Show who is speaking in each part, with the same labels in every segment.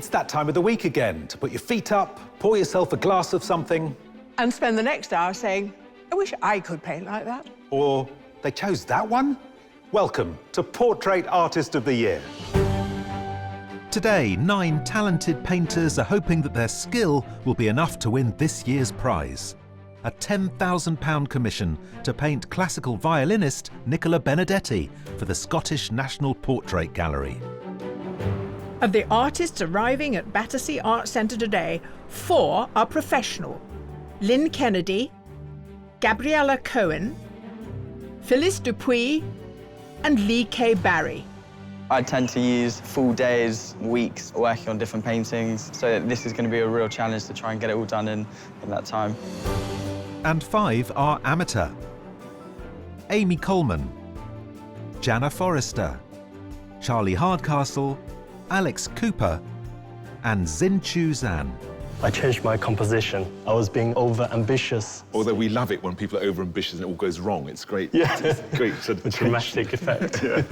Speaker 1: It's that time of the week again to put your feet up, pour yourself a glass of something.
Speaker 2: And spend the next hour saying, I wish I could paint like that.
Speaker 1: Or they chose that one? Welcome to Portrait Artist of the Year. Today, 9 talented painters are hoping that their skill will be enough to win this year's prize. A £10,000 commission to paint classical violinist Nicola Benedetti for the Scottish National Portrait Gallery.
Speaker 2: Of the artists arriving at Battersea Art Centre today, 4 are professional. Lynn Kennedy, Gabriella Cohen, Phyllis Dupuis, and Lee K. Barry.
Speaker 3: I tend to use full days, weeks, working on different paintings, so this is going to be a real challenge to try and get it all done in that time.
Speaker 1: And 5 are amateur. Amy Coleman, Jana Forrester, Charlie Hardcastle, Alex Cooper, and Xin-Chu Zhan.
Speaker 4: I changed my composition. I was being over-ambitious.
Speaker 5: Although we love it when people are over-ambitious and it all goes wrong. It's great.
Speaker 4: Yeah.
Speaker 5: It's great sort of
Speaker 4: a dramatic effect.
Speaker 5: Yeah.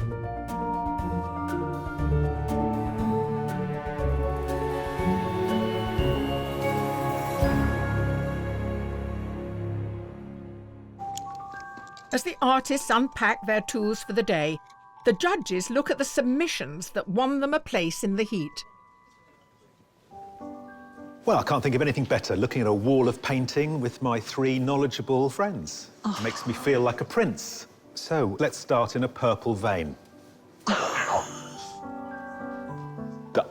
Speaker 2: As the artists unpack their tools for the day, the judges look at the submissions that won them a place in the heat.
Speaker 1: Well, I can't think of anything better, looking at a wall of painting with my 3 knowledgeable friends. It makes me feel like a prince. So, let's start in a purple vein.
Speaker 5: The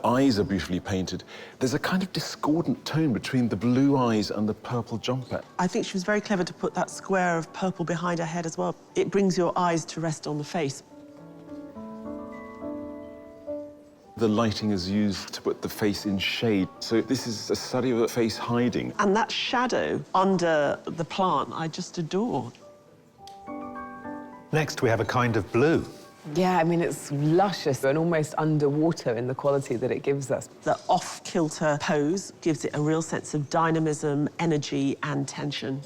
Speaker 5: eyes are beautifully painted. There's a kind of discordant tone between the blue eyes and the purple jumper.
Speaker 6: I think she was very clever to put that square of purple behind her head as well. It brings your eyes to rest on the face.
Speaker 5: The lighting is used to put the face in shade. So this is a study of the face hiding.
Speaker 6: And that shadow under the plant, I just adore.
Speaker 1: Next, we have a kind of blue.
Speaker 7: Yeah, I mean, it's luscious and almost underwater in the quality that it gives us.
Speaker 6: The off-kilter pose gives it a real sense of dynamism, energy, and tension.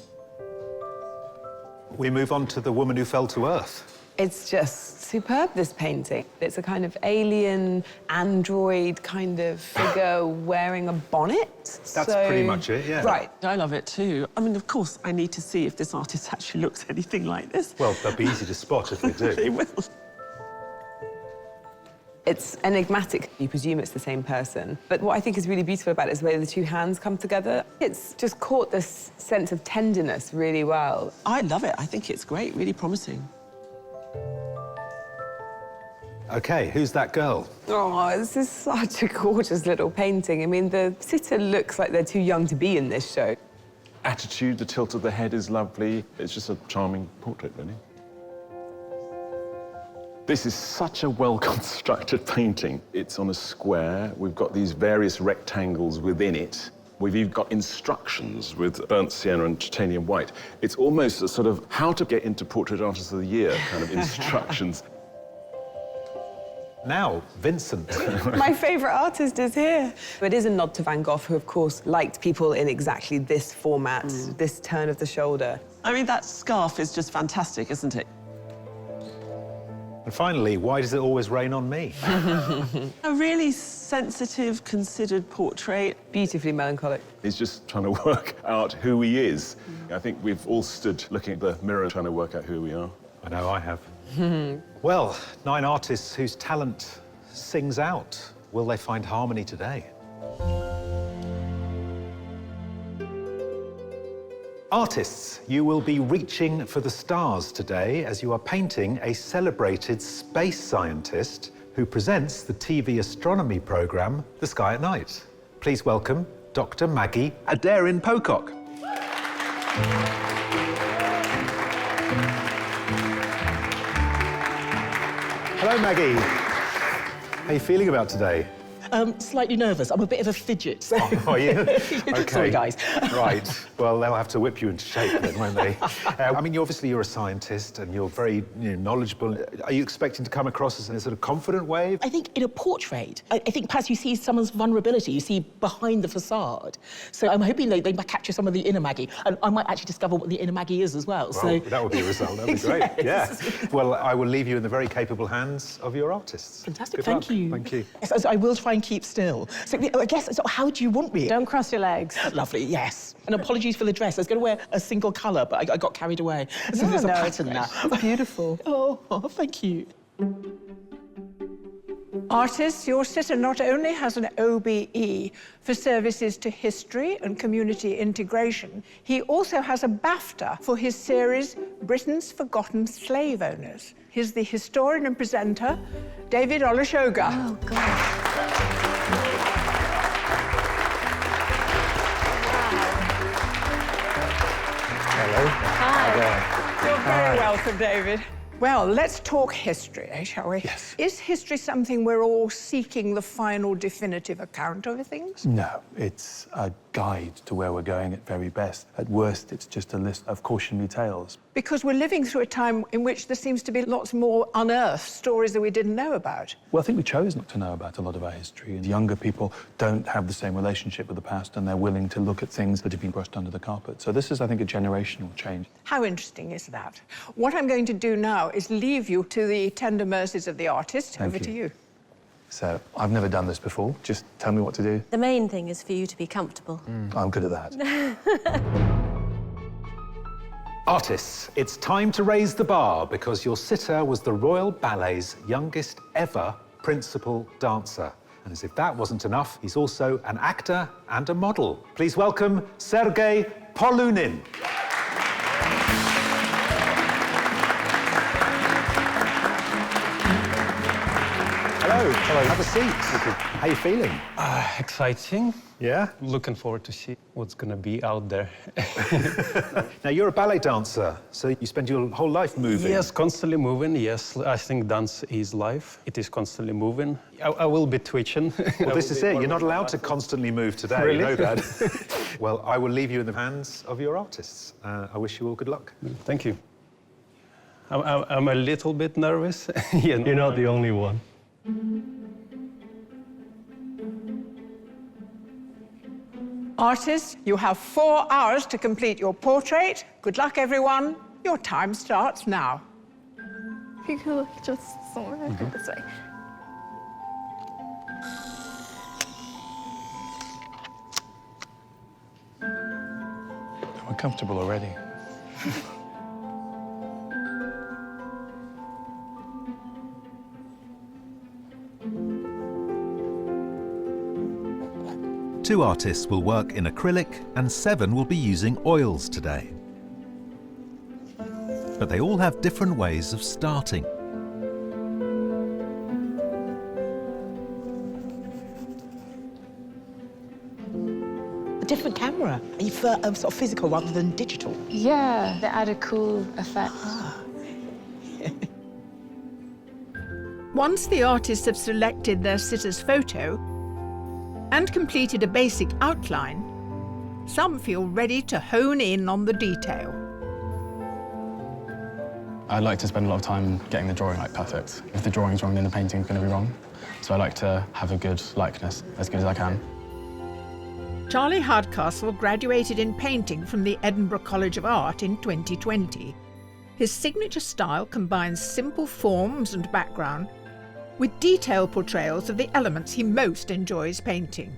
Speaker 1: We move on to the woman who fell to earth.
Speaker 7: It's just superb, this painting. It's a kind of alien, android kind of figure wearing a bonnet.
Speaker 1: That's pretty much it, yeah.
Speaker 7: Right.
Speaker 6: I love it too. I mean, of course, I need to see if this artist actually looks anything like this.
Speaker 1: Well, they'll be easy to spot if they do.
Speaker 6: They will.
Speaker 7: It's enigmatic. You presume it's the same person. But what I think is really beautiful about it is the way the 2 hands come together. It's just caught this sense of tenderness really well.
Speaker 6: I love it. I think it's great, really promising.
Speaker 1: OK, who's that girl?
Speaker 7: Oh, this is such a gorgeous little painting. I mean, the sitter looks like they're too young to be in this show.
Speaker 5: Attitude, the tilt of the head is lovely. It's just a charming portrait, really. This is such a well-constructed painting. It's on a square. We've got these various rectangles within it. We've even got instructions with burnt sienna and titanium white. It's almost a sort of how to get into Portrait Artist of the Year kind of instructions.
Speaker 1: Now, Vincent.
Speaker 7: My favourite artist is here. It is a nod to Van Gogh, who, of course, liked people in exactly this format, this turn of the shoulder.
Speaker 6: I mean, that scarf is just fantastic, isn't it?
Speaker 1: And finally, why does it always rain on me?
Speaker 6: A really sensitive, considered portrait.
Speaker 7: Beautifully melancholic.
Speaker 5: He's just trying to work out who he is. I think we've all stood looking at the mirror trying to work out who we are.
Speaker 1: I know I have. Well, 9 artists whose talent sings out. Will they find harmony today? Artists, you will be reaching for the stars today as you are painting a celebrated space scientist who presents the TV astronomy programme, The Sky at Night. Please welcome Dr. Maggie Aderin-Pocock. Hello, Maggie. How are you feeling about today?
Speaker 8: Slightly nervous. I'm a bit of a fidget.
Speaker 1: Oh, are you? Okay.
Speaker 8: Sorry, guys.
Speaker 1: Right. Well, they'll have to whip you into shape then, won't they? I mean, obviously you're a scientist and you're very knowledgeable. Are you expecting to come across as in a sort of confident way?
Speaker 8: I think in a portrait, I think perhaps you see someone's vulnerability, you see behind the facade. So I'm hoping they might capture some of the inner Maggie, and I might actually discover what the inner Maggie is as well.
Speaker 1: Well, that would be a result. That'd be great.
Speaker 8: Yes.
Speaker 1: Yeah. Well, I will leave you in the very capable hands of your artists.
Speaker 8: Fantastic.
Speaker 1: Good
Speaker 8: Thank
Speaker 1: luck.
Speaker 8: you.
Speaker 1: Thank you.
Speaker 8: Yes, I will try and keep still. So I guess, so how do you want me?
Speaker 6: Don't cross your legs.
Speaker 8: Lovely, yes. And apologies for the dress. I was going to wear a single colour, but I got carried away. So
Speaker 6: No,
Speaker 8: there's a
Speaker 6: no, it's
Speaker 8: pattern now.
Speaker 6: It's beautiful.
Speaker 8: Oh, thank you.
Speaker 2: Artists, your sitter not only has an OBE for services to history and community integration, he also has a BAFTA for his series Britain's Forgotten Slave Owners. Here's the historian and presenter, David Olusoga.
Speaker 9: Oh, God.
Speaker 4: Hello.
Speaker 9: Hi.
Speaker 2: You're very welcome, David. Well, let's talk history, shall we?
Speaker 10: Yes.
Speaker 2: Is history something we're all seeking the final definitive account of things?
Speaker 10: No, it's a guide to where we're going at very best. At worst, it's just a list of cautionary tales.
Speaker 2: Because we're living through a time in which there seems to be lots more unearthed stories that we didn't know about.
Speaker 10: Well, I think we chose not to know about a lot of our history. And younger people don't have the same relationship with the past, and they're willing to look at things that have been brushed under the carpet. So this is, I think, a generational change.
Speaker 2: How interesting is that? What I'm going to do now is leave you to the tender mercies of the artist.
Speaker 10: Thank
Speaker 2: Over to you.
Speaker 10: So I've never done this before. Just tell me what to do.
Speaker 9: The main thing is for you to be comfortable.
Speaker 10: I'm good at that.
Speaker 1: Artists, it's time to raise the bar because your sitter was the Royal Ballet's youngest ever principal dancer. And as if that wasn't enough, he's also an actor and a model. Please welcome Sergei Polunin. Hello. Hello. Have a seat. How are you feeling?
Speaker 11: Exciting.
Speaker 1: Yeah?
Speaker 11: Looking forward to see what's going to be out there.
Speaker 1: Now, you're a ballet dancer, so you spend your whole life moving.
Speaker 11: Yes, constantly moving. Yes, I think dance is life. It is constantly moving. I will be twitching.
Speaker 1: Well, this is it. You're not allowed to constantly move today.
Speaker 11: Really?
Speaker 1: You know that. Well, I will leave you in the hands of your artists. I wish you all good luck.
Speaker 11: Thank you. I'm a little bit nervous.
Speaker 4: You're not the only one.
Speaker 2: Artists, you have 4 hours to complete your portrait. Good luck, everyone. Your time starts now.
Speaker 12: If you could look just somewhere this way.
Speaker 10: We're comfortable already.
Speaker 1: Two artists will work in acrylic and 7 will be using oils today. But they all have different ways of starting.
Speaker 8: A different camera, for sort of physical rather than digital.
Speaker 12: Yeah, they add a cool effect.
Speaker 2: Once the artists have selected their sitter's photo and completed a basic outline, some feel ready to hone in on the detail.
Speaker 13: I like to spend a lot of time getting the drawing perfect. If the drawing's wrong, then the painting's going to be wrong. So I like to have a good likeness, as good as I can.
Speaker 2: Charlie Hardcastle graduated in painting from the Edinburgh College of Art in 2020. His signature style combines simple forms and background with detailed portrayals of the elements he most enjoys painting.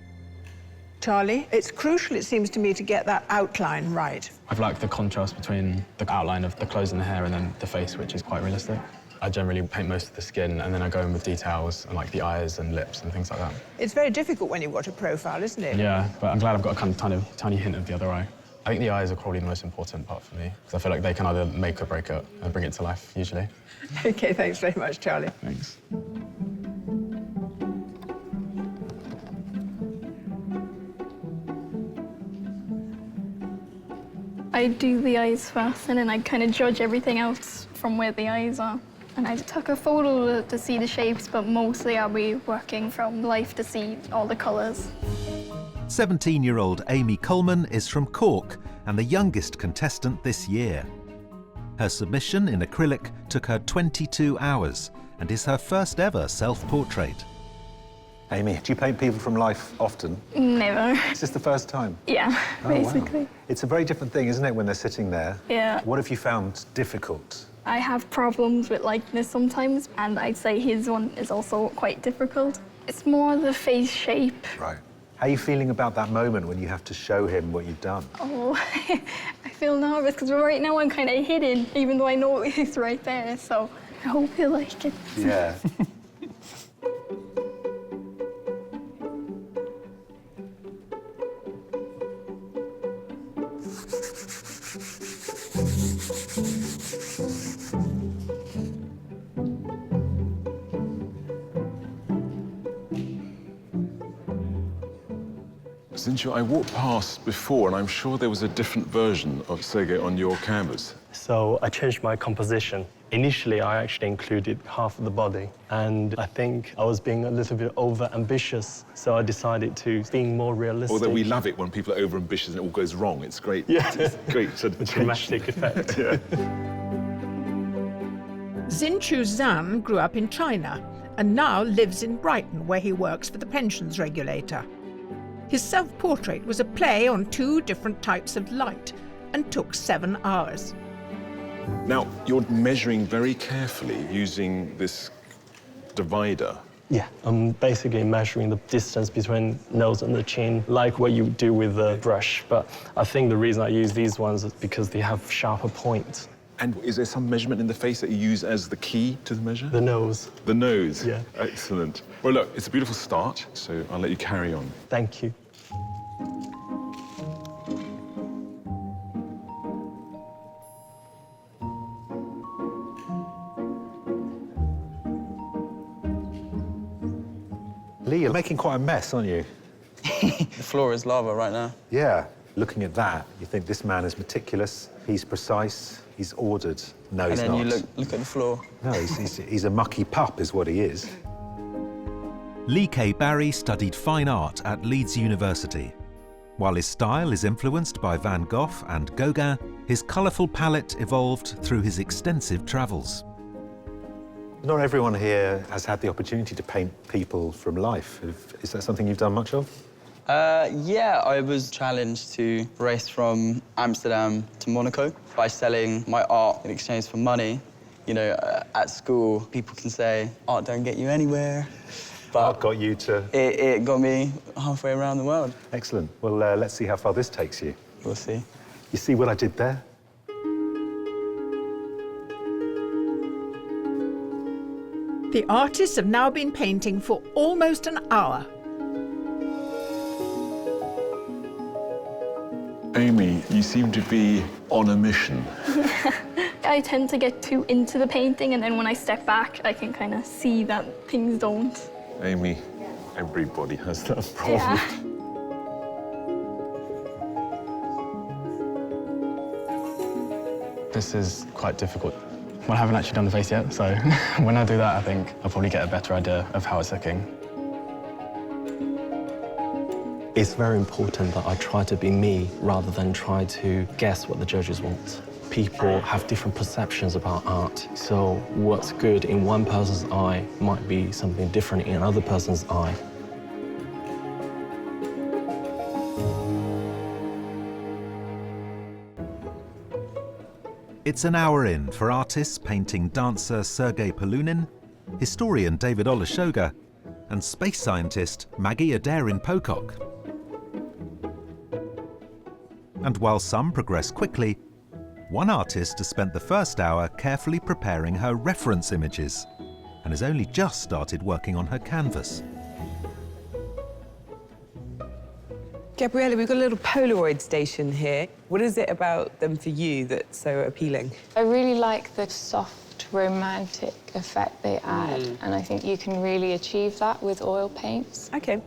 Speaker 2: Charlie, it's crucial, it seems to me, to get that outline right.
Speaker 13: I've liked the contrast between the outline of the clothes and the hair and then the face, which is quite realistic. I generally paint most of the skin and then I go in with details and like the eyes and lips and things like that.
Speaker 2: It's very difficult when you've got a profile, isn't it?
Speaker 13: Yeah, but I'm glad I've got a kind of tiny hint of the other eye. I think the eyes are probably the most important part for me, because I feel like they can either make or break it and bring it to life, usually.
Speaker 2: OK, thanks very much, Charlie.
Speaker 13: Thanks.
Speaker 12: I do the eyes first, and then I kind of judge everything else from where the eyes are. And I took a photo to see the shapes, but mostly I'll be working from life to see all the colours.
Speaker 1: 17-year-old Amy Coleman is from Cork and the youngest contestant this year. Her submission in acrylic took her 22 hours and is her first ever self-portrait. Amy, do you paint people from life often?
Speaker 12: Never.
Speaker 1: Is this the first time?
Speaker 12: Yeah, basically.
Speaker 1: Wow. It's a very different thing, isn't it, when they're sitting there?
Speaker 12: Yeah.
Speaker 1: What have you found difficult?
Speaker 12: I have problems with likeness sometimes, and I'd say his one is also quite difficult. It's more the face shape.
Speaker 1: Right. How are you feeling about that moment when you have to show him what you've done?
Speaker 12: Oh, I feel nervous because right now I'm kind of hidden, even though I know it's right there. So I hope you like it.
Speaker 1: Yeah.
Speaker 5: Zinchu, I walked past before, and I'm sure there was a different version of Sergei on your canvas.
Speaker 4: So I changed my composition. Initially, I actually included half of the body, and I think I was being a little bit over-ambitious, so I decided to be more realistic.
Speaker 5: Although we love it when people are over-ambitious and it all goes wrong. It's great.
Speaker 4: Yeah.
Speaker 5: It's great sort of
Speaker 4: dramatic effect.
Speaker 5: Yeah.
Speaker 2: Zinchu Zhan grew up in China and now lives in Brighton, where he works for the pensions regulator. His self-portrait was a play on 2 different types of light and took 7 hours.
Speaker 5: Now, you're measuring very carefully using this divider.
Speaker 4: Yeah, I'm basically measuring the distance between nose and the chin, like what you do with the brush. But I think the reason I use these ones is because they have sharper points.
Speaker 5: And is there some measurement in the face that you use as the key to the measure?
Speaker 4: The nose.
Speaker 5: The nose?
Speaker 4: Yeah.
Speaker 5: Excellent. Well, look, it's a beautiful start, so I'll let you carry on.
Speaker 4: Thank you.
Speaker 1: Lee, you're making quite a mess, aren't you?
Speaker 3: The floor is lava right now.
Speaker 1: Yeah. Looking at that, you think this man is meticulous, he's precise, he's ordered. No, he's not.
Speaker 3: And then you look at the floor.
Speaker 1: No, he's a mucky pup, is what he is.
Speaker 14: Lee K. Barry studied fine art at Leeds University. While his style is influenced by Van Gogh and Gauguin, his colourful palette evolved through his extensive travels.
Speaker 1: Not everyone here has had the opportunity to paint people from life. Is that something you've done much of?
Speaker 3: Yeah, I was challenged to race from Amsterdam to Monaco by selling my art in exchange for money. You know, at school, people can say, art don't get you anywhere. But
Speaker 1: art got you to...
Speaker 3: It got me halfway around the world.
Speaker 1: Excellent. Well, let's see how far this takes you.
Speaker 3: We'll see.
Speaker 1: You see what I did there?
Speaker 2: The artists have now been painting for almost an hour.
Speaker 5: Amy, you seem to be on a mission.
Speaker 12: I tend to get too into the painting, and then when I step back, I can kind of see that things don't.
Speaker 5: Amy, everybody has that problem.
Speaker 12: Yeah.
Speaker 13: This is quite difficult. Well, I haven't actually done the face yet, so when I do that, I think I'll probably get a better idea of how it's looking.
Speaker 4: It's very important that I try to be me rather than try to guess what the judges want. People have different perceptions about art, so what's good in one person's eye might be something different in another person's eye.
Speaker 14: It's an hour in for artists painting dancer Sergei Polunin, historian David Olusoga, and space scientist Maggie Aderin-Pocock. And while some progress quickly, one artist has spent the first hour carefully preparing her reference images and has only just started working on her canvas.
Speaker 7: Gabriella, we've got a little Polaroid station here. What is it about them for you that's so appealing?
Speaker 15: I really like the soft, romantic effect they add, and I think you can really achieve that with oil paints.
Speaker 7: OK.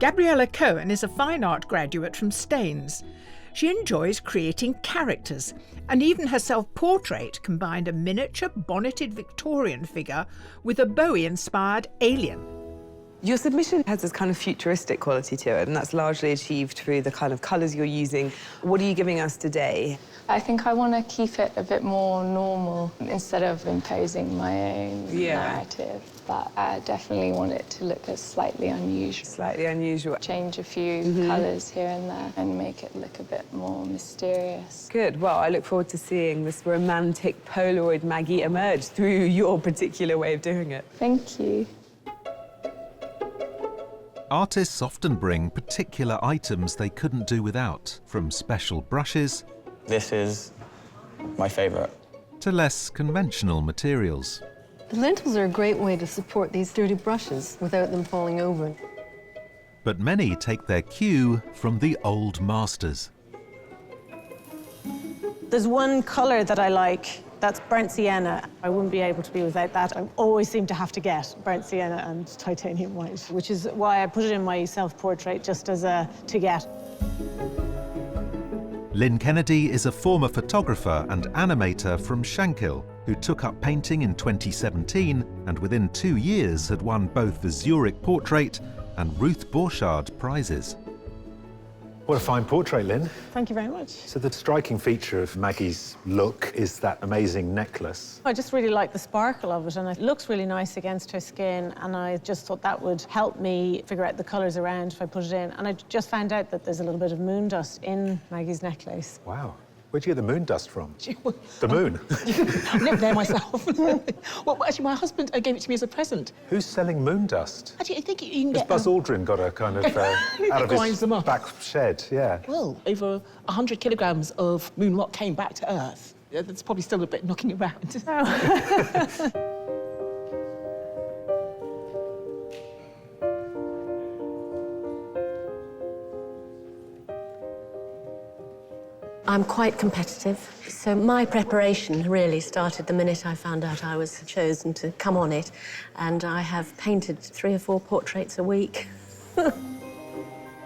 Speaker 2: Gabriella Cohen is a fine art graduate from Staines. She enjoys creating characters, and even her self-portrait combined a miniature bonneted Victorian figure with a Bowie-inspired alien.
Speaker 7: Your submission has this kind of futuristic quality to it, and that's largely achieved through the kind of colours you're using. What are you giving us today?
Speaker 15: I think I want to keep it a bit more normal instead of imposing my own narrative. But I definitely want it to look slightly unusual.
Speaker 7: Slightly unusual.
Speaker 15: Change a few colours here and there and make it look a bit more mysterious.
Speaker 7: Good. Well, I look forward to seeing this romantic Polaroid Maggie emerge through your particular way of doing it.
Speaker 15: Thank you.
Speaker 14: Artists often bring particular items they couldn't do without, from special brushes
Speaker 3: This is my favourite.
Speaker 14: to less conventional materials.
Speaker 9: The lentils are a great way to support these dirty brushes without them falling over.
Speaker 14: But many take their cue from the old masters.
Speaker 16: There's one colour that I like, that's burnt sienna. I wouldn't be able to be without that. I always seem to have to get burnt sienna and titanium white, which is why I put it in my self-portrait, just as a to get.
Speaker 14: Lynn Kennedy is a former photographer and animator from Shankill, who took up painting in 2017 and within 2 years had won both the Zurich Portrait and Ruth Borchardt prizes.
Speaker 1: What a fine portrait, Lynn.
Speaker 16: Thank you very much.
Speaker 1: So the striking feature of Maggie's look is that amazing necklace.
Speaker 16: I just really like the sparkle of it, and it looks really nice against her skin, and I just thought that would help me figure out the colours around if I put it in. And I just found out that there's a little bit of moon dust in Maggie's necklace.
Speaker 1: Wow. Where'd you get the moon dust from? The moon?
Speaker 8: I live there myself. Well, actually, my husband gave it to me as a present.
Speaker 1: Who's selling moon dust?
Speaker 8: Actually, I think you can
Speaker 1: Has
Speaker 8: get...
Speaker 1: Buzz Aldrin got a kind of out of
Speaker 8: Grinds
Speaker 1: his
Speaker 8: them up.
Speaker 1: back shed? Yeah.
Speaker 8: Well, over 100 kilograms of moon rock came back to Earth. There's probably still a bit knocking around.
Speaker 9: I'm quite competitive, so my preparation really started the minute I found out I was chosen to come on it, and I have painted 3 or 4 portraits a week.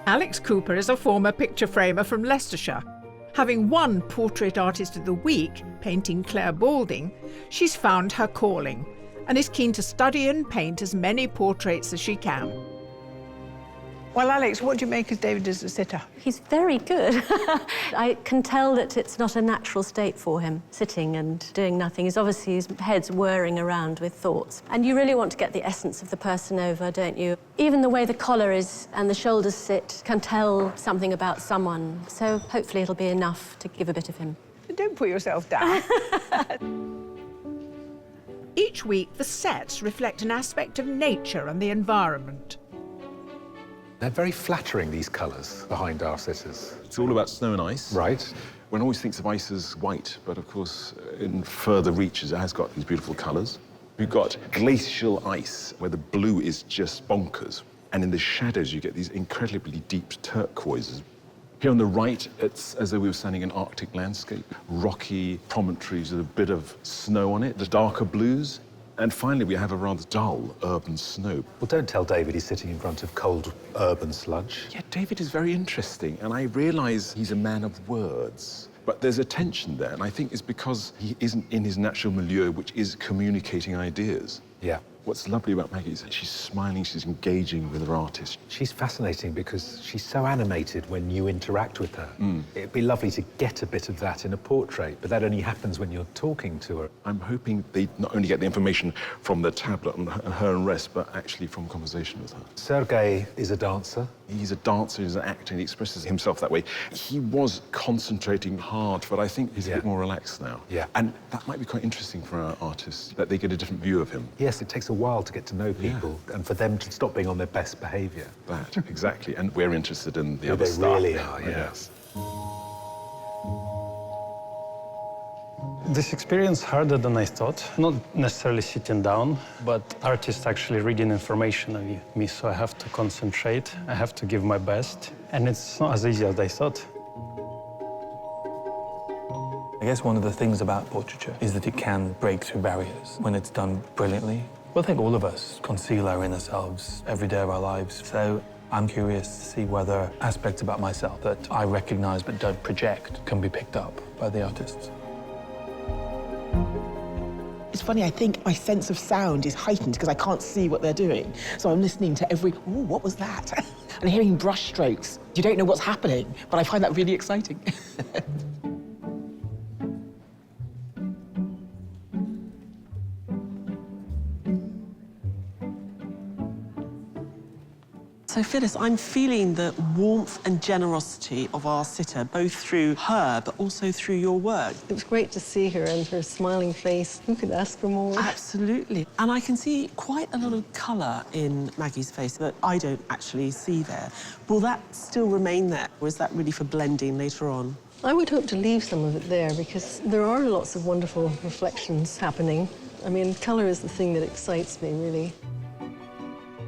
Speaker 2: Alex Cooper is a former picture framer from Leicestershire. Having won Portrait Artist of the Week, painting Claire Balding, she's found her calling and is keen to study and paint as many portraits as she can. Well, Alex, what do you make of David as a sitter?
Speaker 9: He's very good. I can tell that it's not a natural state for him, sitting and doing nothing. His head's whirring around with thoughts. And you really want to get the essence of the person over, don't you? Even the way the collar is and the shoulders sit can tell something about someone. So hopefully it'll be enough to give a bit of him.
Speaker 2: Don't put yourself down. Each week, the sets reflect an aspect of nature and the environment.
Speaker 1: They're very flattering, these colours behind our sitters.
Speaker 5: It's all about snow and ice.
Speaker 1: Right.
Speaker 5: One always thinks of ice as white, but of course, in further reaches, it has got these beautiful colours. We've got glacial ice, where the blue is just bonkers. And in the shadows, you get these incredibly deep turquoises. Here on the right, it's as though we were standing in an Arctic landscape. Rocky promontories with a bit of snow on it, the darker blues. And finally, we have a rather dull urban snow.
Speaker 1: Well, don't tell David he's sitting in front of cold urban sludge.
Speaker 5: Yeah, David is very interesting, and I realise he's a man of words. But there's a tension there, and I think it's because he isn't in his natural milieu, which is communicating ideas.
Speaker 1: Yeah.
Speaker 5: What's lovely about Maggie is that she's smiling, she's engaging with her artist.
Speaker 1: She's fascinating because she's so animated when you interact with her. It'd be lovely to get a bit of that in a portrait, but that only happens when you're talking to her.
Speaker 5: I'm hoping they not only get the information from the tablet and her and rest, but actually from conversation with her.
Speaker 1: Sergei is a dancer.
Speaker 5: He's a dancer, he's an actor, and he expresses himself that way. He was concentrating hard, but I think he's a bit more relaxed now.
Speaker 1: Yeah.
Speaker 5: And that might be quite interesting for our artists, that they get a different view of him.
Speaker 1: Yes, it takes a while to get to know people and for them to stop being on their best behaviour.
Speaker 5: That, exactly. And we're interested in the
Speaker 1: Who
Speaker 5: other
Speaker 1: they
Speaker 5: stuff.
Speaker 1: really are, yes.
Speaker 11: This experience harder than I thought. Not necessarily sitting down, but artists actually reading information of me. So I have to concentrate, I have to give my best, and it's not as easy as I thought.
Speaker 17: I guess one of the things about portraiture is that it can break through barriers when it's done brilliantly. Well, I think all of us conceal our inner selves every day of our lives. So I'm curious to see whether aspects about myself that I recognize but don't project can be picked up by the artists.
Speaker 8: It's funny, I think my sense of sound is heightened because I can't see what they're doing. So I'm listening to every, ooh, what was that? And hearing brush strokes. You don't know what's happening, but I find that really exciting.
Speaker 6: So, Phyllis, I'm feeling the warmth and generosity of our sitter, both through her, but also through your work.
Speaker 18: It was great to see her and her smiling face. Who could ask for more?
Speaker 6: Absolutely. And I can see quite a lot of colour in Maggie's face that I don't actually see there. Will that still remain there, or is that really for blending later on?
Speaker 18: I would hope to leave some of it there because there are lots of wonderful reflections happening. I mean, colour is the thing that excites me, really.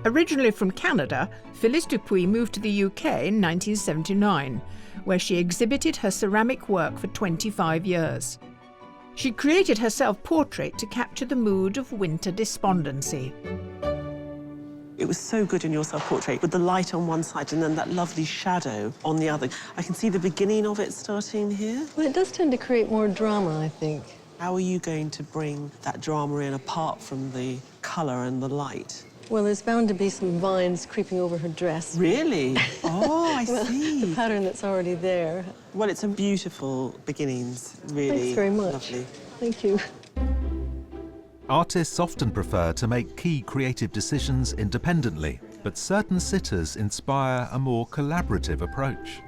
Speaker 2: Originally from Canada, Phyllis Dupuy moved to the UK in 1979, where she exhibited her ceramic work for 25 years. She created her self-portrait to capture the mood of winter despondency.
Speaker 6: It was so good in your self-portrait, with the light on one side and then that lovely shadow on the other. I can see the beginning of it starting here.
Speaker 18: Well, it does tend to create more drama, I think.
Speaker 6: How are you going to bring that drama in apart from the colour and the light?
Speaker 18: Well, there's bound to be some vines creeping over her dress.
Speaker 6: Really? Oh, I see.
Speaker 18: The pattern that's already there.
Speaker 6: Well, it's a beautiful beginnings, really.
Speaker 18: Thanks very much.
Speaker 6: Lovely.
Speaker 18: Thank you.
Speaker 14: Artists often prefer to make key creative decisions independently, but certain sitters inspire a more collaborative approach.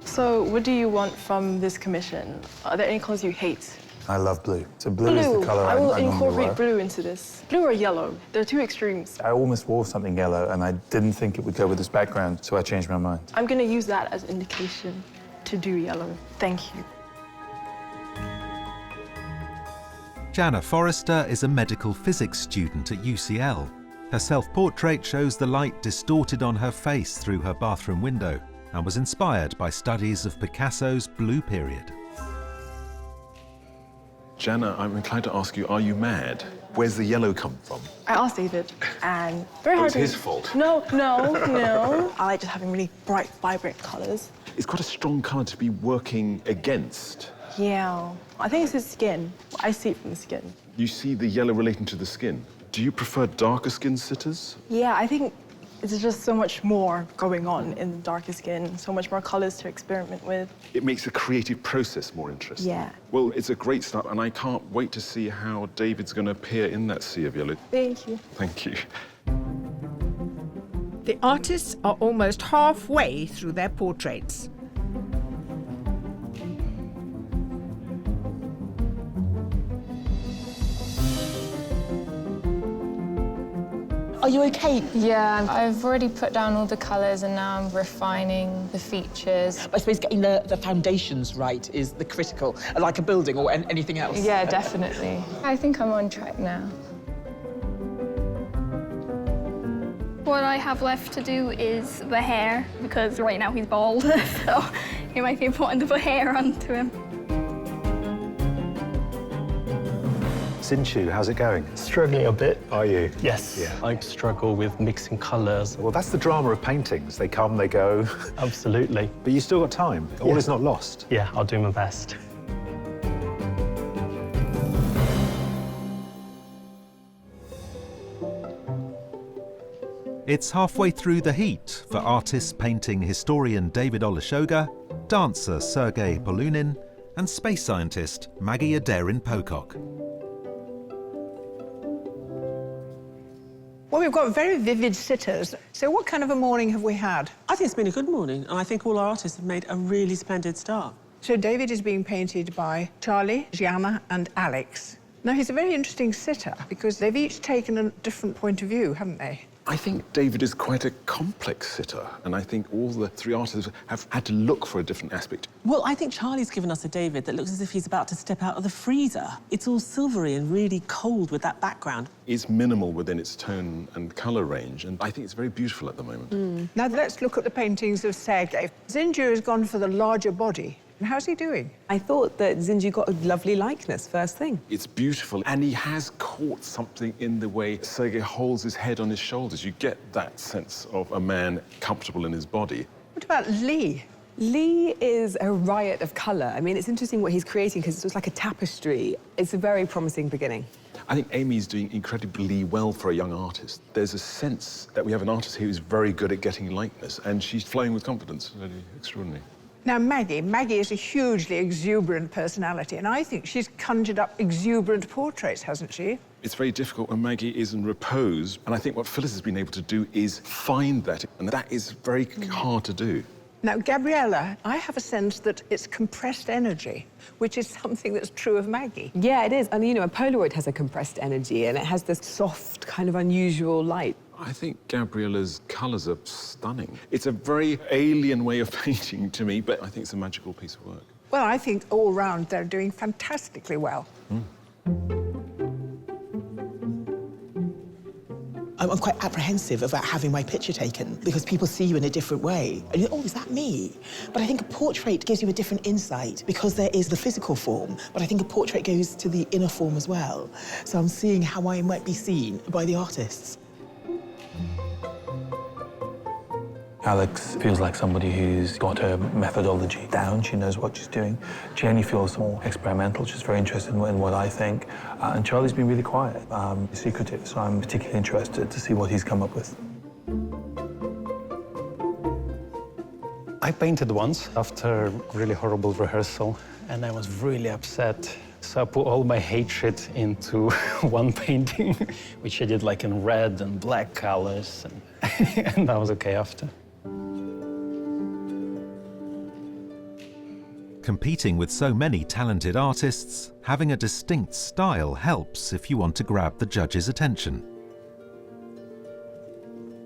Speaker 19: So, what do you want from this commission? Are there any colours you hate?
Speaker 17: I love blue. So blue is the colour
Speaker 19: I will
Speaker 17: I normally
Speaker 19: incorporate
Speaker 17: wear.
Speaker 19: blue into this. Blue or yellow? They're two extremes.
Speaker 17: I almost wore something yellow, and I didn't think it would go with this background, so I changed my mind.
Speaker 19: I'm going to use that as indication to do yellow. Thank you.
Speaker 14: Jana Forrester is a medical physics student at UCL. Her self-portrait shows the light distorted on her face through her bathroom window and was inspired by studies of Picasso's Blue Period.
Speaker 5: Jana, I'm inclined to ask you, are you mad? Where's the yellow come from?
Speaker 19: I asked David, and very hard
Speaker 5: It's his fault.
Speaker 19: No. I like just having really bright, vibrant colours.
Speaker 5: It's quite a strong colour to be working against.
Speaker 19: Yeah. I think it's his skin. I see it from the skin.
Speaker 5: You see the yellow relating to the skin. Do you prefer darker skinned sitters?
Speaker 19: Yeah, I think it's just so much more going on in the darker skin, so much more colours to experiment with.
Speaker 5: It makes the creative process more interesting.
Speaker 19: Yeah.
Speaker 5: Well, it's a great start, and I can't wait to see how David's going to appear in that sea of yellow.
Speaker 19: Thank you.
Speaker 5: Thank you.
Speaker 2: The artists are almost halfway through their portraits.
Speaker 8: Are you okay?
Speaker 15: Yeah, I've already put down all the colours and now I'm refining the features.
Speaker 8: I suppose getting the foundations right is the critical, like a building or anything else.
Speaker 15: Yeah, definitely. I think I'm on track now.
Speaker 12: What I have left to do is the hair, because right now he's bald, so it might be important to put hair onto him.
Speaker 1: Sinchu, how's it going?
Speaker 4: Struggling a bit.
Speaker 1: Are you?
Speaker 4: Yes.
Speaker 1: Yeah.
Speaker 4: I struggle with mixing colours.
Speaker 1: Well, that's the drama of paintings. They come, they go.
Speaker 4: Absolutely.
Speaker 1: But you still got time. All is not lost.
Speaker 4: Yeah, I'll do my best.
Speaker 14: It's halfway through the heat for artist painting historian David Olusoga, dancer Sergei Polunin, and space scientist Maggie Aderin-Pocock.
Speaker 2: Well, we've got very vivid sitters. So what kind of a morning have we had?
Speaker 6: I think it's been a good morning, and I think all our artists have made a really splendid start.
Speaker 2: So David is being painted by Charlie, Gianna and Alex. Now, he's a very interesting sitter because they've each taken a different point of view, haven't they?
Speaker 5: I think David is quite a complex sitter, and I think all the three artists have had to look for a different aspect.
Speaker 6: Well, I think Charlie's given us a David that looks as if he's about to step out of the freezer. It's all silvery and really cold with that background.
Speaker 5: It's minimal within its tone and colour range, and I think it's very beautiful at the moment.
Speaker 2: Now, let's look at the paintings of Sergei. Zinju has gone for the larger body. How's he doing?
Speaker 7: I thought that Zinju got a lovely likeness first thing.
Speaker 5: It's beautiful, and he has caught something in the way Sergei holds his head on his shoulders. You get that sense of a man comfortable in his body.
Speaker 2: What about Lee?
Speaker 7: Lee is a riot of colour. I mean, it's interesting what he's creating because it's like a tapestry. It's a very promising beginning.
Speaker 5: I think Amy's doing incredibly well for a young artist. There's a sense that we have an artist who is very good at getting likeness, and she's flowing with confidence. Really extraordinary.
Speaker 2: Now, Maggie is a hugely exuberant personality, and I think she's conjured up exuberant portraits, hasn't she?
Speaker 5: It's very difficult when Maggie is in repose, and I think what Phyllis has been able to do is find that, and that is very hard to do.
Speaker 2: Now, Gabriella, I have a sense that it's compressed energy, which is something that's true of Maggie.
Speaker 7: Yeah, it is. And, you know, a Polaroid has a compressed energy, and it has this soft, kind of unusual light.
Speaker 5: I think Gabriella's colours are stunning. It's a very alien way of painting to me, but I think it's a magical piece of work.
Speaker 2: Well, I think all round they're doing fantastically well.
Speaker 8: I'm quite apprehensive about having my picture taken because people see you in a different way. And you think, oh, is that me? But I think a portrait gives you a different insight because there is the physical form, but I think a portrait goes to the inner form as well. So I'm seeing how I might be seen by the artists.
Speaker 17: Alex feels like somebody who's got her methodology down. She knows what she's doing. Jenny feels more experimental. She's very interested in what I think. And Charlie's been really quiet, secretive, so I'm particularly interested to see what he's come up with.
Speaker 11: I painted once after a really horrible rehearsal, and I was really upset. So I put all my hatred into one painting, which I did like in red and black colors, and that was okay after.
Speaker 14: Competing with so many talented artists, having a distinct style helps if you want to grab the judges' attention.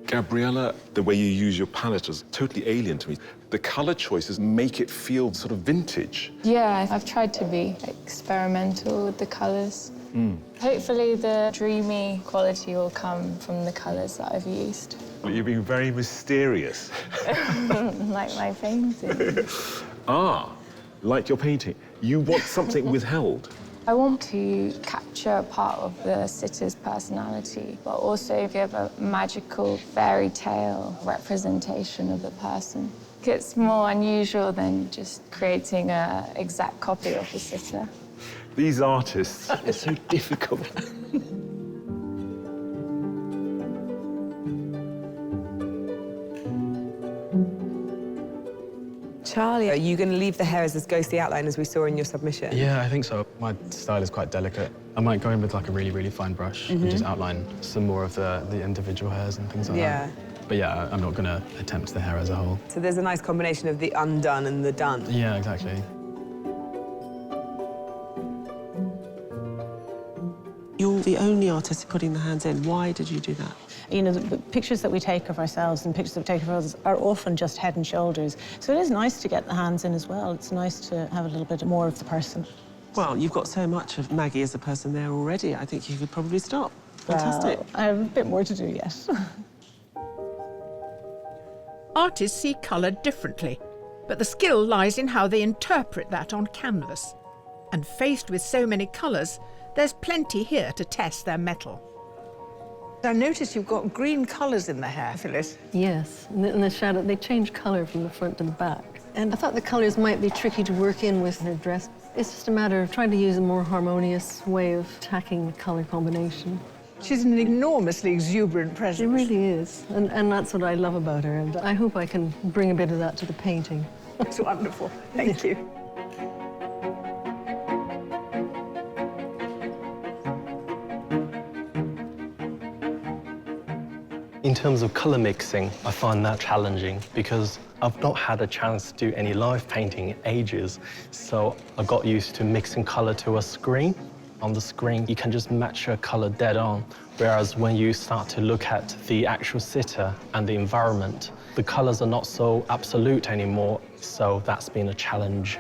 Speaker 5: Gabriella, the way you use your palette is totally alien to me. The colour choices make it feel sort of vintage.
Speaker 15: Yeah, I've tried to be experimental with the colours. Hopefully the dreamy quality will come from the colours that I've used.
Speaker 5: Well, you've been very mysterious.
Speaker 15: Like my painting.
Speaker 5: Like your painting. You want something withheld.
Speaker 15: I want to capture part of the sitter's personality, but also give a magical fairy tale representation of the person. It's more unusual than just creating an exact copy of the sitter.
Speaker 5: These artists are so difficult.
Speaker 7: Charlie, are you going to leave the hair as this ghostly outline as we saw in your submission?
Speaker 13: Yeah, I think so. My style is quite delicate. I might go in with like a really, really fine brush and just outline some more of the individual hairs and things like that. But yeah, I'm not going to attempt the hair as a whole.
Speaker 7: So there's a nice combination of the undone and the done.
Speaker 13: Yeah, exactly.
Speaker 6: You're the only artist putting the hands in. Why did you do that?
Speaker 16: You know, the pictures that we take of ourselves and pictures that we take of others are often just head and shoulders. So it is nice to get the hands in as well. It's nice to have a little bit more of the person.
Speaker 6: Well, you've got so much of Maggie as a person there already. I think you could probably stop. Fantastic.
Speaker 16: Well, I have a bit more to do yet.
Speaker 2: Artists see colour differently, but the skill lies in how they interpret that on canvas. And faced with so many colours, there's plenty here to test their mettle. I notice you've got green colours in the hair, Phyllis.
Speaker 18: Yes, and the shadow, they change colour from the front to the back. And I thought the colours might be tricky to work in with her dress. It's just a matter of trying to use a more harmonious way of attacking the colour combination.
Speaker 2: She's an enormously exuberant presence.
Speaker 18: She really is, and that's what I love about her, and I hope I can bring a bit of that to the painting.
Speaker 2: It's wonderful. Thank you.
Speaker 4: In terms of colour mixing, I find that challenging because I've not had a chance to do any live painting in ages, so I got used to mixing colour to a screen. On the screen, you can just match your colour dead on, whereas when you start to look at the actual sitter and the environment, the colours are not so absolute anymore, so that's been a challenge.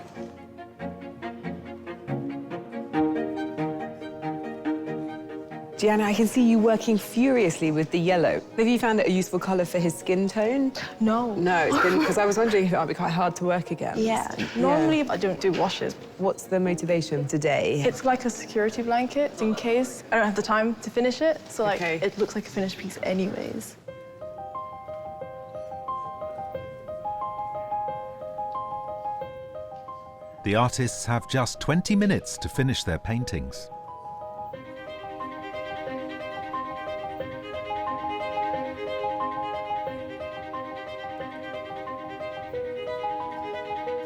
Speaker 7: Gianna, I can see you working furiously with the yellow. Have you found it a useful colour for his skin tone?
Speaker 19: No.
Speaker 7: No, it's been, because I was wondering if it might be quite hard to work against.
Speaker 19: Yeah. Normally, I don't do washes.
Speaker 7: What's the motivation today?
Speaker 19: It's like a security blanket in case I don't have the time to finish it. So, like, it looks like a finished piece anyways.
Speaker 14: The artists have just 20 minutes to finish their paintings.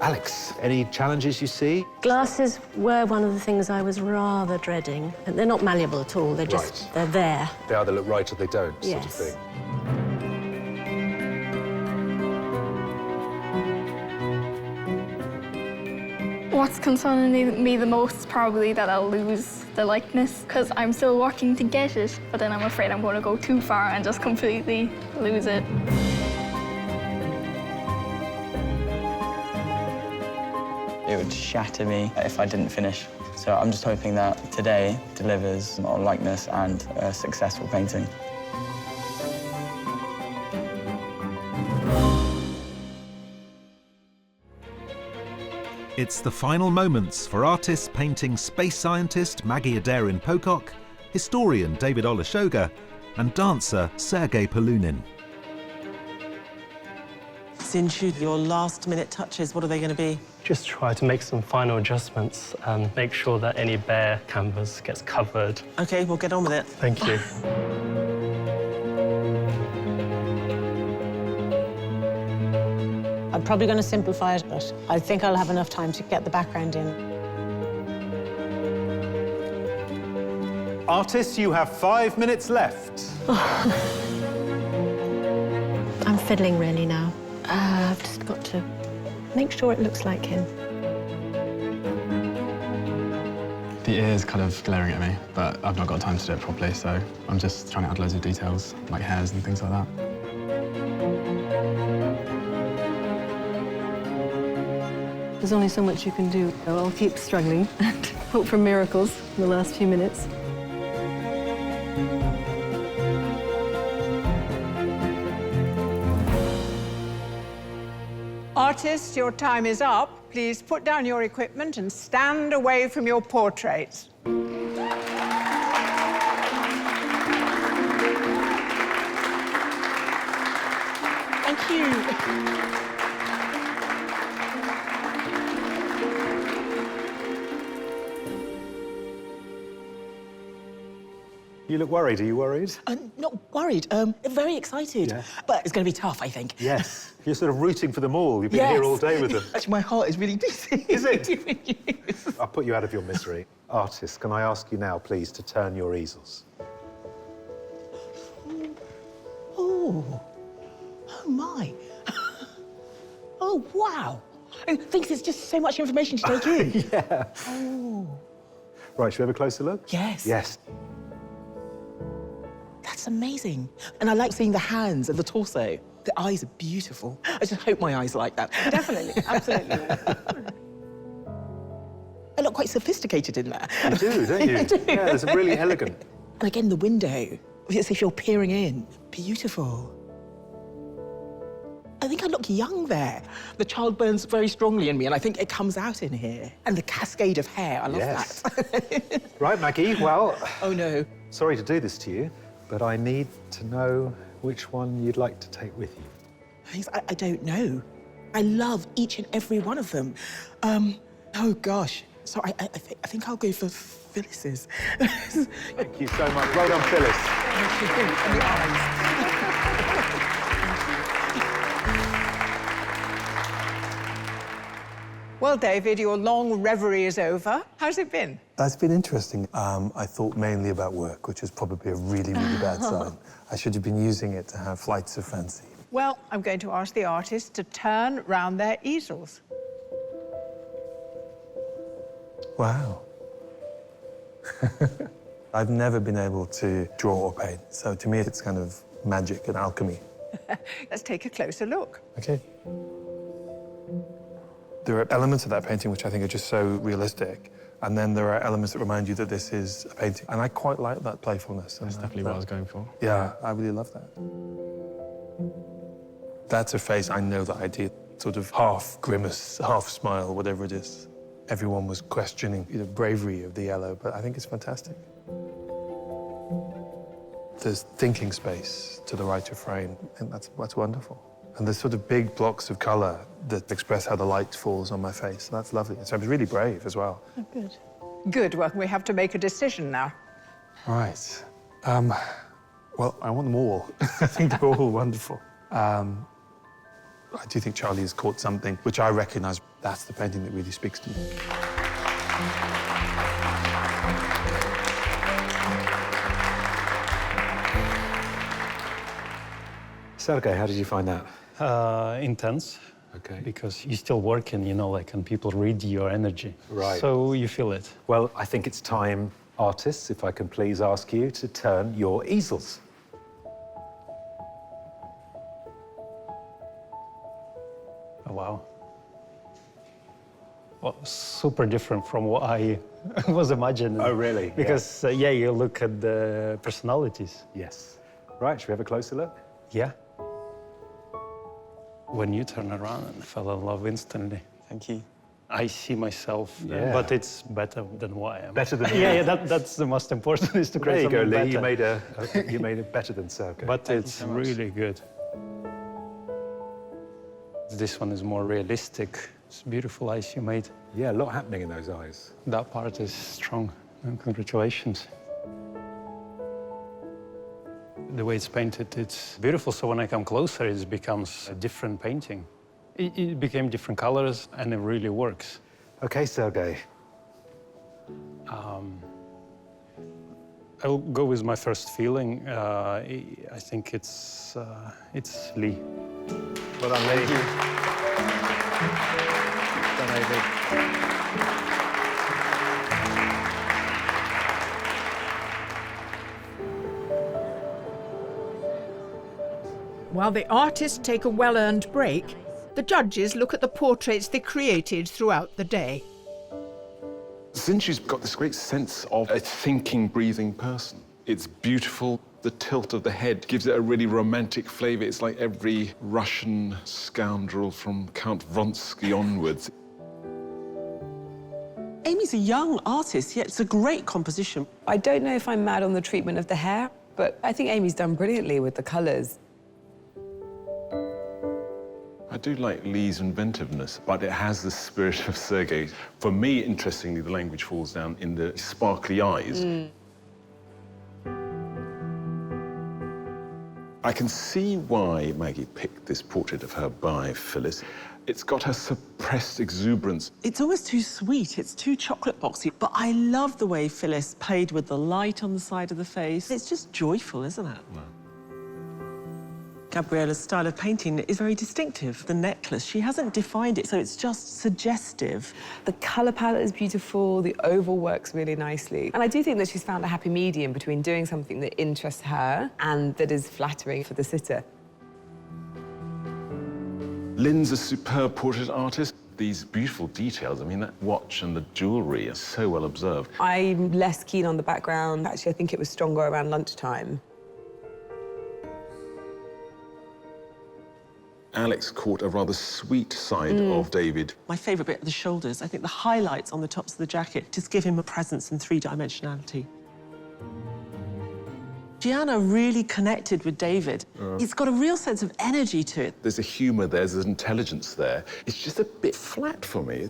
Speaker 1: Alex, any challenges you see?
Speaker 9: Glasses were one of the things I was rather dreading. And they're not malleable at all, they're just, they're there.
Speaker 1: They either look right or they don't, sort of
Speaker 9: Yes.
Speaker 1: thing.
Speaker 12: What's concerning me the most is probably that I'll lose the likeness, because I'm still working to get it, but then I'm afraid I'm going to go too far and just completely lose it.
Speaker 3: It would shatter me if I didn't finish. So I'm just hoping that today delivers a likeness and a successful painting.
Speaker 14: It's the final moments for artists painting space scientist Maggie Aderin-Pocock, historian David Olusoga, and dancer Sergei Polunin.
Speaker 6: Sinju, your last-minute touches, what are they going to be?
Speaker 11: Just try to make some final adjustments and make sure that any bare canvas gets covered.
Speaker 6: OK, we'll get on with it.
Speaker 11: Thank you.
Speaker 16: I'm probably going to simplify it, but I think I'll have enough time to get the background in.
Speaker 1: Artists, you have 5 minutes left.
Speaker 9: I'm fiddling really now. I've just got to make sure it looks like him.
Speaker 13: The ear is kind of glaring at me, but I've not got time to do it properly, so I'm just trying to add loads of details, like hairs and things like that.
Speaker 18: There's only so much you can do. I'll keep struggling and hope for miracles in the last few minutes.
Speaker 2: Artists, your time is up. Please put down your equipment and stand away from your portraits.
Speaker 8: Thank you.
Speaker 1: You look worried. Are you worried?
Speaker 8: I'm not worried. Very excited.
Speaker 1: Yeah.
Speaker 8: But it's going to be tough, I think.
Speaker 1: Yes. You're sort of rooting for them all. You've been here all day with them.
Speaker 8: Actually, my heart is really beating.
Speaker 1: Is it? I'll put you out of your misery. Artists, can I ask you now, please, to turn your easels?
Speaker 8: Oh. Oh, my. Oh, wow. I think there's just so much information to take in.
Speaker 1: Yeah.
Speaker 8: Oh.
Speaker 1: Right, should we have a closer look?
Speaker 8: Yes.
Speaker 1: Yes.
Speaker 8: That's amazing. And I like seeing the hands and the torso. The eyes are beautiful. I just hope my eyes are like that.
Speaker 2: Definitely, absolutely.
Speaker 8: I look quite sophisticated in there.
Speaker 1: You do, don't you?
Speaker 8: I do.
Speaker 1: Yeah, there's a really elegant.
Speaker 8: And again, the window. It's if you're peering in. Beautiful. I think I look young there. The child burns very strongly in me, and I think it comes out in here. And the cascade of hair, I love that.
Speaker 1: Right, Maggie, well...
Speaker 8: Oh, no.
Speaker 1: Sorry to do this to you, but I need to know which one you'd like to take with you.
Speaker 8: I don't know. I love each and every one of them. Oh, gosh. So I think I'll go for Phyllis's.
Speaker 1: Thank you so much. Well done, Phyllis.
Speaker 8: And the eyes.
Speaker 2: Well, David, your long reverie is over. How's it been?
Speaker 10: That's been interesting. I thought mainly about work, which is probably a really, really bad sign. I should have been using it to have flights of fancy.
Speaker 2: Well, I'm going to ask the artists to turn round their easels.
Speaker 10: Wow. I've never been able to draw or paint, so to me it's kind of magic and alchemy.
Speaker 2: Let's take a closer look.
Speaker 10: Okay. There are elements of that painting which I think are just so realistic, and then there are elements that remind you that this is a painting. And I quite like that playfulness.
Speaker 13: That's definitely what I was going for.
Speaker 10: Yeah, I really love that. That's a face I know that I did. Sort of half grimace, half smile, whatever it is. Everyone was questioning the bravery of the yellow, but I think it's fantastic. There's thinking space to the right of frame, and that's wonderful. And there's sort of big blocks of colour that express how the light falls on my face. That's lovely. So I'm really brave as well.
Speaker 2: Oh, good. Good. Well, we have to make a decision now.
Speaker 10: Right. Well, I want them all. I think they're all wonderful. I do think Charlie has caught something which I recognise. That's the painting that really speaks to me.
Speaker 1: Sergei, how did you find that?
Speaker 11: Intense.
Speaker 1: Okay.
Speaker 11: Because you're still working, you know, like, and people read your energy.
Speaker 1: Right.
Speaker 11: So you feel it.
Speaker 1: Well, I think it's time, artists, if I can please ask you to turn your easels.
Speaker 11: Oh, wow. Well, super different from what I was imagining.
Speaker 1: Oh, really?
Speaker 11: Because, yeah, you look at the personalities.
Speaker 1: Yes. Right, should we have a closer look?
Speaker 11: Yeah. When you turn around, and fell in love instantly.
Speaker 3: Thank you.
Speaker 11: I see myself,
Speaker 1: Yeah.
Speaker 11: but it's better than what I am.
Speaker 1: Better than you.
Speaker 11: Yeah, that's the most important, is to
Speaker 1: There
Speaker 11: create
Speaker 1: you go,
Speaker 11: something
Speaker 1: Lee.
Speaker 11: better.
Speaker 1: You made it better than Sergei.
Speaker 11: But
Speaker 3: Thank you
Speaker 11: it's
Speaker 3: so much.
Speaker 11: really good. This one is more realistic. It's beautiful eyes you made.
Speaker 1: Yeah, a lot happening in those eyes.
Speaker 11: That part is strong, and congratulations. The way it's painted, it's beautiful, so when I come closer, it becomes a different painting. It became different colors, and it really works.
Speaker 1: Okay, Sergei.
Speaker 11: I'll go with my first feeling. I think it's Lee.
Speaker 1: Well done, Lee. Done, Lee.
Speaker 2: While the artists take a well-earned break, the judges look at the portraits they created throughout the day.
Speaker 5: Sinchu's got this great sense of a thinking, breathing person. It's beautiful. The tilt of the head gives it a really romantic flavour. It's like every Russian scoundrel from Count Vronsky onwards.
Speaker 6: Amy's a young artist, yet it's a great composition.
Speaker 7: I don't know if I'm mad on the treatment of the hair, but I think Amy's done brilliantly with the colours.
Speaker 5: I do like Lee's inventiveness, but it has the spirit of Sergei. For me, interestingly, the language falls down in the sparkly eyes. I can see why Maggie picked this portrait of her by Phyllis. It's got her suppressed exuberance.
Speaker 6: It's almost too sweet, it's too chocolate boxy, but I love the way Phyllis played with the light on the side of the face. It's just joyful, isn't it?
Speaker 5: No.
Speaker 6: Gabriella's style of painting is very distinctive. The necklace, she hasn't defined it, so it's just suggestive.
Speaker 7: The colour palette is beautiful, the oval works really nicely. And I do think that she's found a happy medium between doing something that interests her and that is flattering for the sitter.
Speaker 5: Lynn's a superb portrait artist. These beautiful details, I mean, that watch and the jewellery are so well observed.
Speaker 7: I'm less keen on the background. Actually, I think it was stronger around lunchtime.
Speaker 5: Alex caught a rather sweet side of David.
Speaker 6: My favourite bit are the shoulders. I think the highlights on the tops of the jacket just give him a presence and three-dimensionality. Gianna really connected with David. He's got a real sense of energy to it.
Speaker 5: There's a humour there, there's intelligence there. It's just a bit flat for me.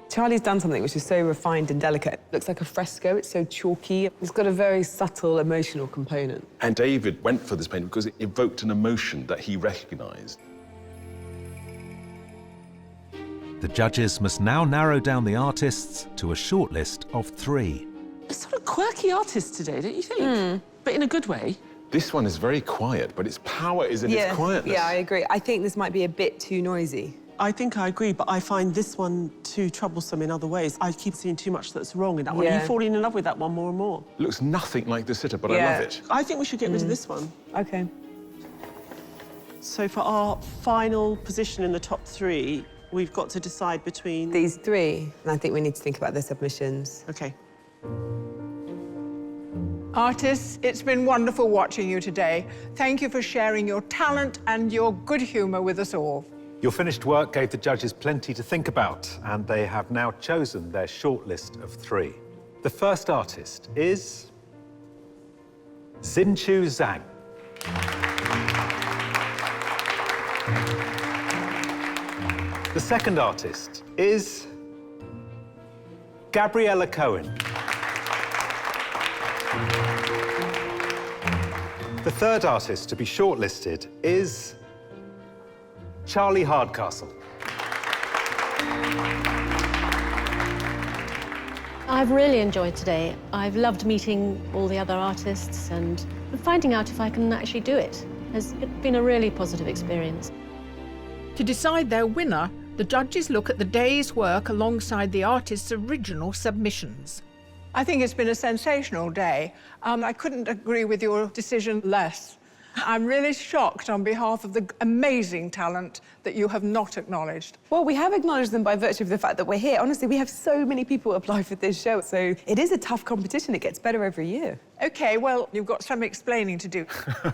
Speaker 7: Charlie's done something which is so refined and delicate. It looks like a fresco, it's so chalky. It's got a very subtle emotional component.
Speaker 5: And David went for this painting because it evoked an emotion that he recognised.
Speaker 14: The judges must now narrow down the artists to a shortlist of 3.
Speaker 6: A sort of quirky artist today, don't you think? But in a good way.
Speaker 5: This one is very quiet, but its power is in its quietness.
Speaker 7: Yeah, I agree. I think this might be a bit too noisy.
Speaker 6: I think I agree, but I find this one too troublesome in other ways. I keep seeing too much that's wrong in that one. Are you falling in love with that one more and more?
Speaker 5: Looks nothing like the sitter, but I love it.
Speaker 6: I think we should get rid of this one.
Speaker 7: OK.
Speaker 6: So for our final position in the top 3, we've got to decide between...
Speaker 7: These 3, and I think we need to think about their submissions.
Speaker 6: OK.
Speaker 2: Artists, it's been wonderful watching you today. Thank you for sharing your talent and your good humour with us all.
Speaker 1: Your finished work gave the judges plenty to think about, and they have now chosen their shortlist of 3. The first artist is Xinchu Zhang. The second artist is Gabriella Cohen. The third artist to be shortlisted is Charlie Hardcastle.
Speaker 9: I've really enjoyed today. I've loved meeting all the other artists and finding out if I can actually do it. It's been a really positive experience.
Speaker 2: To decide their winner, the judges look at the day's work alongside the artist's original submissions.
Speaker 20: I think it's been a sensational day. I couldn't agree with your decision less. I'm really shocked on behalf of the amazing talent that you have not acknowledged.
Speaker 7: Well, we have acknowledged them by virtue of the fact that we're here. Honestly, we have so many people apply for this show, so it is a tough competition. It gets better every year.
Speaker 20: OK, well, you've got some explaining to do.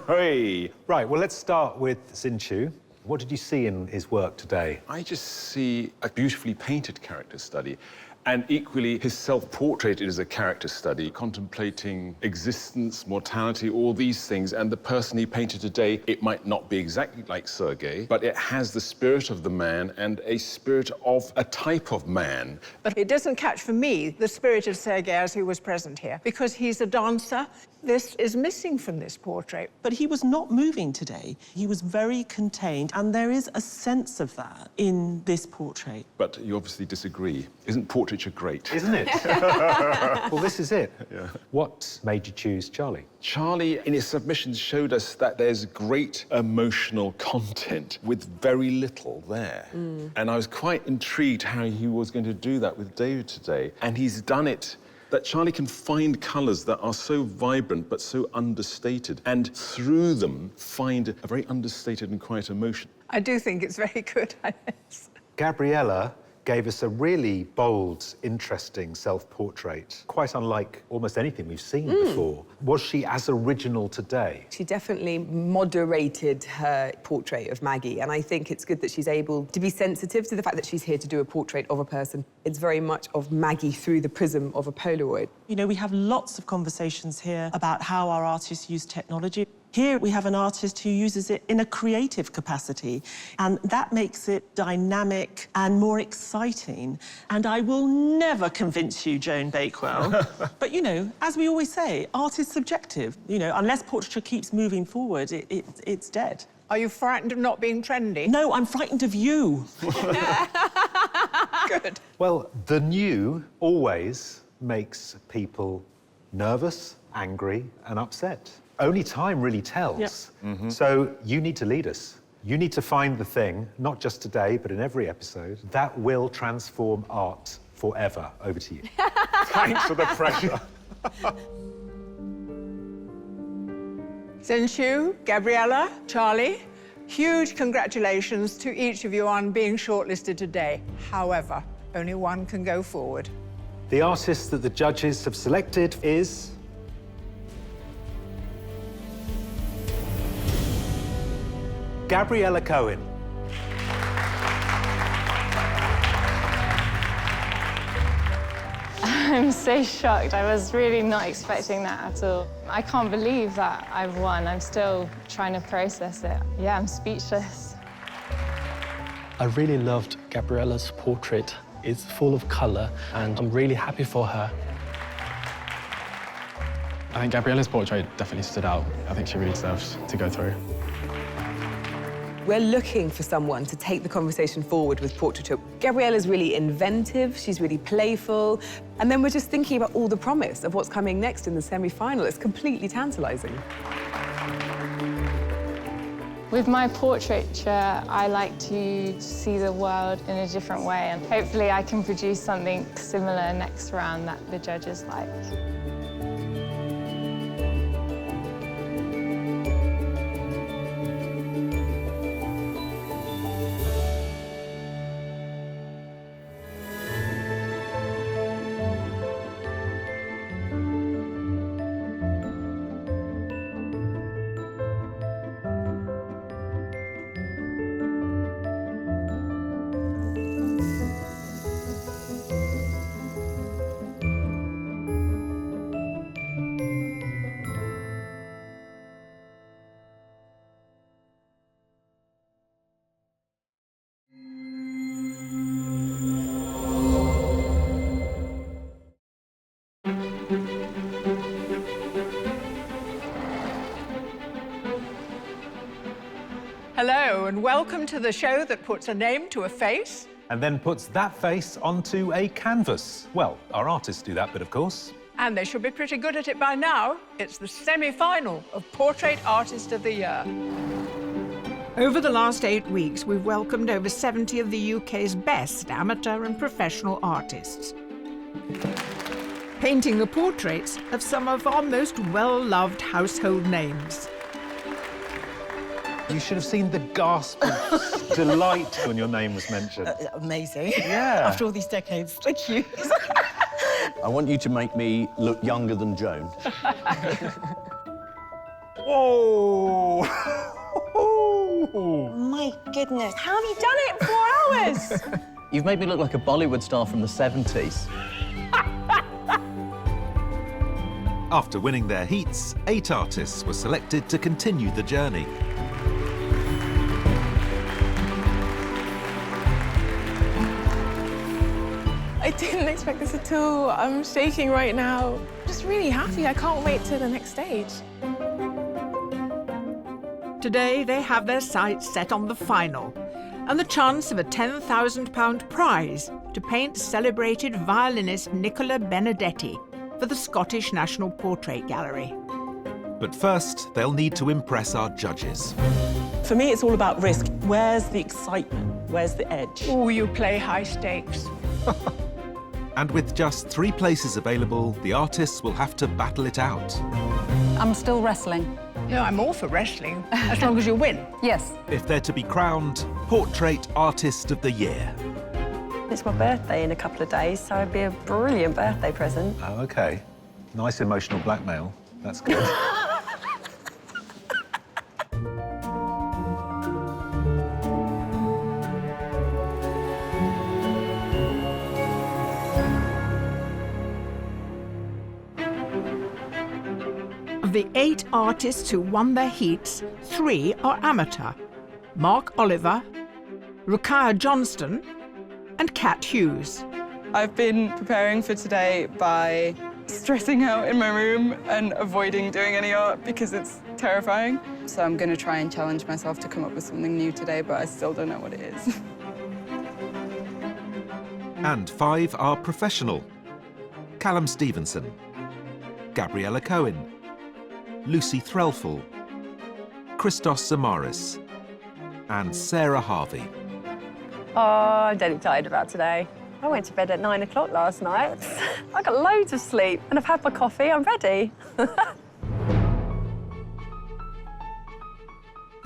Speaker 1: Hey. Right, well, let's start with Xin-Chu. What did you see in his work today?
Speaker 5: I just see a beautifully painted character study. And equally, his self-portrait is a character study, contemplating existence, mortality, all these things. And the person he painted today, it might not be exactly like Sergei, but it has the spirit of the man and a spirit of a type of man.
Speaker 20: But it doesn't catch, for me, the spirit of Sergei as he was present here, because he's a dancer. This is missing from this portrait.
Speaker 6: But he was not moving today. He was very contained, and there is a sense of that in this portrait.
Speaker 5: But you obviously disagree. Isn't portraiture great?
Speaker 1: Isn't it? Well, this is it.
Speaker 5: Yeah.
Speaker 1: What made you choose Charlie?
Speaker 5: Charlie, in his submissions, showed us that there's great emotional content with very little there. And I was quite intrigued how he was going to do that with David today. And he's done it that Charlie can find colours that are so vibrant but so understated, and through them find a very understated and quiet emotion.
Speaker 20: I do think it's very good.
Speaker 1: Gabriella gave us a really bold, interesting self-portrait, quite unlike almost anything we've seen before. Was she as original today?
Speaker 7: She definitely moderated her portrait of Maggie, and I think it's good that she's able to be sensitive to the fact that she's here to do a portrait of a person. It's very much of Maggie through the prism of a Polaroid.
Speaker 6: You know, we have lots of conversations here about how our artists use technology. Here we have an artist who uses it in a creative capacity, and that makes it dynamic and more exciting. And I will never convince you, Joan Bakewell. But, you know, as we always say, art is subjective. You know, unless portraiture keeps moving forward, it's dead.
Speaker 20: Are you frightened of not being trendy?
Speaker 6: No, I'm frightened of you.
Speaker 20: Good.
Speaker 1: Well, the new always makes people nervous, angry, and upset. Only time really tells.
Speaker 6: Yep.
Speaker 1: So you need to lead us. You need to find the thing, not just today, but in every episode, that will transform art forever. Over to you.
Speaker 5: Thanks for the pressure.
Speaker 20: Xin-Chu, Gabriella, Charlie, huge congratulations to each of you on being shortlisted today. However, only one can go forward.
Speaker 1: The artist that the judges have selected is... Gabriella Cohen.
Speaker 15: I'm so shocked. I was really not expecting that at all. I can't believe that I've won. I'm still trying to process it. Yeah, I'm speechless.
Speaker 4: I really loved Gabriella's portrait. It's full of colour, and I'm really happy for her.
Speaker 13: I think Gabriella's portrait definitely stood out. I think she really deserves to go through.
Speaker 7: We're looking for someone to take the conversation forward with portraiture. Gabriella's really inventive, she's really playful, and then we're just thinking about all the promise of what's coming next in the semi-final. It's completely tantalising.
Speaker 15: With my portraiture, I like to see the world in a different way, and hopefully I can produce something similar next round that the judges like.
Speaker 20: Hello, and welcome to the show that puts a name to a face.
Speaker 1: And then puts that face onto a canvas. Well, our artists do that bit, of course.
Speaker 20: And they should be pretty good at it by now. It's the semi-final of Portrait Artist of the Year. Over the last 8 weeks, we've welcomed over 70 of the UK's best amateur and professional artists, painting the portraits of some of our most well-loved household names.
Speaker 1: You should have seen the gasp of delight when your name was mentioned.
Speaker 8: Amazing.
Speaker 1: Yeah.
Speaker 8: After all these decades. Thank you.
Speaker 21: I want you to make me look younger than Joan.
Speaker 1: Whoa!
Speaker 22: My goodness, how have you done it in 4 hours?
Speaker 21: You've made me look like a Bollywood star from the 70s.
Speaker 14: After winning their heats, 8 artists were selected to continue the journey.
Speaker 19: I didn't expect this at all. I'm shaking right now. I'm just really happy. I can't wait to the next stage.
Speaker 2: Today, they have their sights set on the final and the chance of a £10,000 prize to paint celebrated violinist Nicola Benedetti for the Scottish National Portrait Gallery.
Speaker 14: But first, they'll need to impress our judges.
Speaker 6: For me, it's all about risk. Where's the excitement? Where's the edge?
Speaker 20: Oh, you play high stakes.
Speaker 14: And with just 3 places available, the artists will have to battle it out.
Speaker 23: I'm still wrestling.
Speaker 20: Yeah, I'm all for wrestling, as long as you win.
Speaker 23: Yes.
Speaker 14: If they're to be crowned Portrait Artist of the Year.
Speaker 24: It's my birthday in a couple of days, so it'd be a brilliant birthday present.
Speaker 1: Oh, OK. Nice emotional blackmail. That's good.
Speaker 2: Of the 8 artists who won their heats, 3 are amateur: Mark Oliver, Rukiah Johnston, and Kat Hughes.
Speaker 25: I've been preparing for today by stressing out in my room and avoiding doing any art because it's terrifying. So I'm going to try and challenge myself to come up with something new today, but I still don't know what it is.
Speaker 14: And 5 are professional: Callum Stevenson, Gabriella Cohen, Lucy Threlfall, Christos Samaris, and Sarah Harvey.
Speaker 24: Oh, I'm deadly tired about today. I went to bed at 9 o'clock last night. I got loads of sleep, and I've had my coffee. I'm ready.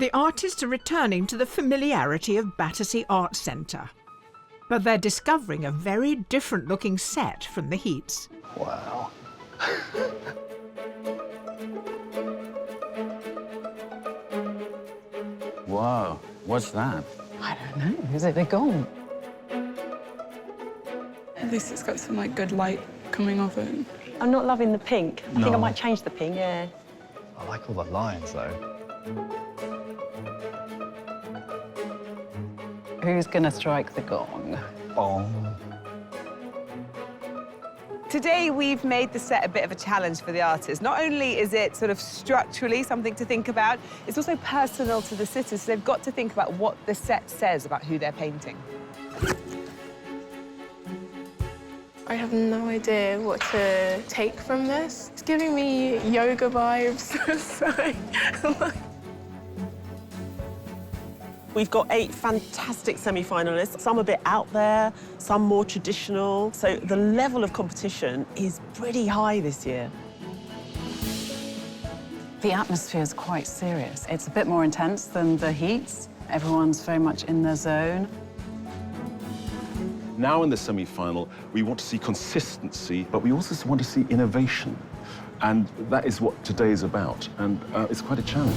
Speaker 2: The artists are returning to the familiarity of Battersea Arts Centre, but they're discovering a very different-looking set from the heats.
Speaker 21: Wow. Whoa, what's that?
Speaker 23: I don't know. Is it a gong?
Speaker 25: At least it's got some like good light coming off it.
Speaker 24: I'm not loving the pink. I think I
Speaker 21: No.
Speaker 24: might change the pink. Yeah.
Speaker 21: I like all the lines, though.
Speaker 23: Who's gonna strike the gong?
Speaker 21: Bong.
Speaker 7: Today, we've made the set a bit of a challenge for the artists. Not only is it sort of structurally something to think about, it's also personal to the sitters, so they've got to think about what the set says about who they're painting.
Speaker 19: I have no idea what to take from this. It's giving me yoga vibes. So,
Speaker 6: We've got 8 fantastic semi-finalists, some a bit out there, some more traditional. So the level of competition is pretty high this year.
Speaker 23: The atmosphere is quite serious. It's a bit more intense than the heats. Everyone's very much in their zone.
Speaker 5: Now in the semi-final, we want to see consistency, but we also want to see innovation. And that is what today is about. And it's quite a challenge.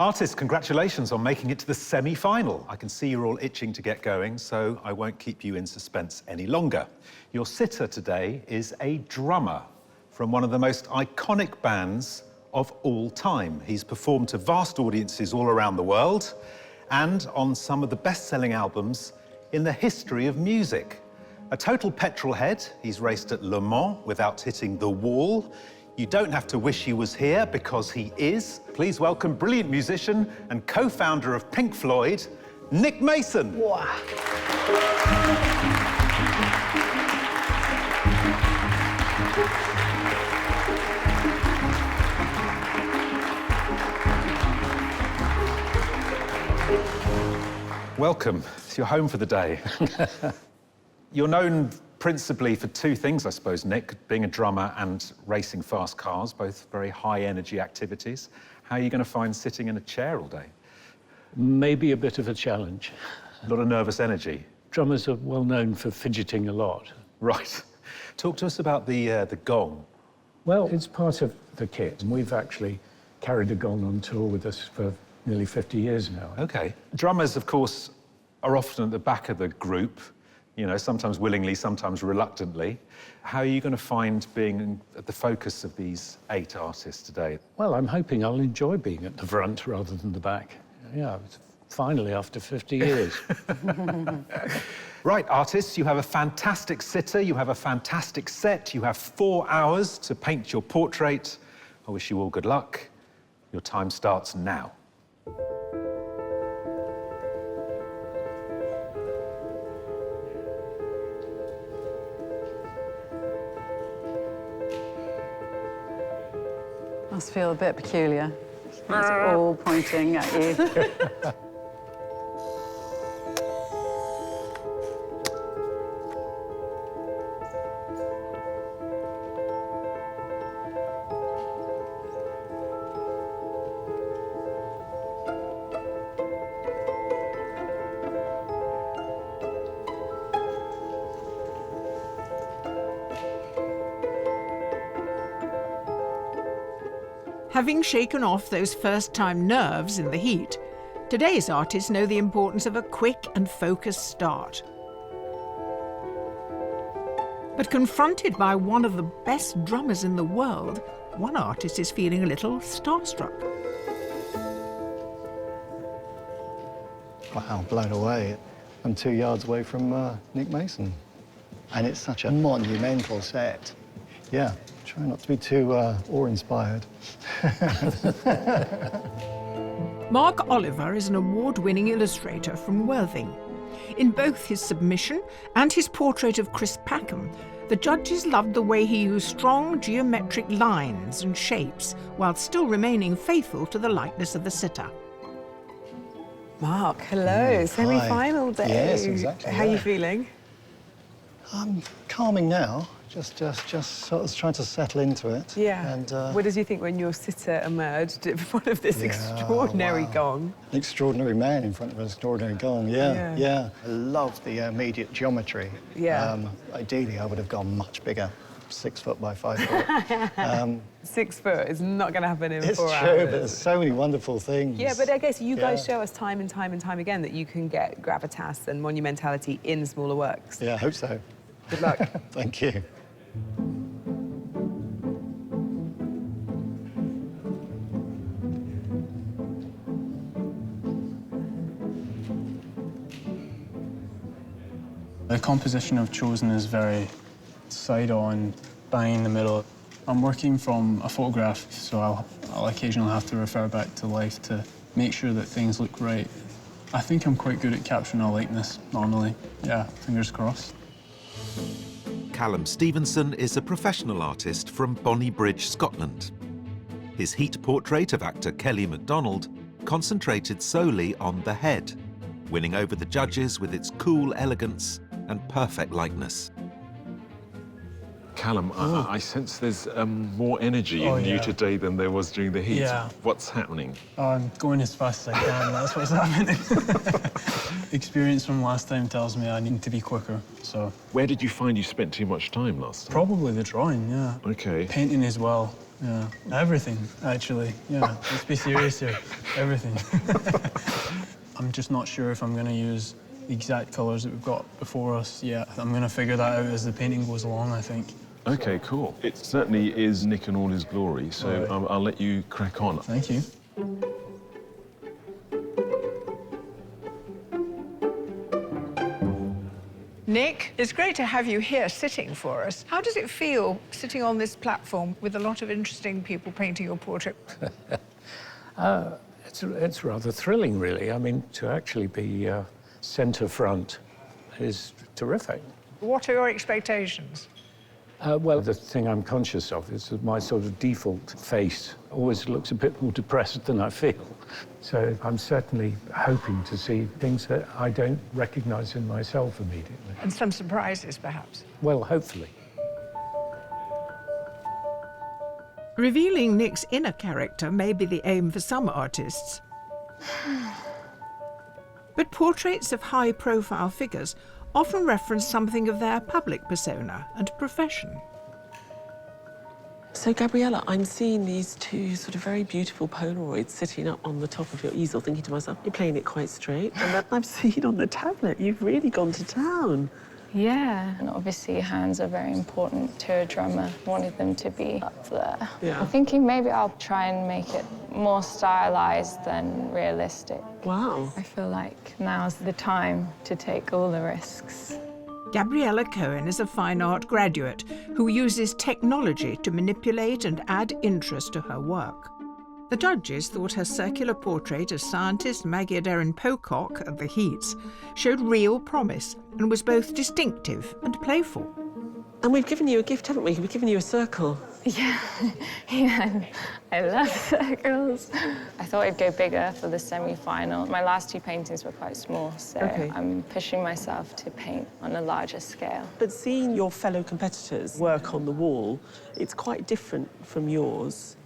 Speaker 1: Artists, congratulations on making it to the semi-final. I can see you're all itching to get going, so I won't keep you in suspense any longer. Your sitter today is a drummer from one of the most iconic bands of all time. He's performed to vast audiences all around the world and on some of the best-selling albums in the history of music. A total petrol head, he's raced at Le Mans without hitting the wall. You don't have to wish he was here, because he is. Please welcome brilliant musician and co-founder of Pink Floyd, Nick Mason.
Speaker 22: Wow.
Speaker 1: Welcome. It's your home for the day. You're known principally for two things, I suppose, Nick, being a drummer and racing fast cars, both very high-energy activities. How are you going to find sitting in a chair all day?
Speaker 10: Maybe a bit of a challenge.
Speaker 1: A lot of nervous energy.
Speaker 10: Drummers are well known for fidgeting a lot.
Speaker 1: Right. Talk to us about the gong.
Speaker 10: Well, it's part of the kit, and we've actually carried a gong on tour with us for nearly 50 years now.
Speaker 1: Okay. Drummers, of course, are often at the back of the group, you know, sometimes willingly, sometimes reluctantly. How are you going to find being at the focus of these 8 artists today?
Speaker 10: Well, I'm hoping I'll enjoy being at the front rather than the back. Yeah, finally, after 50 years.
Speaker 1: Right, artists, you have a fantastic sitter, you have a fantastic set, you have 4 hours to paint your portrait. I wish you all good luck. Your time starts now.
Speaker 23: Must feel a bit peculiar. It's all pointing at you.
Speaker 2: Having shaken off those first-time nerves in the heat, today's artists know the importance of a quick and focused start. But confronted by one of the best drummers in the world, one artist is feeling a little starstruck.
Speaker 12: Wow, blown away. I'm 2 yards away from Nick Mason. And it's such a monumental set. Yeah, try not to be too awe-inspired.
Speaker 2: Mark Oliver is an award-winning illustrator from Worthing. In both his submission and his portrait of Chris Packham, the judges loved the way he used strong geometric lines and shapes while still remaining faithful to the likeness of the sitter.
Speaker 7: Mark, hello. Semi-final day.
Speaker 12: Yes, exactly.
Speaker 7: How are you feeling?
Speaker 12: I'm calming now. Just sort of trying to settle into it.
Speaker 7: Yeah.
Speaker 12: And,
Speaker 7: what did you think when your sitter emerged in front of this extraordinary gong?
Speaker 12: An extraordinary man in front of an extraordinary gong, yeah. I love the immediate geometry.
Speaker 7: Yeah.
Speaker 12: Ideally, I would have gone much bigger, 6 foot by 5 foot.
Speaker 7: 6 foot is not going to happen in 4 hours.
Speaker 12: It's true, but there's so many wonderful things.
Speaker 7: Yeah, but I guess you guys show us time and time and time again that you can get gravitas and monumentality in smaller works.
Speaker 12: Yeah, I hope so.
Speaker 7: Good luck.
Speaker 12: Thank you.
Speaker 13: The composition I've chosen is very side-on, bang in the middle. I'm working from a photograph, so I'll occasionally have to refer back to life to make sure that things look right. I think I'm quite good at capturing a likeness, normally. Yeah, fingers crossed.
Speaker 14: Callum Stevenson is a professional artist from Bonnybridge, Scotland. His heat portrait of actor Kelly MacDonald concentrated solely on the head, winning over the judges with its cool elegance and perfect likeness.
Speaker 5: Callum, I sense there's more energy in you today than there was during the heat.
Speaker 13: Yeah.
Speaker 5: What's happening?
Speaker 13: I'm going as fast as I can, that's what's happening. Experience from last time tells me I need to be quicker, so...
Speaker 5: Where did you find you spent too much time last time?
Speaker 13: Probably the drawing, yeah.
Speaker 5: Okay.
Speaker 13: Painting as well, yeah. Everything, actually, yeah. Let's be serious here. Everything. I'm just not sure if I'm going to use the exact colours that we've got before us yet. I'm going to figure that out as the painting goes along, I think.
Speaker 5: Okay, cool. It certainly is Nick in all his glory, so
Speaker 13: Right.
Speaker 5: I'll let you crack on.
Speaker 13: Thank you.
Speaker 20: Nick, it's great to have you here sitting for us. How does it feel sitting on this platform with a lot of interesting people painting your portrait?
Speaker 10: It's rather thrilling, really. I mean, to actually be centre front is terrific.
Speaker 20: What are your expectations?
Speaker 10: Well, the thing I'm conscious of is that my sort of default face always looks a bit more depressed than I feel. So I'm certainly hoping to see things that I don't recognise in myself immediately.
Speaker 20: And some surprises, perhaps?
Speaker 10: Well, hopefully.
Speaker 2: Revealing Nick's inner character may be the aim for some artists. But portraits of high-profile figures often reference something of their public persona and profession.
Speaker 6: So, Gabriella, I'm seeing these two sort of very beautiful Polaroids sitting up on the top of your easel, thinking to myself, you're playing it quite straight. And then I'm seeing on the tablet, you've really gone to town.
Speaker 15: Yeah, and obviously hands are very important to a drummer. I wanted them to be up there.
Speaker 6: Yeah.
Speaker 15: I'm thinking maybe I'll try and make it more stylized than realistic.
Speaker 6: Wow.
Speaker 15: I feel like now's the time to take all the risks.
Speaker 2: Gabriella Cohen is a fine art graduate who uses technology to manipulate and add interest to her work. The judges thought her circular portrait of scientist Maggie Aderin-Pocock at the Heats showed real promise and was both distinctive and playful.
Speaker 6: And we've given you a gift, haven't we? We've given you a circle.
Speaker 15: Yeah, I love circles. I thought I'd go bigger for the semi-final. My last two paintings were quite small, so I'm pushing myself to paint on a larger scale.
Speaker 6: But seeing your fellow competitors work on the wall, it's quite different from yours.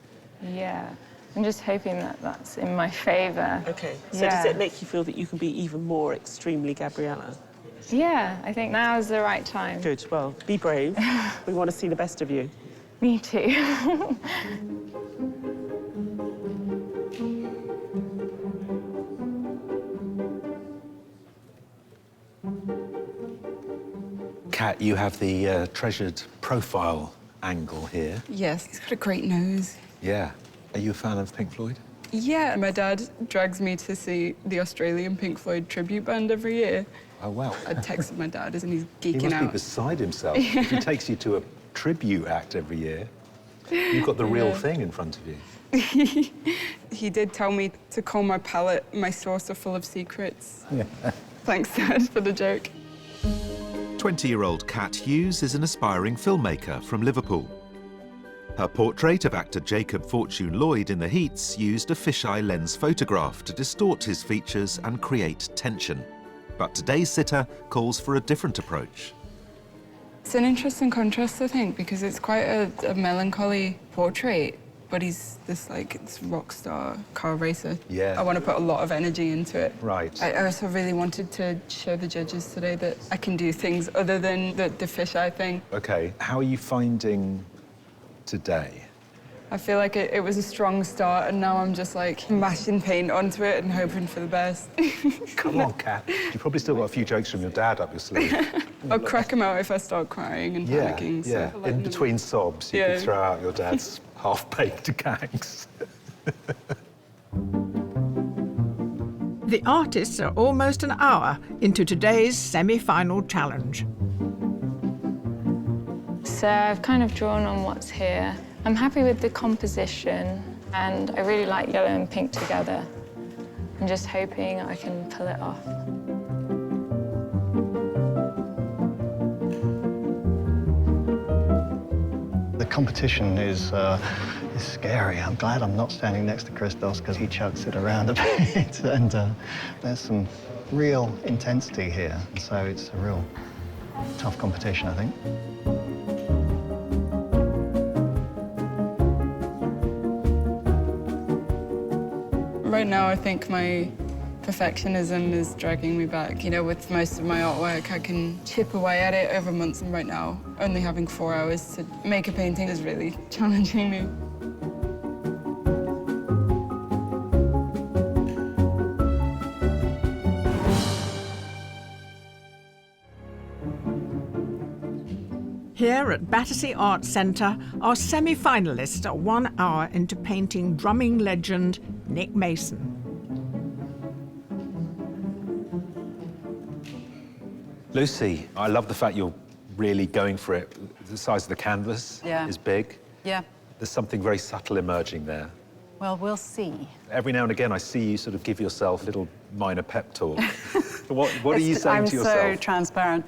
Speaker 15: Yeah. I'm just hoping that that's in my favour.
Speaker 6: OK. So does it make you feel that you can be even more extremely Gabriella?
Speaker 15: Yeah, I think now is the right time.
Speaker 6: Good. Well, be brave. We want to see the best of you.
Speaker 15: Me too.
Speaker 1: Kat, you have the treasured profile angle here.
Speaker 25: Yes, he's got a great nose.
Speaker 1: Yeah. Are you a fan of Pink Floyd?
Speaker 25: Yeah, my dad drags me to see the Australian Pink Floyd tribute band every year.
Speaker 1: Oh, wow.
Speaker 25: I texted my dad and he's geeking
Speaker 1: He must
Speaker 25: out.
Speaker 1: be beside himself. If he takes you to a tribute act every year, you've got the real thing in front of you.
Speaker 25: He did tell me to call my palette my saucer full of secrets.
Speaker 10: Yeah.
Speaker 25: Thanks, Dad, for the joke.
Speaker 14: 20-year-old Kat Hughes is an aspiring filmmaker from Liverpool. Her portrait of actor Jacob Fortune Lloyd in the Heats used a fisheye lens photograph to distort his features and create tension. But today's sitter calls for a different approach.
Speaker 25: It's an interesting contrast, I think, because it's quite a melancholy portrait, but he's this, it's rock star car racer.
Speaker 1: Yeah.
Speaker 25: I want to put a lot of energy into it.
Speaker 1: Right.
Speaker 25: I also really wanted to show the judges today that I can do things other than the fisheye thing.
Speaker 1: OK. How are you finding today?
Speaker 25: I feel like it was a strong start, and now I'm just, mashing paint onto it and hoping for the best.
Speaker 1: Come on, Kat. You've probably still got a few jokes from your dad up your sleeve.
Speaker 25: I'll crack them out if I start crying and panicking.
Speaker 1: Yeah,
Speaker 25: So
Speaker 1: in between sobs, you
Speaker 25: Yeah.
Speaker 1: could throw out your dad's half-baked gags.
Speaker 2: The artists are almost an hour into today's semi-final challenge.
Speaker 15: So I've kind of drawn on what's here. I'm happy with the composition, and I really like yellow and pink together. I'm just hoping I can pull it off.
Speaker 12: The competition is scary. I'm glad I'm not standing next to Christos because he chucks it around a bit. And there's some real intensity here. So it's a real tough competition, I think.
Speaker 25: Right now, I think my perfectionism is dragging me back. You know, with most of my artwork, I can chip away at it over months, and right now, only having 4 hours to make a painting is really challenging me.
Speaker 2: Here at Battersea Arts Centre, our semi-finalists are 1 hour into painting drumming legend Nick Mason.
Speaker 1: Lucy, I love the fact you're really going for it. The size of the canvas is big.
Speaker 23: Yeah.
Speaker 1: There's something very subtle emerging there.
Speaker 23: Well, we'll see.
Speaker 1: Every now and again, I see you sort of give yourself a little minor pep talk. What are you saying to yourself?
Speaker 23: I'm so transparent.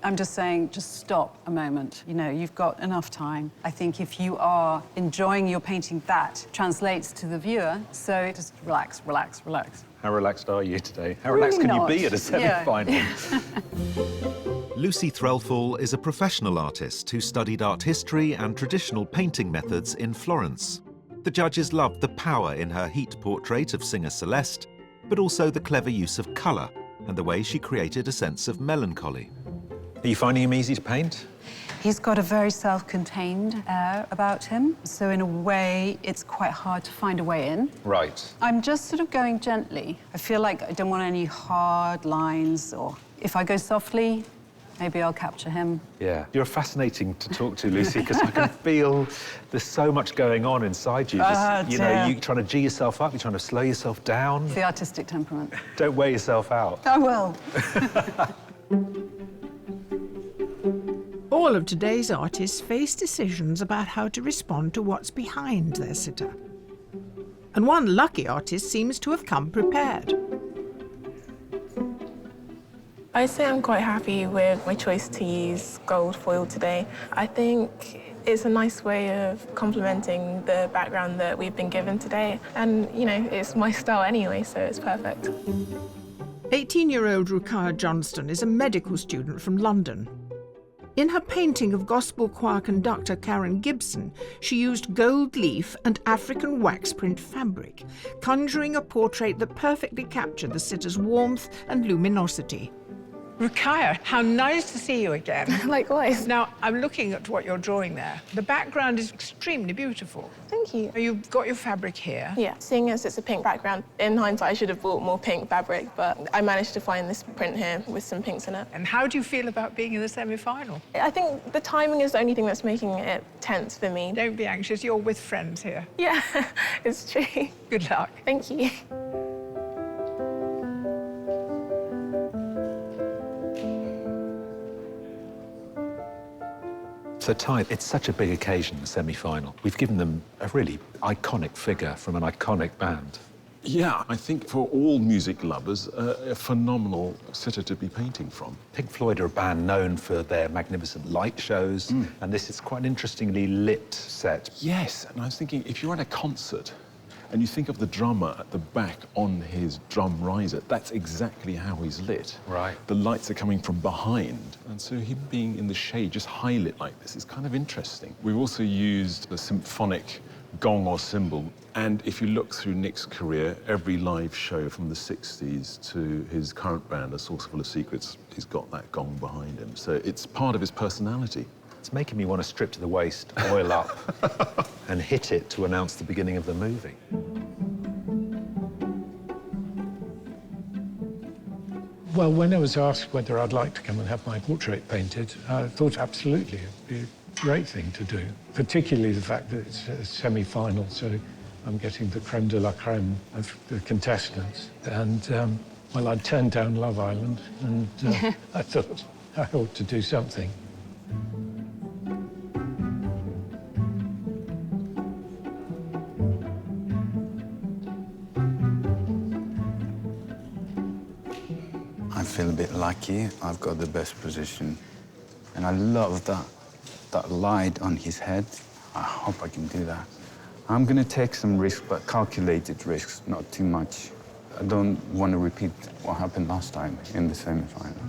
Speaker 23: I'm just saying, just stop a moment. You know, you've got enough time. I think if you are enjoying your painting, that translates to the viewer. So just relax, relax, relax.
Speaker 1: How relaxed are you today? How
Speaker 23: Really
Speaker 1: relaxed can
Speaker 23: not.
Speaker 1: you be at a semi-final?
Speaker 14: Lucy Threlfall is a professional artist who studied art history and traditional painting methods in Florence. The judges loved the power in her heat portrait of singer Celeste, but also the clever use of colour and the way she created a sense of melancholy.
Speaker 1: Are you finding him easy to paint?
Speaker 23: He's got a very self-contained air about him, so in a way, it's quite hard to find a way in.
Speaker 1: Right.
Speaker 23: I'm just sort of going gently. I feel like I don't want any hard lines, or if I go softly, maybe I'll capture him.
Speaker 1: Yeah. You're fascinating to talk to, Lucy, because I can feel there's so much going on inside you. You know, you're trying to G yourself up, you're trying to slow yourself down.
Speaker 23: It's the artistic temperament.
Speaker 1: Don't wear yourself out.
Speaker 23: I will.
Speaker 2: All of today's artists face decisions about how to respond to what's behind their sitter. And one lucky artist seems to have come prepared.
Speaker 19: I'd say I'm quite happy with my choice to use gold foil today. I think it's a nice way of complementing the background that we've been given today. And, you know, it's my style anyway, so it's perfect.
Speaker 2: 18-year-old Rukiah Johnston is a medical student from London. In her painting of gospel choir conductor Karen Gibson, she used gold leaf and African wax print fabric, conjuring a portrait that perfectly captured the sitter's warmth and luminosity.
Speaker 20: Rukiah, how nice to see you again.
Speaker 19: Likewise.
Speaker 20: Now, I'm looking at what you're drawing there. The background is extremely beautiful.
Speaker 19: Thank you.
Speaker 20: You've got your fabric here.
Speaker 19: Yeah, seeing as it's a pink background, in hindsight, I should have bought more pink fabric, but I managed to find this print here with some pinks in it.
Speaker 20: And how do you feel about being in the semi-final?
Speaker 19: I think the timing is the only thing that's making it tense for me.
Speaker 20: Don't be anxious, you're with friends here.
Speaker 19: Yeah, it's true.
Speaker 20: Good luck.
Speaker 19: Thank you.
Speaker 1: So, Ty, it's such a big occasion, the semi-final. We've given them a really iconic figure from an iconic band.
Speaker 5: Yeah, I think for all music lovers, a phenomenal sitter to be painting from.
Speaker 1: Pink Floyd are a band known for their magnificent light shows, and this is quite an interestingly lit set.
Speaker 5: Yes, and I was thinking, if you're at a concert and you think of the drummer at the back on his drum riser, that's exactly how he's lit.
Speaker 1: Right.
Speaker 5: The lights are coming from behind, and so him being in the shade, just high lit like this, is kind of interesting. We've also used a symphonic gong or cymbal, and if you look through Nick's career, every live show from the 60s to his current band, A Saucer Full of Secrets, he's got that gong behind him. So it's part of his personality.
Speaker 1: It's making me want to strip to the waist, oil up, and hit it to announce the beginning of the movie.
Speaker 10: Well, when I was asked whether I'd like to come and have my portrait painted, I thought absolutely it'd be a great thing to do, particularly the fact that it's a semi-final, so I'm getting the creme de la creme of the contestants. And, well, I'd turned down Love Island, and I thought I ought to do something.
Speaker 3: I feel a bit lucky. I've got the best position. And I love that light on his head. I hope I can do that. I'm going to take some risks, but calculated risks, not too much. I don't want to repeat what happened last time in the semi-final.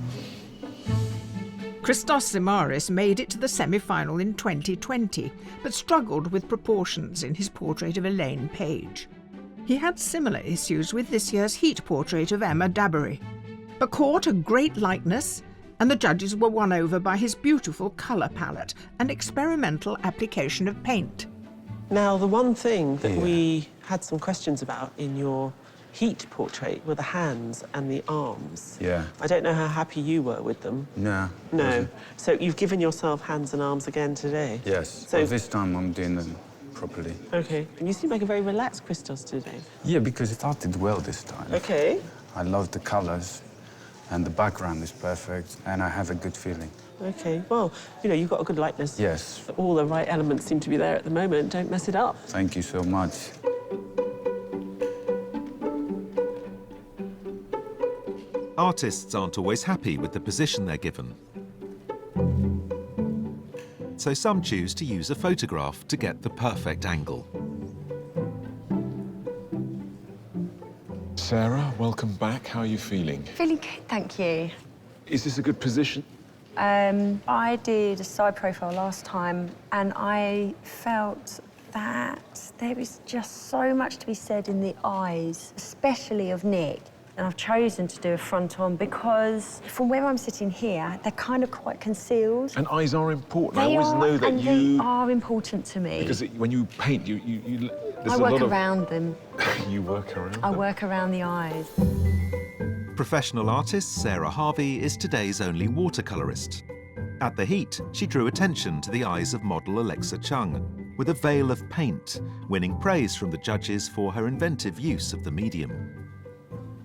Speaker 2: Christos Zimaris made it to the semi-final in 2020, but struggled with proportions in his portrait of Elaine Page. He had similar issues with this year's heat portrait of Emma Dabiri, but caught a great likeness, and the judges were won over by his beautiful colour palette and experimental application of paint.
Speaker 6: Now, the one thing that we had some questions about in your heat portrait were the hands and the arms.
Speaker 3: Yeah.
Speaker 6: I don't know how happy you were with them.
Speaker 3: No.
Speaker 6: No. So you've given yourself hands and arms again today?
Speaker 3: Yes.
Speaker 6: So
Speaker 3: Well, this time I'm doing them properly.
Speaker 6: OK. And you seem like a very relaxed Christos today.
Speaker 3: Yeah, because it started well this time.
Speaker 6: OK.
Speaker 3: I love the colours. and the background is perfect, and I have a good feeling.
Speaker 6: OK, well, you know, you've got a good likeness.
Speaker 3: Yes.
Speaker 6: All the right elements seem to be there at the moment. Don't mess it up.
Speaker 3: Thank you so much.
Speaker 14: Artists aren't always happy with the position they're given. So some choose to use a photograph to get the perfect angle.
Speaker 5: Sarah, welcome back. How are you feeling?
Speaker 24: Feeling good, thank you.
Speaker 5: Is this a good position?
Speaker 24: I did a side profile last time, and I felt that there is just so much to be said in the eyes, especially of Nick. And I've chosen to do a front-on because from where I'm sitting here, they're kind of quite concealed.
Speaker 5: And eyes are important. I
Speaker 24: They
Speaker 5: always
Speaker 24: are,
Speaker 5: know that
Speaker 24: and
Speaker 5: you...
Speaker 24: they are important to me.
Speaker 5: Because when you paint,
Speaker 24: I work around them.
Speaker 5: You work around
Speaker 24: I
Speaker 5: them?
Speaker 24: work around the eyes.
Speaker 14: Professional artist Sarah Harvey is today's only watercolourist. At the Heat, she drew attention to the eyes of model Alexa Chung with a veil of paint, winning praise from the judges for her inventive use of the medium.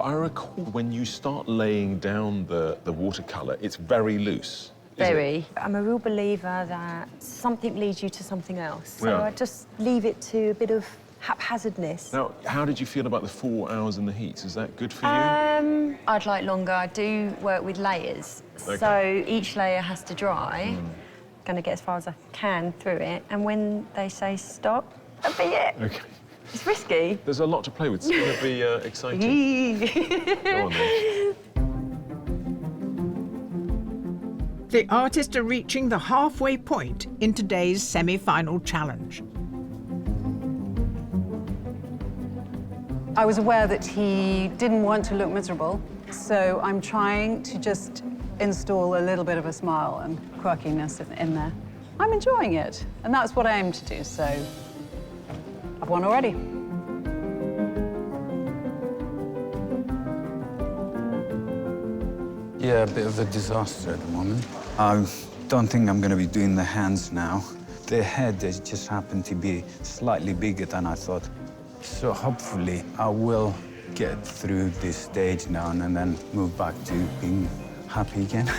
Speaker 5: I recall when you start laying down the watercolour, it's very loose.
Speaker 24: Very. I'm a real believer that something leads you to something else. So
Speaker 5: Yeah.
Speaker 24: I just leave it to a bit of haphazardness.
Speaker 5: Now, how did you feel about the 4 hours in the heat? Is that good for you?
Speaker 24: I'd like longer. I do work with layers.
Speaker 5: Okay.
Speaker 24: So each layer has to dry. Going to get as far as I can through it. And when they say stop, that'll be it.
Speaker 5: Okay.
Speaker 24: It's risky.
Speaker 5: There's a lot to play with. It's going to be exciting. Go on, then.
Speaker 2: The artists are reaching the halfway point in today's semi-final challenge.
Speaker 23: I was aware that he didn't want to look miserable, so I'm trying to just install a little bit of a smile and quirkiness in there. I'm enjoying it, and that's what I aim to do, so I've won already.
Speaker 3: Yeah, a bit of a disaster at the moment. I don't think I'm going to be doing the hands now. The head has just happened to be slightly bigger than I thought. So hopefully I will get through this stage now and then move back to being happy again.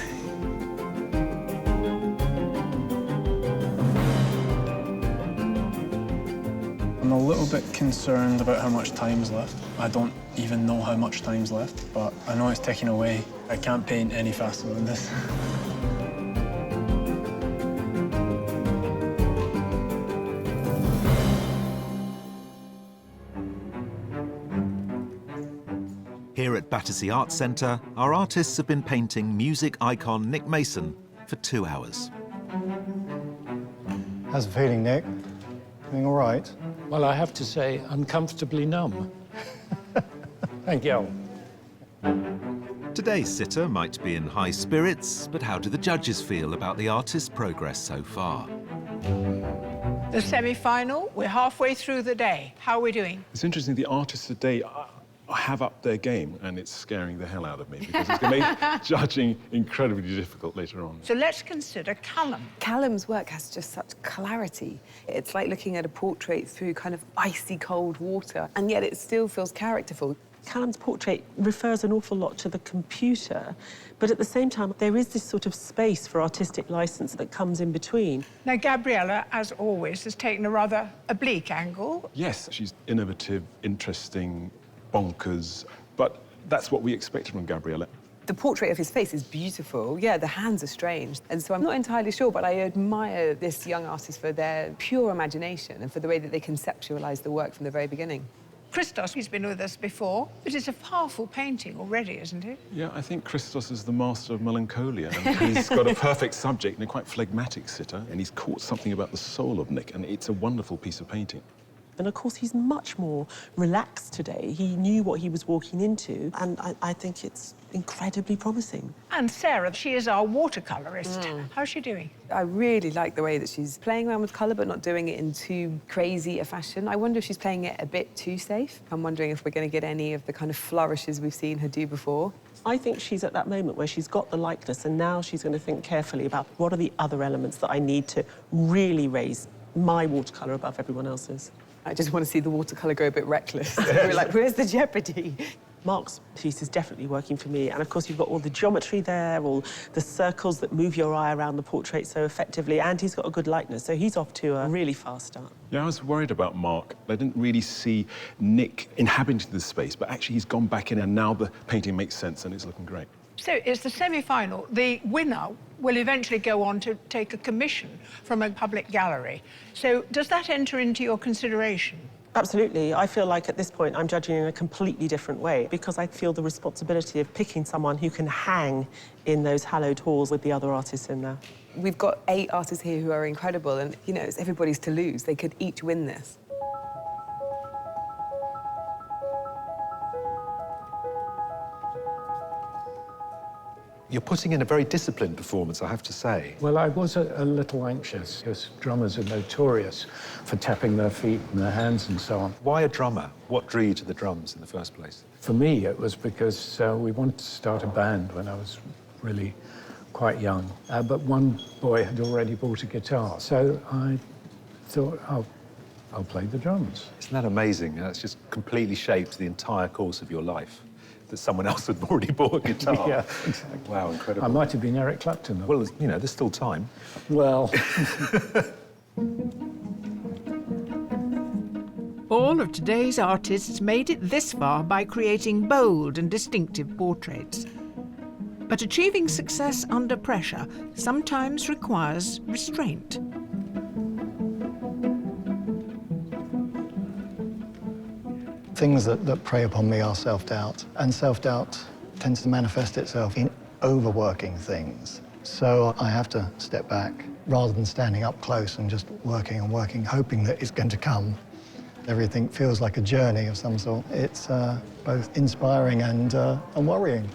Speaker 13: I'm a little bit concerned about how much time's left. I don't even know how much time's left, but I know it's ticking away. I can't paint any faster than this.
Speaker 14: Here at Battersea Arts Centre, our artists have been painting music icon Nick Mason for 2 hours.
Speaker 12: How's it feeling, Nick? Feeling all right?
Speaker 10: Well, I have to say, uncomfortably numb. Thank you.
Speaker 14: Today's sitter might be in high spirits, but how do the judges feel about the artist's progress so far?
Speaker 20: The semi-final, we're halfway through the day. How are we doing?
Speaker 5: It's interesting, the artists today have upped their game, and it's scaring the hell out of me because it's going to make judging incredibly difficult later on.
Speaker 20: So let's consider Callum.
Speaker 7: Callum's work has just such clarity. It's like looking at a portrait through kind of icy cold water, and yet it still feels characterful.
Speaker 6: Callum's portrait refers an awful lot to the computer, but at the same time, there is this sort of space for artistic license that comes in between.
Speaker 20: Now, Gabriella, as always, has taken a rather oblique angle.
Speaker 5: Yes, she's innovative, interesting, bonkers, but that's what we expected from Gabriella.
Speaker 7: The portrait of his face is beautiful. Yeah, the hands are strange. And so I'm not entirely sure, but I admire this young artist for their pure imagination and for the way that they conceptualize the work from the very beginning.
Speaker 20: Christos, he's been with us before, but it's a powerful painting already, isn't it?
Speaker 5: Yeah, I think Christos is the master of melancholia, and he's got a perfect subject and a quite phlegmatic sitter, and he's caught something about the soul of Nick, and it's a wonderful piece of painting.
Speaker 6: And of course, he's much more relaxed today. He knew what he was walking into, and I think it's incredibly promising.
Speaker 20: And Sarah, she is our watercolourist. How's she doing?
Speaker 7: I really like the way that she's playing around with colour, but not doing it in too crazy a fashion. I wonder if she's playing it a bit too safe. I'm wondering if we're going to get any of the kind of flourishes we've seen her do before.
Speaker 6: I think she's at that moment where she's got the likeness, and now she's going to think carefully about what are the other elements that I need to really raise my watercolour above everyone else's.
Speaker 7: I just want to see the watercolour go a bit reckless. We're like, where's the jeopardy?
Speaker 6: Mark's piece is definitely working for me. And of course, you've got all the geometry there, all the circles that move your eye around the portrait so effectively, and he's got a good likeness, so he's off to a really fast start.
Speaker 5: Yeah, I was worried about Mark. I didn't really see Nick inhabiting the space, but actually he's gone back in, and now the painting makes sense and it's looking great.
Speaker 20: So it's the semi-final. The winner will eventually go on to take a commission from a public gallery. So does that enter into your consideration?
Speaker 6: Absolutely. I feel like at this point I'm judging in a completely different way because I feel the responsibility of picking someone who can hang in those hallowed halls with the other artists in there.
Speaker 7: We've got 8 artists here who are incredible, and, you know, it's everybody's to lose. They could each win this.
Speaker 1: You're putting in a very disciplined performance, I have to say.
Speaker 10: Well, I was a little anxious because drummers are notorious for tapping their feet and their hands and so on.
Speaker 1: Why a drummer? What drew you to the drums in the first place?
Speaker 10: For me, it was because we wanted to start a band when I was really quite young. But one boy had already bought a guitar, so I thought, I'll play the drums.
Speaker 1: Isn't that amazing? That's just completely shaped the entire course of your life, that someone else had already bought a guitar.
Speaker 10: Yeah, exactly.
Speaker 1: Wow, incredible.
Speaker 10: I might have been Eric Clapton, though.
Speaker 1: Well, you know, there's still time.
Speaker 10: Well...
Speaker 2: All of today's artists made it this far by creating bold and distinctive portraits. But achieving success under pressure sometimes requires restraint.
Speaker 12: Things that prey upon me are self-doubt, and self-doubt tends to manifest itself in overworking things. So I have to step back rather than standing up close and just working and working, hoping that it's going to come. Everything feels like a journey of some sort. It's both inspiring and worrying.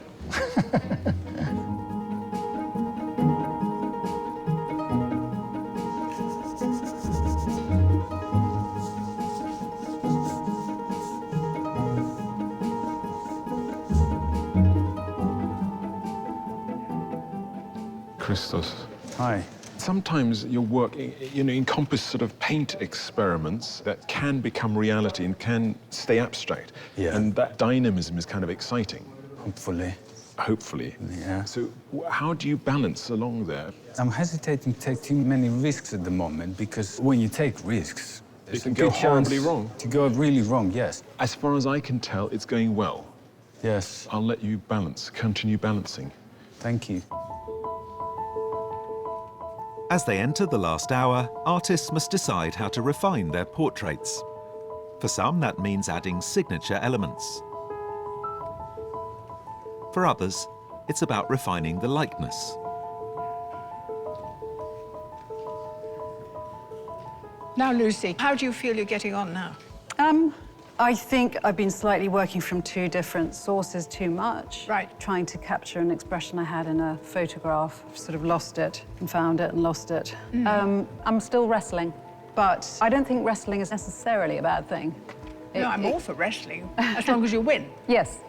Speaker 5: Christos.
Speaker 3: Hi.
Speaker 5: Sometimes your work, you know, encompasses sort of paint experiments that can become reality and can stay abstract.
Speaker 3: Yeah.
Speaker 5: And that dynamism is kind of exciting.
Speaker 3: Hopefully.
Speaker 5: Hopefully.
Speaker 3: Yeah.
Speaker 5: So how do you balance along there?
Speaker 3: I'm hesitating to take too many risks at the moment because when you take risks,
Speaker 5: It
Speaker 3: there's
Speaker 5: can
Speaker 3: a
Speaker 5: go
Speaker 3: good chance
Speaker 5: horribly wrong.
Speaker 3: to go really wrong, yes.
Speaker 5: As far as I can tell, it's going well.
Speaker 3: Yes.
Speaker 5: I'll let you balance, continue balancing.
Speaker 3: Thank you.
Speaker 14: As they enter the last hour, artists must decide how to refine their portraits. For some, that means adding signature elements. For others, it's about refining the likeness.
Speaker 20: Now, Lucy, how do you feel you're getting on now?
Speaker 23: I think I've been slightly working from 2 different sources too much.
Speaker 20: Right.
Speaker 23: Trying to capture an expression I had in a photograph, sort of lost it and found it and lost it. I'm still wrestling, but I don't think wrestling is necessarily a bad thing.
Speaker 20: No, I'm all for wrestling, as long as you win.
Speaker 23: Yes.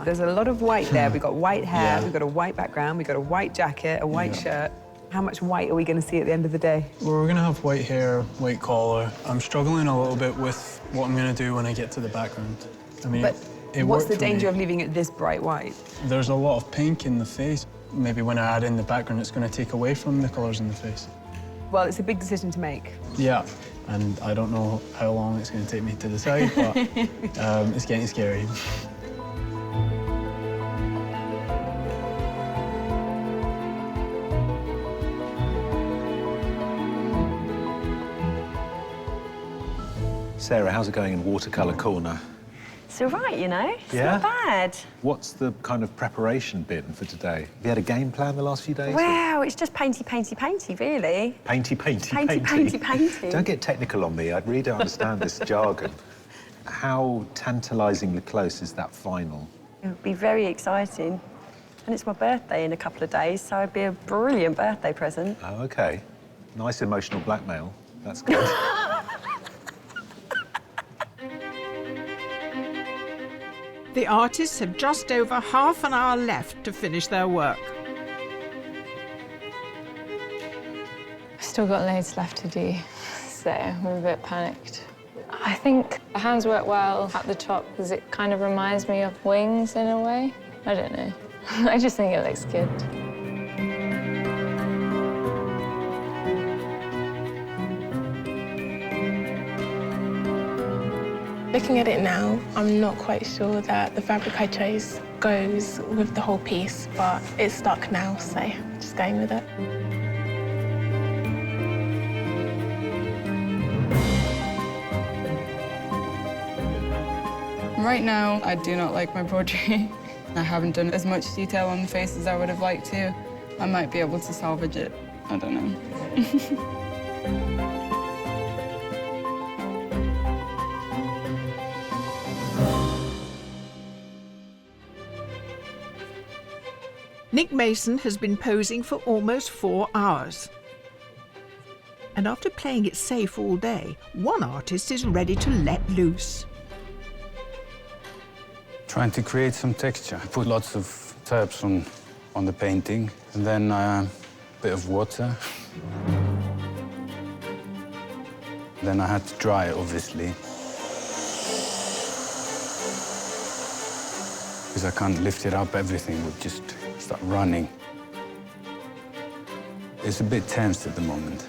Speaker 7: There's a lot of white there. We've got white hair,
Speaker 3: Yeah.
Speaker 7: we've got a white background, we've got a white jacket, a white shirt. How much white are we going to see at the end of the day?
Speaker 13: Well, we're going to have white hair, white collar. I'm struggling a little bit with what I'm going to do when I get to the background. I mean,
Speaker 7: But
Speaker 13: it
Speaker 7: what's
Speaker 13: worked
Speaker 7: the
Speaker 13: for me.
Speaker 7: danger of leaving it this bright white?
Speaker 13: There's a lot of pink in the face. Maybe when I add in the background, it's going to take away from the colours in the face.
Speaker 7: Well, it's a big decision to make.
Speaker 13: Yeah, and I don't know how long it's going to take me to decide, but it's getting scary.
Speaker 1: Sarah, how's it going in Watercolour Corner?
Speaker 24: It's all right, you know. It's
Speaker 1: Yeah?
Speaker 24: not bad.
Speaker 1: What's the kind of preparation been for today? Have you had a game plan the last few days?
Speaker 24: Wow, it's just painty, painty, painty, really.
Speaker 1: Painty, painty,
Speaker 24: Painty, painty, painty.
Speaker 1: Don't get technical on me. I really don't understand this jargon. How tantalisingly close is that final?
Speaker 24: It'll be very exciting. And it's my birthday in a couple of days, so it'd be a brilliant birthday present.
Speaker 1: Oh, OK. Nice emotional blackmail. That's good.
Speaker 2: The artists have just over half an hour left to finish their work.
Speaker 15: Still got loads left to do, so I'm a bit panicked. I think the hands work well at the top because it kind of reminds me of wings in a way. I don't know. I just think it looks good.
Speaker 19: Looking at it now, I'm not quite sure that the fabric I chose goes with the whole piece, but it's stuck now, so I'm just going with it.
Speaker 25: Right now, I do not like my portrait. I haven't done as much detail on the face as I would have liked to. I might be able to salvage it. I don't know.
Speaker 2: Nick Mason has been posing for almost 4 hours. And after playing it safe all day, one artist is ready to let loose.
Speaker 3: Trying to create some texture. I put lots of herbs on the painting, and then a bit of water. Then I had to dry it, obviously. Because I can't lift it up, everything would just start running. It's a bit tense at the moment.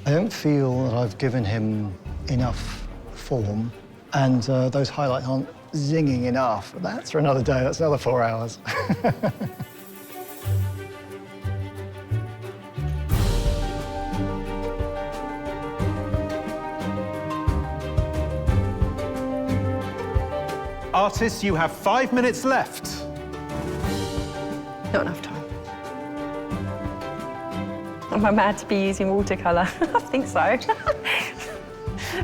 Speaker 12: I don't feel that I've given him enough form, and those highlights aren't zinging enough. That's for another day, that's another 4 hours.
Speaker 1: Artists, you have 5 minutes left.
Speaker 24: Not enough time. Am I mad to be using watercolour? I think so.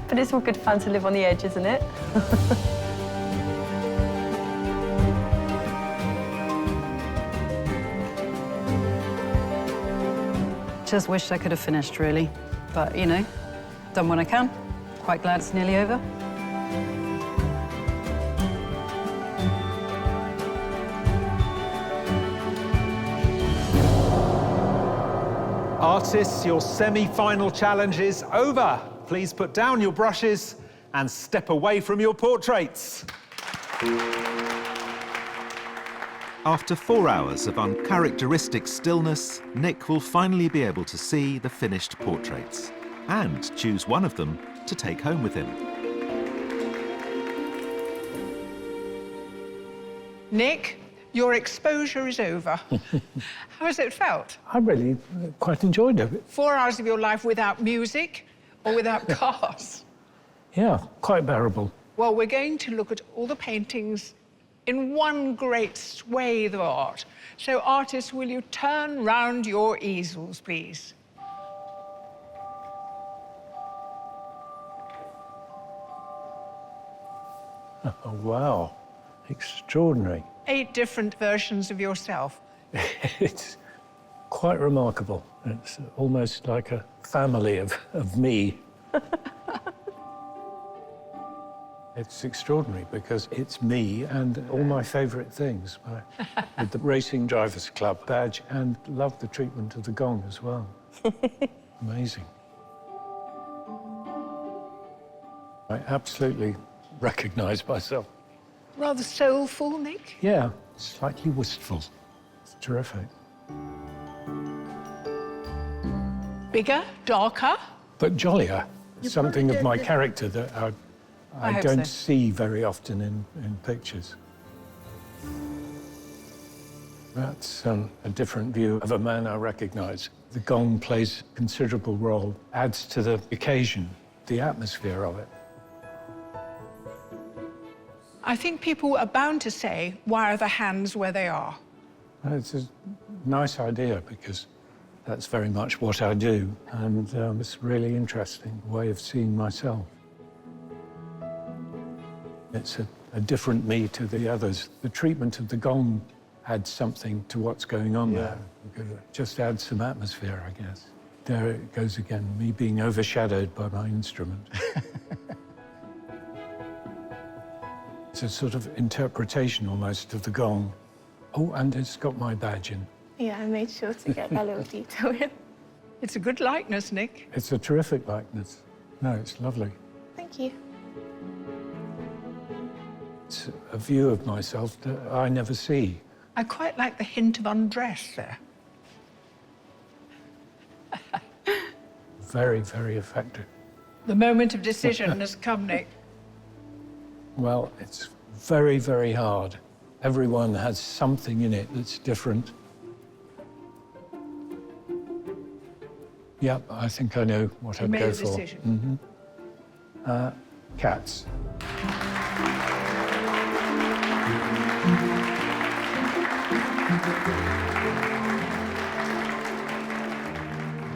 Speaker 24: But it's all good fun to live on the edge, isn't it?
Speaker 23: Just wished I could have finished, really. But, you know, done what I can. Quite glad it's nearly over.
Speaker 1: Artists, your semi-final challenge is over. Please put down your brushes and step away from your portraits.
Speaker 14: After 4 hours of uncharacteristic stillness, Nick will finally be able to see the finished portraits and choose one of them to take home with him.
Speaker 20: Nick, your exposure is over. How has it felt?
Speaker 10: I really quite enjoyed it.
Speaker 20: 4 hours of your life without music or without cars?
Speaker 10: Yeah, quite bearable.
Speaker 20: Well, we're going to look at all the paintings in one great swathe of art. So, artists, will you turn round your easels, please?
Speaker 10: Oh, wow. Extraordinary.
Speaker 20: 8 different versions of yourself.
Speaker 10: It's quite remarkable. It's almost like a family of me. It's extraordinary because it's me and all my favourite things. With the Racing Drivers Club badge, and love the treatment of the gong as well. Amazing. I absolutely recognise myself.
Speaker 20: Rather soulful, Nick?
Speaker 10: Yeah, slightly wistful. It's terrific.
Speaker 20: Bigger, darker?
Speaker 10: But jollier. Something of my character that I don't
Speaker 23: so.
Speaker 10: see very often in pictures. That's a different view of a man I recognise. The gong plays a considerable role, adds to the occasion, the atmosphere of it.
Speaker 20: I think people are bound to say, why are the hands where they are?
Speaker 10: It's a nice idea because that's very much what I do, and it's a really interesting way of seeing myself. It's a different me to the others. The treatment of the gong adds something to what's going on there. It just adds some atmosphere, I guess. There it goes again, me being overshadowed by my instrument. It's a sort of interpretation almost of the gong. Oh, and it's got my badge in.
Speaker 19: Yeah, I made sure to get that little detail in.
Speaker 20: It's a good likeness, Nick.
Speaker 10: It's a terrific likeness. No, it's lovely.
Speaker 19: Thank you.
Speaker 10: It's a view of myself that I never see.
Speaker 20: I quite like the hint of undress there.
Speaker 10: Very, very effective.
Speaker 20: The moment of decision has come, Nick.
Speaker 10: Well, it's very, very hard. Everyone has something in it that's different. Yep, I think I know what I'd go for.
Speaker 20: You made a decision.
Speaker 10: Cats.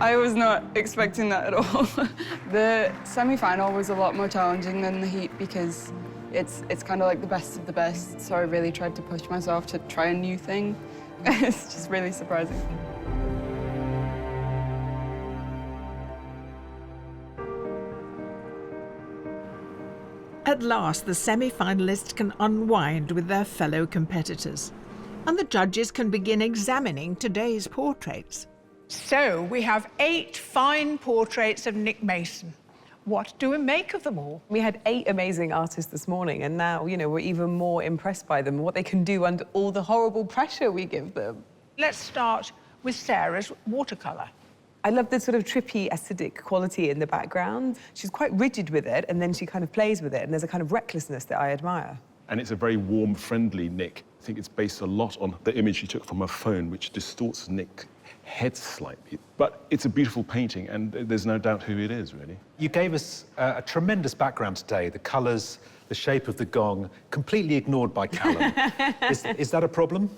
Speaker 25: I was not expecting that at all. The semi-final was a lot more challenging than the heat because it's kind of like the best of the best, so I really tried to push myself to try a new thing. It's just really surprising.
Speaker 2: At last, the semi-finalists can unwind with their fellow competitors, and the judges can begin examining today's portraits.
Speaker 20: So, we have 8 fine portraits of Nick Mason. What do we make of them all?
Speaker 7: We had 8 amazing artists this morning, and now, you know, we're even more impressed by them, what they can do under all the horrible pressure we give them.
Speaker 20: Let's start with Sarah's watercolour.
Speaker 7: I love the sort of trippy, acidic quality in the background. She's quite rigid with it, and then she kind of plays with it, and there's a kind of recklessness that I admire.
Speaker 5: And it's a very warm, friendly Nick. I think it's based a lot on the image she took from her phone, which distorts Nick's head slightly. But it's a beautiful painting, and there's no doubt who it is, really.
Speaker 1: You gave us a tremendous background today, the colours, the shape of the gong, completely ignored by Callum. Is that a problem?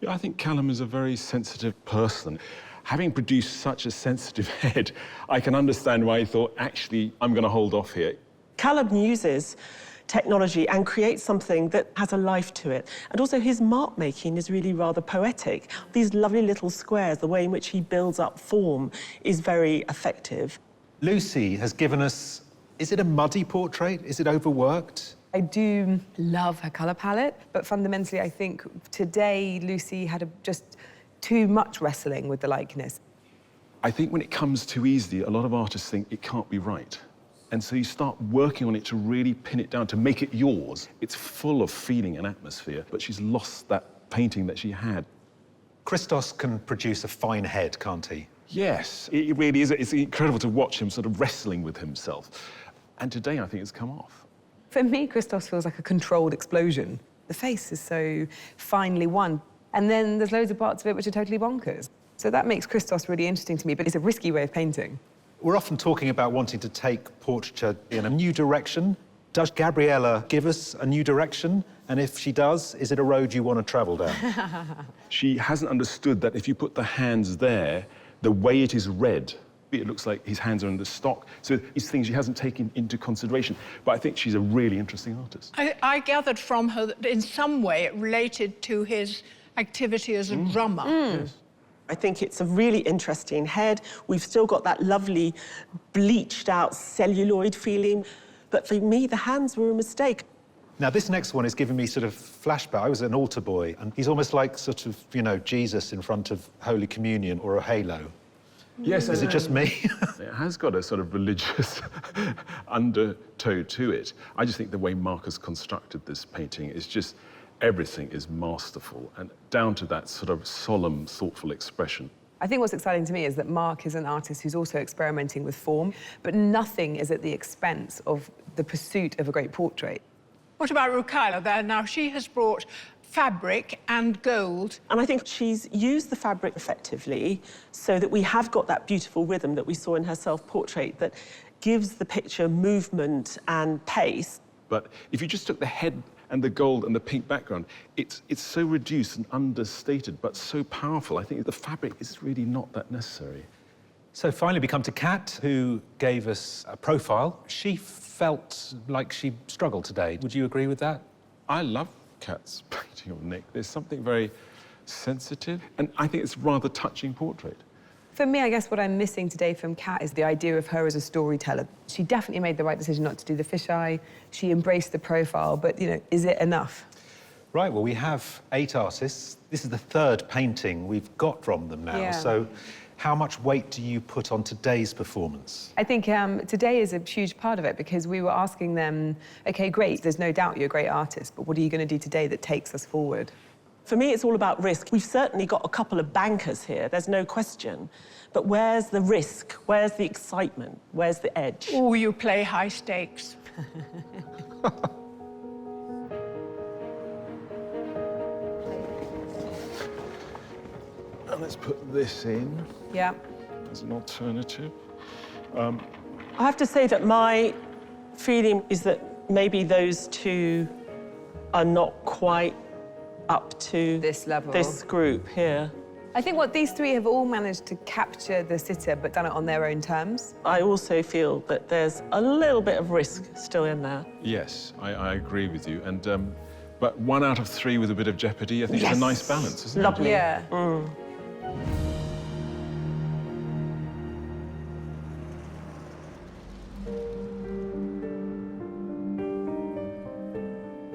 Speaker 5: Yeah, I think Callum is a very sensitive person. Having produced such a sensitive head, I can understand why he thought, actually, I'm going to hold off here.
Speaker 6: Callum uses technology and creates something that has a life to it. And also his mark making is really rather poetic. These lovely little squares, the way in which he builds up form is very effective.
Speaker 1: Lucy has given us, is it a muddy portrait? Is it overworked?
Speaker 7: I do love her colour palette, but fundamentally I think today Lucy had just too much wrestling with the likeness.
Speaker 5: I think when it comes too easily, a lot of artists think it can't be right. And so you start working on it to really pin it down, to make it yours. It's full of feeling and atmosphere, but she's lost that painting that she had.
Speaker 1: Christos can produce a fine head, can't he?
Speaker 5: Yes, it really is. It's incredible to watch him sort of wrestling with himself. And today, I think it's come off.
Speaker 7: For me, Christos feels like a controlled explosion. The face is so finely won. And then there's loads of parts of it which are totally bonkers. So that makes Christos really interesting to me, but it's a risky way of painting.
Speaker 1: We're often talking about wanting to take portraiture in a new direction. Does Gabriella give us a new direction? And if she does, is it a road you want to travel down?
Speaker 5: She hasn't understood that if you put the hands there, the way it is read, it looks like his hands are in the stock. So these things she hasn't taken into consideration. But I think she's a really interesting artist.
Speaker 20: I gathered from her that in some way it related to his activity as a drummer.
Speaker 5: Yes.
Speaker 6: I think it's a really interesting head. We've still got that lovely bleached out celluloid feeling. But for me, the hands were a mistake.
Speaker 1: Now, this next one is giving me sort of flashback. I was an altar boy, and he's almost like sort of, you know, Jesus in front of Holy Communion or a halo.
Speaker 5: Yes.
Speaker 1: Is it just me?
Speaker 5: It has got a sort of religious undertow to it. I just think the way Mark has constructed this painting is just, everything is masterful, and down to that sort of solemn, thoughtful expression.
Speaker 7: I think what's exciting to me is that Mark is an artist who's also experimenting with form, but nothing is at the expense of the pursuit of a great portrait.
Speaker 20: What about Rukaila there? Now, she has brought fabric and gold.
Speaker 6: And I think she's used the fabric effectively so that we have got that beautiful rhythm that we saw in her self-portrait that gives the picture movement and pace.
Speaker 5: But if you just took the head and the gold and the pink background, it's so reduced and understated, but so powerful. I think the fabric is really not that necessary.
Speaker 1: So finally we come to Kat, who gave us a profile. She felt like she struggled today. Would you agree with that?
Speaker 5: I love Kat's painting of Nick. There's something very sensitive, and I think it's a rather touching portrait.
Speaker 7: For me, I guess what I'm missing today from Kat is the idea of her as a storyteller. She definitely made the right decision not to do the fisheye. She embraced the profile, but, you know, is it enough?
Speaker 1: Right, well, we have 8 artists. This is the 3rd painting we've got from them now.
Speaker 7: Yeah.
Speaker 1: So how much weight do you put on today's performance?
Speaker 7: I think today is a huge part of it because we were asking them, OK, great, there's no doubt you're a great artist, but what are you going to do today that takes us forward?
Speaker 6: For me, it's all about risk. We've certainly got a couple of bankers here, there's no question. But where's the risk? Where's the excitement? Where's the edge?
Speaker 20: Oh, you play high stakes.
Speaker 5: And let's put this in.
Speaker 7: Yeah.
Speaker 5: As an alternative.
Speaker 6: I have to say that my feeling is that maybe those 2 are not quite up to
Speaker 7: this level,
Speaker 6: this group here.
Speaker 7: I think what these 3 have all managed to capture the sitter, but done it on their own terms.
Speaker 6: I also feel that there's a little bit of risk still in there.
Speaker 5: Yes, I agree with you. And but 1 out of 3 with a bit of jeopardy, I think
Speaker 6: Yes.
Speaker 5: it's a nice balance, isn't
Speaker 6: Lovely.
Speaker 5: it?
Speaker 7: Yeah.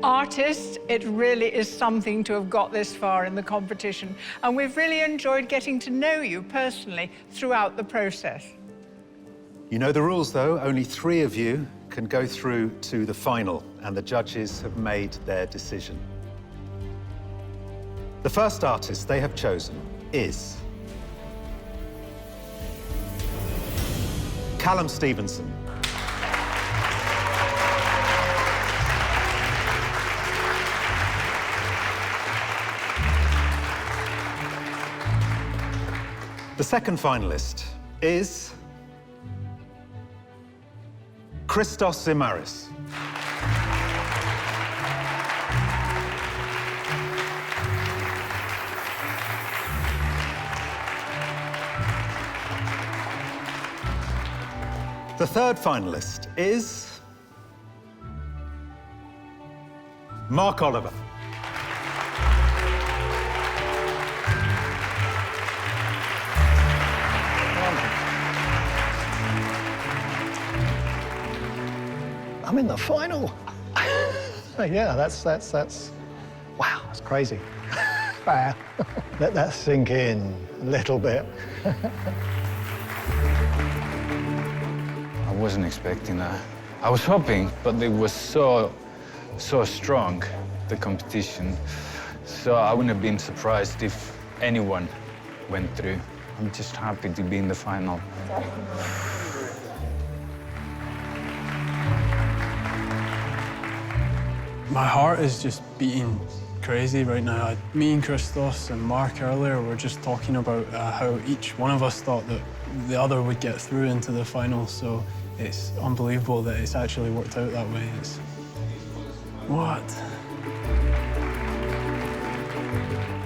Speaker 20: Artists, it really is something to have got this far in the competition, and we've really enjoyed getting to know you personally throughout the process.
Speaker 1: You know the rules, though. Only 3 of you can go through to the final, and the judges have made their decision. The first artist they have chosen is Callum Stevenson. The second finalist is Christos Zimaris. The third finalist is Mark Oliver.
Speaker 12: I'm in the final. Yeah, that's wow, that's crazy. Wow. Let that sink in a little bit.
Speaker 3: I wasn't expecting that. I was hoping, but it was so strong, the competition. So I wouldn't have been surprised if anyone went through. I'm just happy to be in the final.
Speaker 13: My heart is just beating crazy right now. Me and Christos and Mark earlier were just talking about how each one of us thought that the other would get through into the final, so it's unbelievable that it's actually worked out that way. It's... What?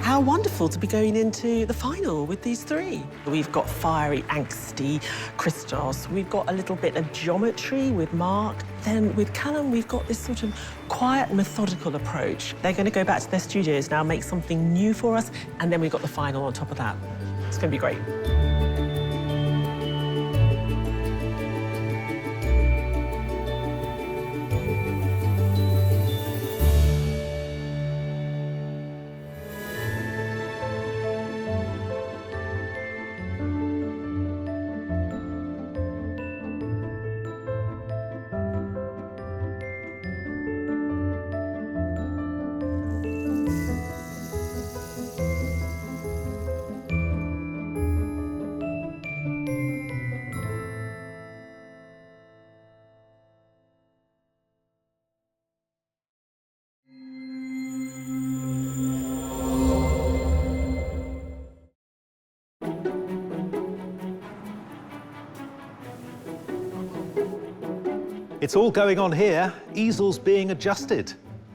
Speaker 6: How wonderful to be going into the final with these 3. We've got fiery, angsty Christos. We've got a little bit of geometry with Mark. Then with Callum, we've got this sort of quiet, methodical approach. They're going to go back to their studios now, make something new for us, and then we've got the final on top of that. It's going to be great.
Speaker 1: It's all going on here. Easels being adjusted,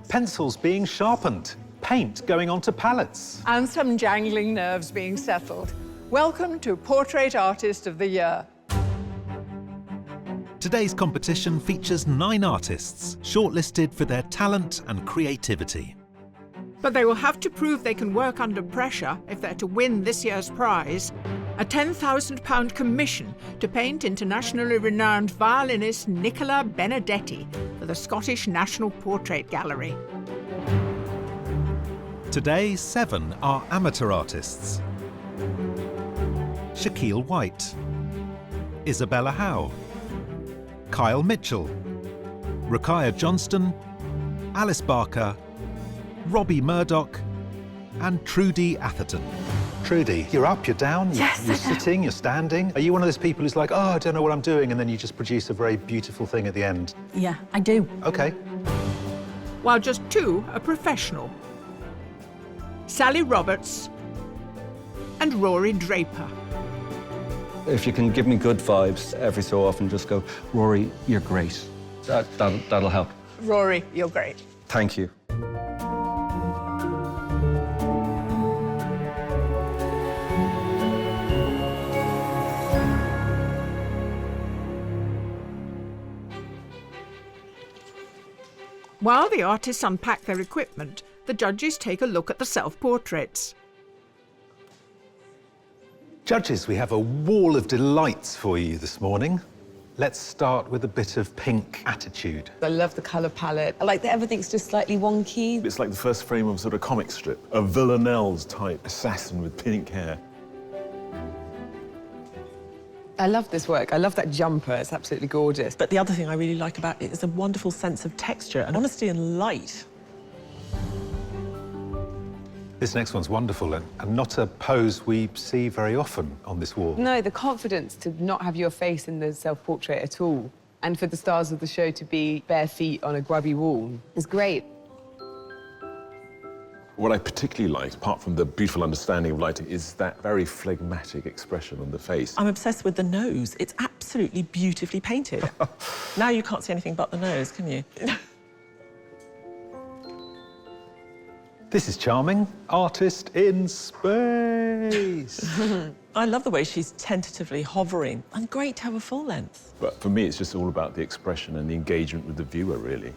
Speaker 1: pencils being sharpened, paint going onto palettes.
Speaker 20: And some jangling nerves being settled. Welcome to Portrait Artist of the Year.
Speaker 14: Today's competition features 9 artists, shortlisted for their talent and creativity.
Speaker 20: But they will have to prove they can work under pressure if they're to win this year's prize, a £10,000 commission to paint internationally renowned violinist Nicola Benedetti for the Scottish National Portrait Gallery.
Speaker 14: Today, 7 are amateur artists. Shaquille White, Isabella Howe, Kyle Mitchell, Rukiah Johnston, Alice Barker, Robbie Murdoch, and Trudy Atherton.
Speaker 1: Trudy, you're up, you're down, you're sitting, you're standing. Are you one of those people who's like, oh, I don't know what I'm doing, and then you just produce a very beautiful thing at the end?
Speaker 9: Yeah, I do.
Speaker 1: OK.
Speaker 20: While just 2 are professional. Sally Roberts and Rory Draper.
Speaker 11: If you can give me good vibes every so often, just go, Rory, you're great. That'll help.
Speaker 20: Rory, you're great.
Speaker 11: Thank you.
Speaker 20: While the artists unpack their equipment, the judges take a look at the self-portraits.
Speaker 1: Judges, we have a wall of delights for you this morning. Let's start with a bit of pink attitude.
Speaker 7: I love the colour palette. I like that everything's just slightly wonky.
Speaker 5: It's like the first frame of a sort of comic strip, a Villanelle's type assassin with pink hair.
Speaker 7: I love this work. I love that jumper. It's absolutely gorgeous.
Speaker 6: But the other thing I really like about it is a wonderful sense of texture and honesty and light.
Speaker 1: This next one's wonderful and not a pose we see very often on this wall.
Speaker 7: No, the confidence to not have your face in the self-portrait at all, and for the stars of the show to be bare feet on a grubby wall is great.
Speaker 5: What I particularly like, apart from the beautiful understanding of lighting, is that very phlegmatic expression on the face.
Speaker 6: I'm obsessed with the nose. It's absolutely beautifully painted. Now you can't see anything but the nose, can you?
Speaker 1: This is charming. Artist in space.
Speaker 6: I love the way she's tentatively hovering. And great to have a full length.
Speaker 5: But for me, it's just all about the expression and the engagement with the viewer, really.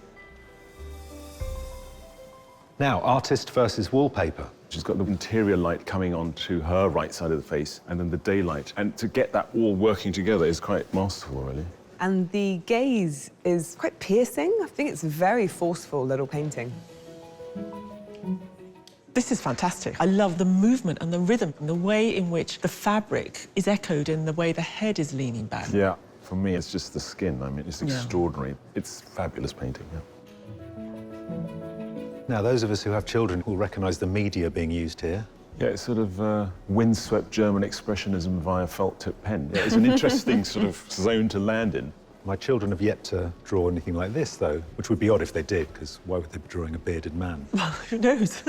Speaker 1: Now, artist versus wallpaper.
Speaker 5: She's got the interior light coming onto her right side of the face, and then the daylight. And to get that all working together is quite masterful, really.
Speaker 7: And the gaze is quite piercing. I think it's a very forceful little painting.
Speaker 6: This is fantastic. I love the movement and the rhythm and the way in which the fabric is echoed in the way the head is leaning back.
Speaker 5: Yeah, for me, it's just the skin. I mean, it's extraordinary. It's fabulous painting, yeah.
Speaker 1: Now, those of us who have children will recognise the media being used here.
Speaker 5: Yeah, it's sort of windswept German expressionism via felt-tip pen. Yeah, it's an interesting sort of zone to land in.
Speaker 1: My children have yet to draw anything like this, though, which would be odd if they did, because why would they be drawing a bearded man?
Speaker 6: Well, who knows?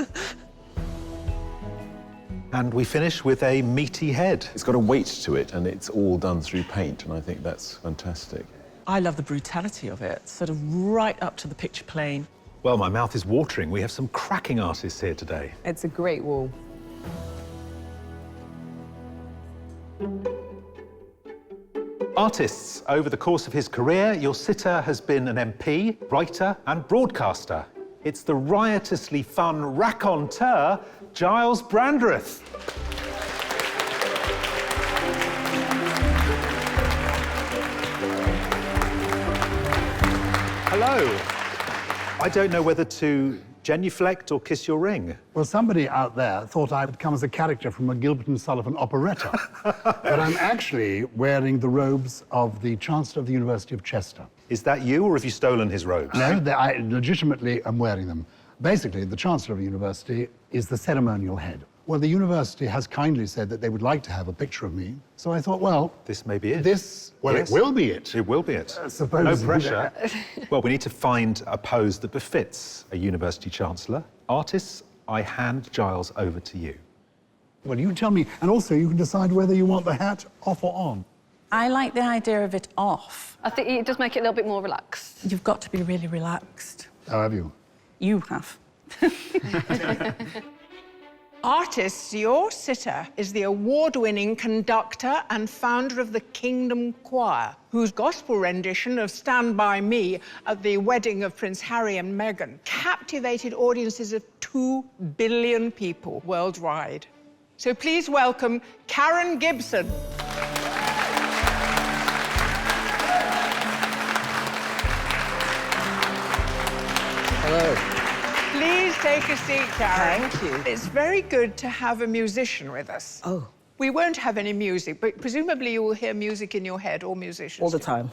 Speaker 1: And we finish with a meaty head.
Speaker 5: It's got a weight to it, and it's all done through paint, and I think that's fantastic.
Speaker 6: I love the brutality of it, sort of right up to the picture plane.
Speaker 1: Well, my mouth is watering. We have some cracking artists here today.
Speaker 7: It's a great wall.
Speaker 1: Artists. Over the course of his career, your sitter has been an MP, writer and broadcaster. It's the riotously fun raconteur, Giles Brandreth. Hello. I don't know whether to genuflect or kiss your ring.
Speaker 16: Well, somebody out there thought I would come as a character from a Gilbert and Sullivan operetta. But I'm actually wearing the robes of the Chancellor of the University of Chester.
Speaker 1: Is that you, or have you stolen his robes?
Speaker 16: No, I legitimately am wearing them. Basically, the Chancellor of the University is the ceremonial head. Well, the university has kindly said that they would like to have a picture of me. So I thought, well...
Speaker 1: This may be it.
Speaker 16: Well,
Speaker 1: yes.
Speaker 16: It will be it.
Speaker 1: It will be it.
Speaker 16: Suppose
Speaker 1: no pressure. Well, we need to find a pose that befits a university chancellor. Artists, I hand Giles over to you.
Speaker 16: Well, you tell me. And also, you can decide whether you want the hat off or on.
Speaker 9: I like the idea of it off.
Speaker 17: I think it does make it a little bit more relaxed.
Speaker 9: You've got to be really relaxed.
Speaker 16: How have you?
Speaker 9: You have.
Speaker 20: Artists, your sitter is the award-winning conductor and founder of the Kingdom Choir, whose gospel rendition of Stand By Me at the wedding of Prince Harry and Meghan captivated audiences of 2 billion people worldwide. So please welcome Karen Gibson.
Speaker 4: Hello.
Speaker 20: Please take a seat, Karen.
Speaker 4: Thank you.
Speaker 20: It's very good to have a musician with us.
Speaker 4: Oh.
Speaker 20: We won't have any music, but presumably you will hear music in your head, or musicians.
Speaker 4: All the time.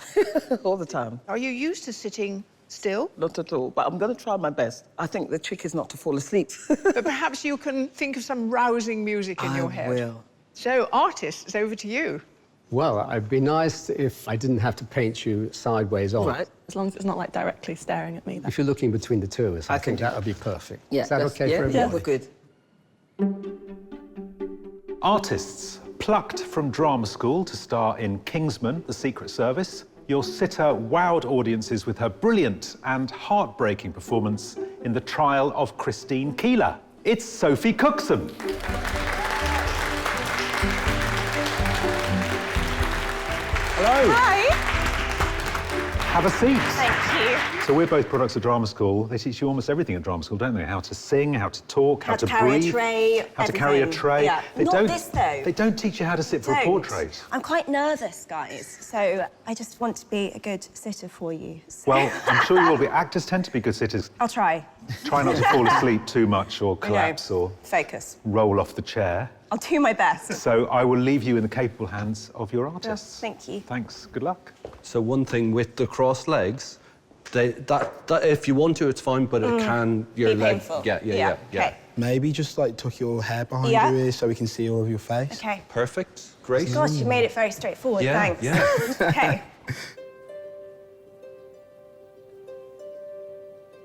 Speaker 4: All the time.
Speaker 20: Are you used to sitting still?
Speaker 4: Not at all, but I'm going to try my best. I think the trick is not to fall asleep.
Speaker 20: But perhaps you can think of some rousing music in your head.
Speaker 4: I will.
Speaker 20: So, artists, over to you.
Speaker 8: Well, it'd be nice if I didn't have to paint you sideways on.
Speaker 4: Right.
Speaker 17: As long as it's not, like, directly staring at me.
Speaker 8: If you're looking between the two of us, I think that would be perfect.
Speaker 4: Yeah,
Speaker 8: Is that okay for everyone?
Speaker 4: Yeah, we're good.
Speaker 1: Artists plucked from drama school to star in Kingsman: The Secret Service. Your sitter wowed audiences with her brilliant and heartbreaking performance in The Trial of Christine Keeler. It's Sophie Cookson. Hello.
Speaker 18: Hi.
Speaker 1: Have a seat.
Speaker 18: Thank you.
Speaker 1: So we're both products of drama school. They teach you almost everything at drama school, don't they? How to sing, how to talk, how to
Speaker 18: carry
Speaker 1: breathe,
Speaker 18: a tray,
Speaker 1: how to carry a tray.
Speaker 18: Yeah. Not this, though.
Speaker 1: They don't teach you how to sit for a portrait.
Speaker 18: I'm quite nervous, guys, so I just want to be a good sitter for you. So.
Speaker 1: Well, I'm sure you will be. Actors tend to be good sitters.
Speaker 18: I'll try.
Speaker 1: Try not to fall asleep too much or collapse or
Speaker 18: Focus.
Speaker 1: roll off the chair.
Speaker 18: I'll do my best.
Speaker 1: So I will leave you in the capable hands of your artists.
Speaker 18: Thank you.
Speaker 1: Thanks. Good luck.
Speaker 11: So one thing with the crossed legs, that if you want to, it's fine, but it can your
Speaker 18: Be
Speaker 11: leg.
Speaker 18: painful.
Speaker 11: Yeah.
Speaker 18: Okay.
Speaker 21: Maybe just like tuck your hair behind
Speaker 18: Yeah.
Speaker 21: your ears so we can see all of your face.
Speaker 18: Okay.
Speaker 11: Perfect. Great.
Speaker 18: Gosh, you made it very straightforward.
Speaker 11: Yeah,
Speaker 18: Thanks.
Speaker 11: yeah.
Speaker 18: Okay.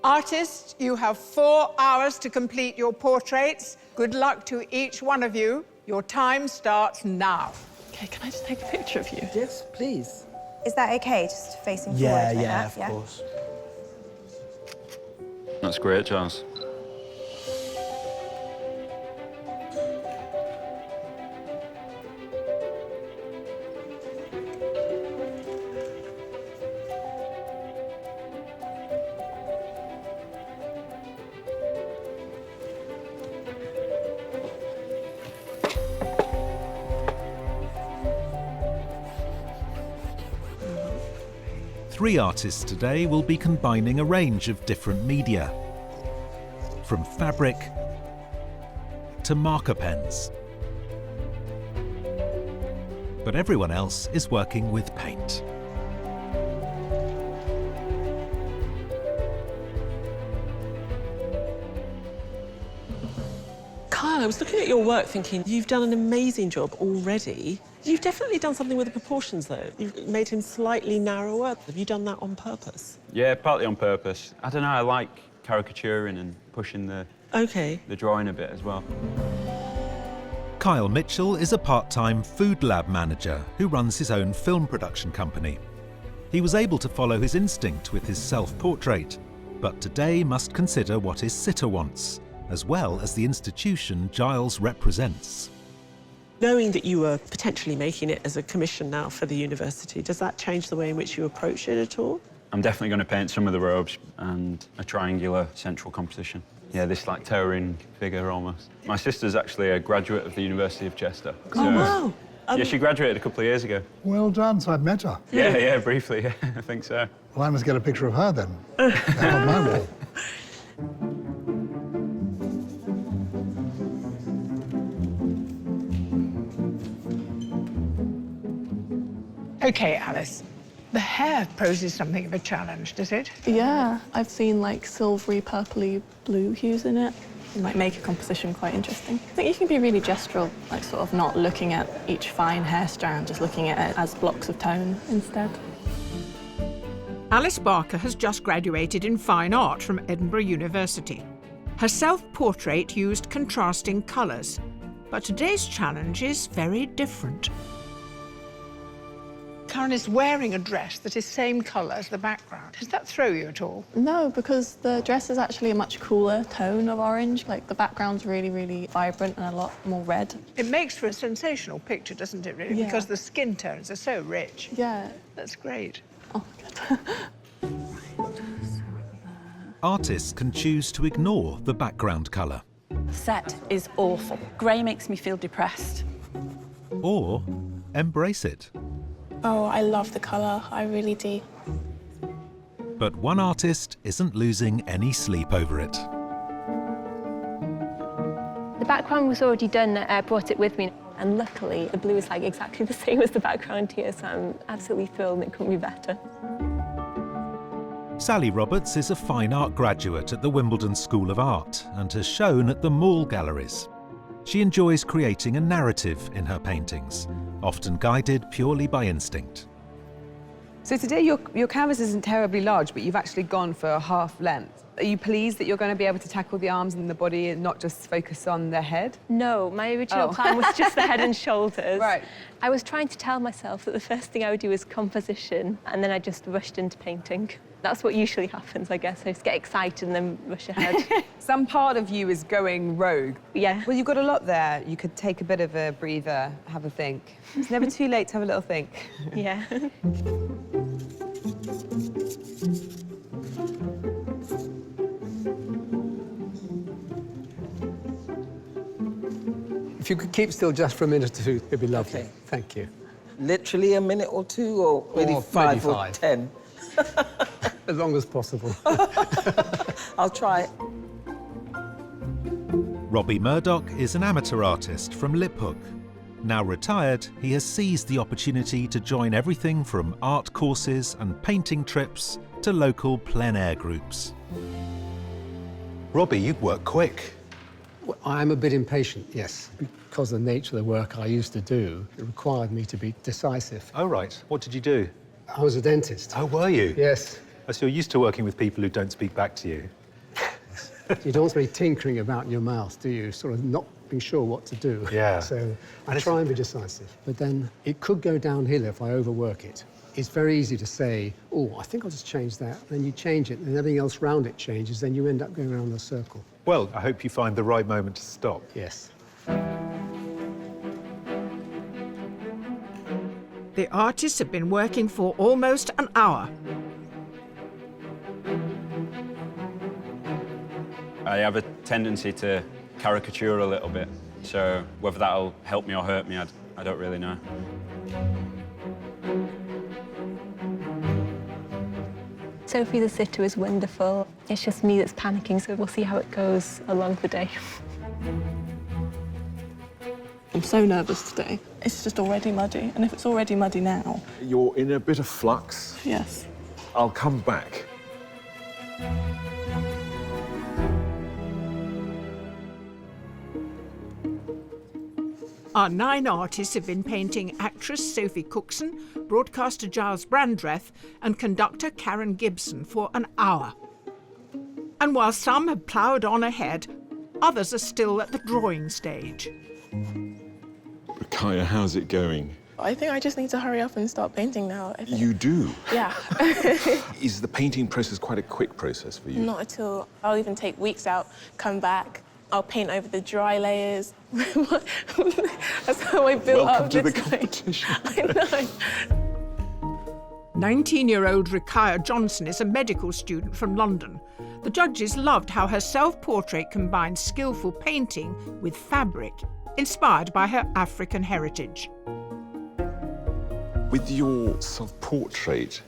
Speaker 20: Artists, you have 4 hours to complete your portraits. Good luck to each one of you. Your time starts now.
Speaker 17: Okay, can I just take a picture of you?
Speaker 21: Yes, please.
Speaker 18: Is that okay, just facing forward?
Speaker 21: Yeah,
Speaker 18: like
Speaker 21: yeah,
Speaker 18: that?
Speaker 21: of course.
Speaker 3: That's great, Charles.
Speaker 14: Three artists today will be combining a range of different media, from fabric to marker pens. But everyone else is working with paint.
Speaker 6: Kyle, I was looking at your work thinking, you've done an amazing job already. You've definitely done something with the proportions, though. You've made him slightly narrower. Have you done that on purpose?
Speaker 3: Yeah, partly on purpose. I don't know, I like caricaturing and pushing the drawing a bit as well.
Speaker 14: Kyle Mitchell is a part-time food lab manager who runs his own film production company. He was able to follow his instinct with his self-portrait, but today must consider what his sitter wants, as well as the institution Giles represents.
Speaker 6: Knowing that you were potentially making it as a commission now for the university, does that change the way in which you approach it at all?
Speaker 3: I'm definitely going to paint some of the robes and a triangular central composition. Yeah, this like towering figure almost. My sister's actually a graduate of the University of Chester.
Speaker 6: Oh, wow.
Speaker 3: Yeah, she graduated a couple of years ago.
Speaker 16: Well done, so I've met her.
Speaker 3: Yeah, briefly, yeah, I think so.
Speaker 16: Well, I must get a picture of her then. Hang on my wall.
Speaker 20: Okay, Alice. The hair poses something of a challenge, does it?
Speaker 17: Yeah, I've seen like silvery, purpley blue hues in it. And, like make a composition quite interesting. I think you can be really gestural, like sort of not looking at each fine hair strand, just looking at it as blocks of tone instead.
Speaker 2: Alice Barker has just graduated in fine art from Edinburgh University. Her self-portrait used contrasting colours, but today's challenge is very different.
Speaker 20: Karen is wearing a dress that is same colour as the background. Does that throw you at all?
Speaker 17: No, because the dress is actually a much cooler tone of orange. Like the background's really, really vibrant and a lot more red.
Speaker 20: It makes for a sensational picture, doesn't it, really?
Speaker 17: Yeah.
Speaker 20: Because the skin tones are so rich.
Speaker 17: Yeah.
Speaker 20: That's great.
Speaker 17: Oh, my God.
Speaker 14: artists can choose to ignore the background colour.
Speaker 9: Set is awful. Grey makes me feel depressed.
Speaker 14: Or embrace it.
Speaker 17: Oh, I love the colour, I really do.
Speaker 14: But one artist isn't losing any sleep over it.
Speaker 15: The background was already done, I brought it with me. And luckily, the blue is like exactly the same as the background here, so I'm absolutely thrilled and it couldn't be better.
Speaker 14: Sally Roberts is a fine art graduate at the Wimbledon School of Art and has shown at the Mall Galleries. She enjoys creating a narrative in her paintings, often guided purely by instinct.
Speaker 7: So today your canvas isn't terribly large, but you've actually gone for half length. Are you pleased that you're going to be able to tackle the arms and the body and not just focus on the head?
Speaker 15: No, my original plan was just the head and shoulders.
Speaker 7: Right.
Speaker 15: I was trying to tell myself that the first thing I would do is composition, and then I just rushed into painting. That's what usually happens, I guess. I just get excited and then rush ahead.
Speaker 7: Some part of you is going rogue.
Speaker 15: Yeah.
Speaker 7: Well, you've got a lot there. You could take a bit of a breather, have a think. It's never too late to have a little think.
Speaker 15: Yeah.
Speaker 8: If you could keep still just for a minute or two, it'd be lovely. Okay. Thank you.
Speaker 4: Literally a minute or two, or maybe five or 10?
Speaker 8: As long as possible.
Speaker 4: I'll try.
Speaker 14: Robbie Murdoch is an amateur artist from Liphook. Now retired, he has seized the opportunity to join everything from art courses and painting trips to local plein air groups.
Speaker 1: Robbie, you work quick.
Speaker 8: Well, I'm a bit impatient, yes. Because of the nature of the work I used to do, it required me to be decisive.
Speaker 1: Oh, right. What did you do?
Speaker 8: I was a dentist.
Speaker 1: Oh, were you?
Speaker 8: Yes.
Speaker 1: So you're used to working with people who don't speak back to you.
Speaker 8: You don't want to be tinkering about in your mouth, do you? Sort of not being sure what to do.
Speaker 1: Yeah.
Speaker 8: So I try and be decisive. But then it could go downhill if I overwork it. It's very easy to say, oh, I think I'll just change that. And then you change it, and everything else around it changes. Then you end up going around in a circle.
Speaker 1: Well, I hope you find the right moment to stop.
Speaker 8: Yes.
Speaker 2: The artists have been working for almost an hour.
Speaker 19: I have a tendency to caricature a little bit, so whether that'll help me or hurt me, I don't really know.
Speaker 15: Sophie the sitter is wonderful. It's just me that's panicking, so we'll see how it goes along the day.
Speaker 17: I'm so nervous today. It's just already muddy, and if it's already muddy now...
Speaker 5: You're in a bit of flux.
Speaker 17: Yes.
Speaker 5: I'll come back.
Speaker 2: Our 9 artists have been painting actress Sophie Cookson, broadcaster Giles Brandreth and conductor Karen Gibson for an hour. And while some have ploughed on ahead, others are still at the drawing stage.
Speaker 5: Kaya, how's it going?
Speaker 17: I think I just need to hurry up and start painting now.
Speaker 5: You do?
Speaker 17: Yeah.
Speaker 5: Is the painting process quite a quick process for you?
Speaker 17: Not at all. I'll even take weeks out, come back. I'll paint over the dry layers. That's how I built
Speaker 5: Welcome
Speaker 17: up
Speaker 5: to the
Speaker 17: this
Speaker 5: competition.
Speaker 17: I know.
Speaker 2: 19-year-old Rikaya Johnson is a medical student from London. The judges loved how her self-portrait combined skillful painting with fabric, inspired by her African heritage.
Speaker 5: With your self-portrait,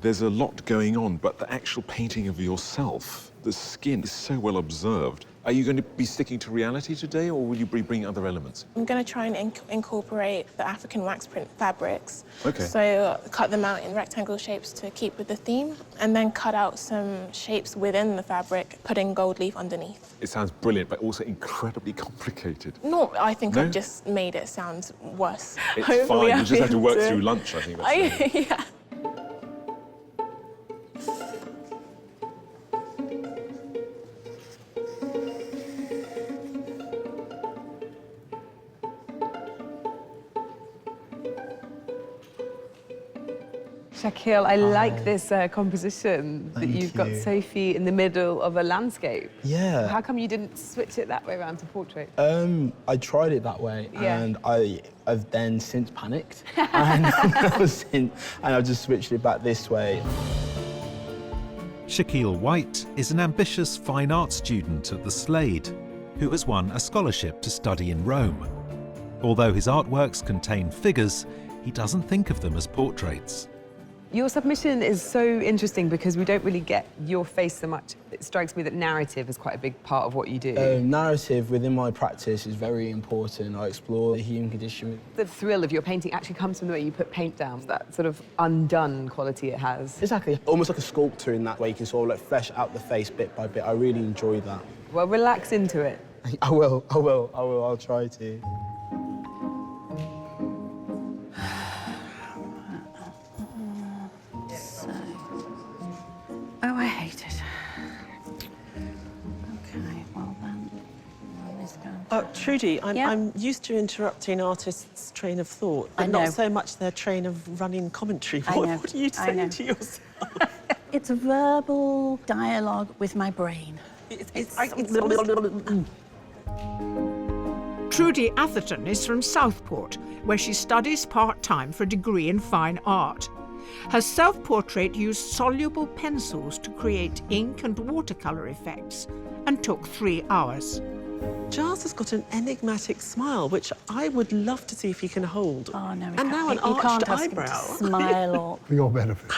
Speaker 5: there's a lot going on, but the actual painting of yourself, the skin is so well observed. Are you going to be sticking to reality today, or will you be bringing other elements?
Speaker 17: I'm going to try and incorporate the African wax print fabrics.
Speaker 5: Okay.
Speaker 17: So cut them out in rectangle shapes to keep with the theme, and then cut out some shapes within the fabric, putting gold leaf underneath.
Speaker 5: It sounds brilliant, but also incredibly complicated.
Speaker 17: No, I think
Speaker 5: No?
Speaker 17: I've just made it sound worse.
Speaker 5: It's
Speaker 17: Hopefully
Speaker 5: fine, you
Speaker 17: I'll
Speaker 5: just
Speaker 17: be
Speaker 5: have to
Speaker 17: able
Speaker 5: work through lunch, I think that's
Speaker 17: yeah.
Speaker 7: Shakil, I like this composition that
Speaker 21: Thank
Speaker 7: you've got
Speaker 21: you.
Speaker 7: Sophie in the middle of a landscape.
Speaker 21: Yeah.
Speaker 7: How come you didn't switch it that way around to portrait?
Speaker 21: I tried it that way,
Speaker 7: Yeah.
Speaker 21: and I've then since panicked, and I've just switched it back this way.
Speaker 14: Shaquille White is an ambitious fine art student at the Slade who has won a scholarship to study in Rome. Although his artworks contain figures, he doesn't think of them as portraits.
Speaker 7: Your submission is so interesting because we don't really get your face so much. It strikes me that narrative is quite a big part of what you do.
Speaker 21: Narrative within my practice is very important. I explore the human condition.
Speaker 7: The thrill of your painting actually comes from the way you put paint down, that sort of undone quality it has.
Speaker 21: Exactly. Almost like a sculptor in that way. You can sort of like flesh out the face bit by bit. I really enjoy that.
Speaker 7: Well, relax into it.
Speaker 21: I will. I'll try to.
Speaker 9: Oh, I hate it. Okay, well then,
Speaker 6: Trudy, I'm used to interrupting artists' train of thought, but
Speaker 9: I know.
Speaker 6: not so much their train of running commentary. What are you saying to yourself?
Speaker 9: It's a verbal dialogue with my brain.
Speaker 2: Trudy Atherton is from Southport, where she studies part-time for a degree in fine art. Her self-portrait used soluble pencils to create ink and watercolour effects and took 3 hours.
Speaker 6: Giles has got an enigmatic smile, which I would love to see if he can hold.
Speaker 9: Oh, no,
Speaker 6: and now an arched eyebrow.
Speaker 9: Smile or...
Speaker 16: For your benefit.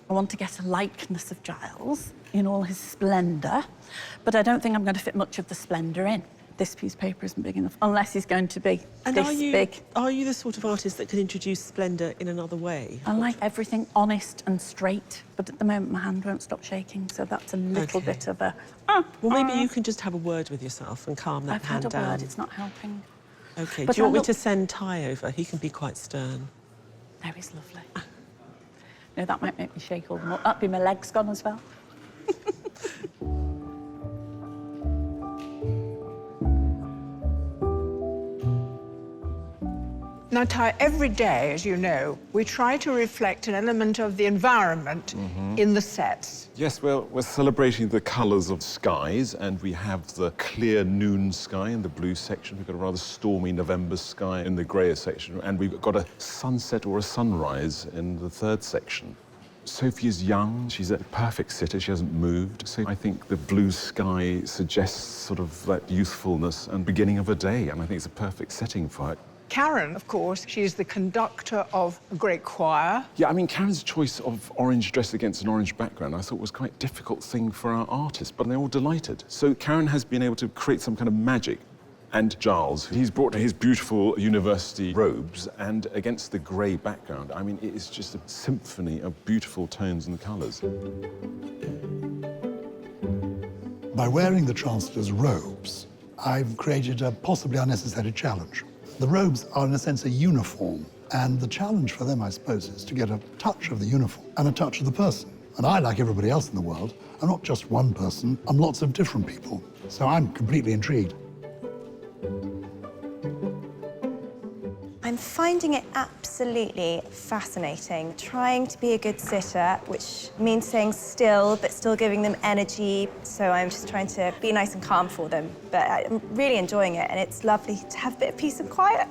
Speaker 9: I want to get a likeness of Giles in all his splendour, but I don't think I'm going to fit much of the splendour in. This piece of paper isn't big enough, unless he's going to be this big.
Speaker 6: Are you the sort of artist that can introduce splendour in another way?
Speaker 9: I like everything honest and straight, but at the moment my hand won't stop shaking, so that's a little bit of a...
Speaker 6: Well, maybe you can just have a word with yourself and calm that hand down.
Speaker 9: I've had a word, it's not helping.
Speaker 6: OK,
Speaker 9: But
Speaker 6: do you want
Speaker 9: I
Speaker 6: me to send Ty over? He can be quite stern.
Speaker 9: No, he's lovely. No, that might make me shake all the more. That'd be my legs gone as well.
Speaker 20: Now, Ty, every day, as you know, we try to reflect an element of the environment in the sets.
Speaker 5: Yes, well, we're celebrating the colours of skies, and we have the clear noon sky in the blue section. We've got a rather stormy November sky in the greyer section, and we've got a sunset or a sunrise in the third section. Sophie is young, she's a perfect sitter, she hasn't moved. So I think the blue sky suggests sort of that youthfulness and beginning of a day, and I think it's a perfect setting for it.
Speaker 20: Karen, of course, she's the conductor of a great choir.
Speaker 5: Yeah, I mean, Karen's choice of orange dress against an orange background I thought was quite a difficult thing for our artists, but they're all delighted. So Karen has been able to create some kind of magic. And Giles, he's brought his beautiful university robes, and against the grey background, I mean, it is just a symphony of beautiful tones and colours.
Speaker 16: By wearing the Chancellor's robes, I've created a possibly unnecessary challenge. The robes are, in a sense, a uniform, and the challenge for them, I suppose, is to get a touch of the uniform and a touch of the person. And I, like everybody else in the world, I'm not just one person, I'm lots of different people. So I'm completely intrigued.
Speaker 18: I'm finding it absolutely fascinating. Trying to be a good sitter, which means staying still, but still giving them energy. So I'm just trying to be nice and calm for them. But I'm really enjoying it, and it's lovely to have a bit of peace and quiet.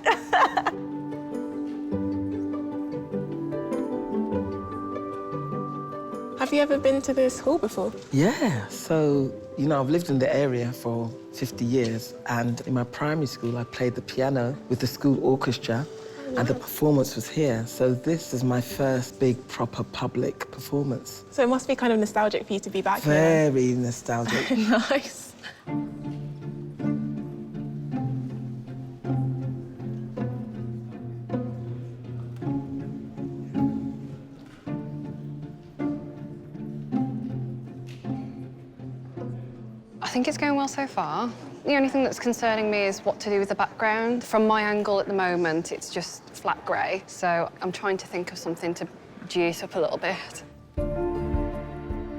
Speaker 10: Have you ever been to this hall before?
Speaker 22: Yeah, so, you know, I've lived in the area for 50 years, and in my primary school, I played the piano with the school orchestra, and the performance was here. So this is my first big, proper public performance.
Speaker 10: So it must be kind of nostalgic for you to be back here.
Speaker 22: Very nostalgic.
Speaker 10: Nice.
Speaker 23: I think it's going well so far. The only thing that's concerning me is what to do with the background. From my angle at the moment, it's just flat grey, so I'm trying to think of something to juice up a little bit.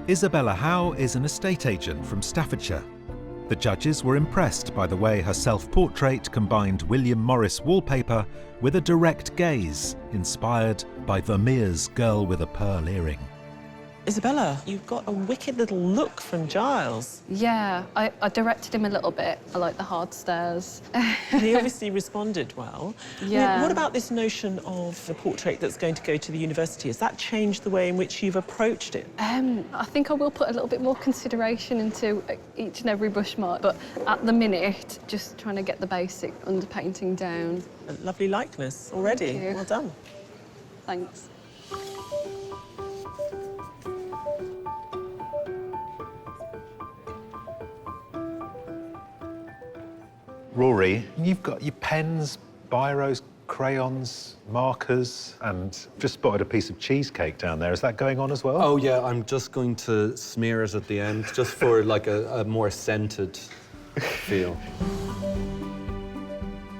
Speaker 14: Isabella Howe is an estate agent from Staffordshire. The judges were impressed by the way her self-portrait combined William Morris wallpaper with a direct gaze inspired by Vermeer's Girl with a Pearl Earring.
Speaker 6: Isabella, you've got a wicked little look from Giles.
Speaker 17: Yeah, I directed him a little bit. I like the hard stares.
Speaker 6: And he obviously responded well.
Speaker 17: Yeah.
Speaker 6: What about this notion of the portrait that's going to go to the university? Has that changed the way in which you've approached it?
Speaker 17: I think I will put a little bit more consideration into each and every brush mark, but at the minute, just trying to get the basic underpainting down.
Speaker 6: A lovely likeness already.
Speaker 17: Thank you.
Speaker 6: Well done.
Speaker 17: Thanks.
Speaker 1: Rory, you've got your pens, biros, crayons, markers, and just spotted a piece of cheesecake down there. Is that going on as well?
Speaker 11: Oh, yeah, I'm just going to smear it at the end, just for, like, a more scented feel.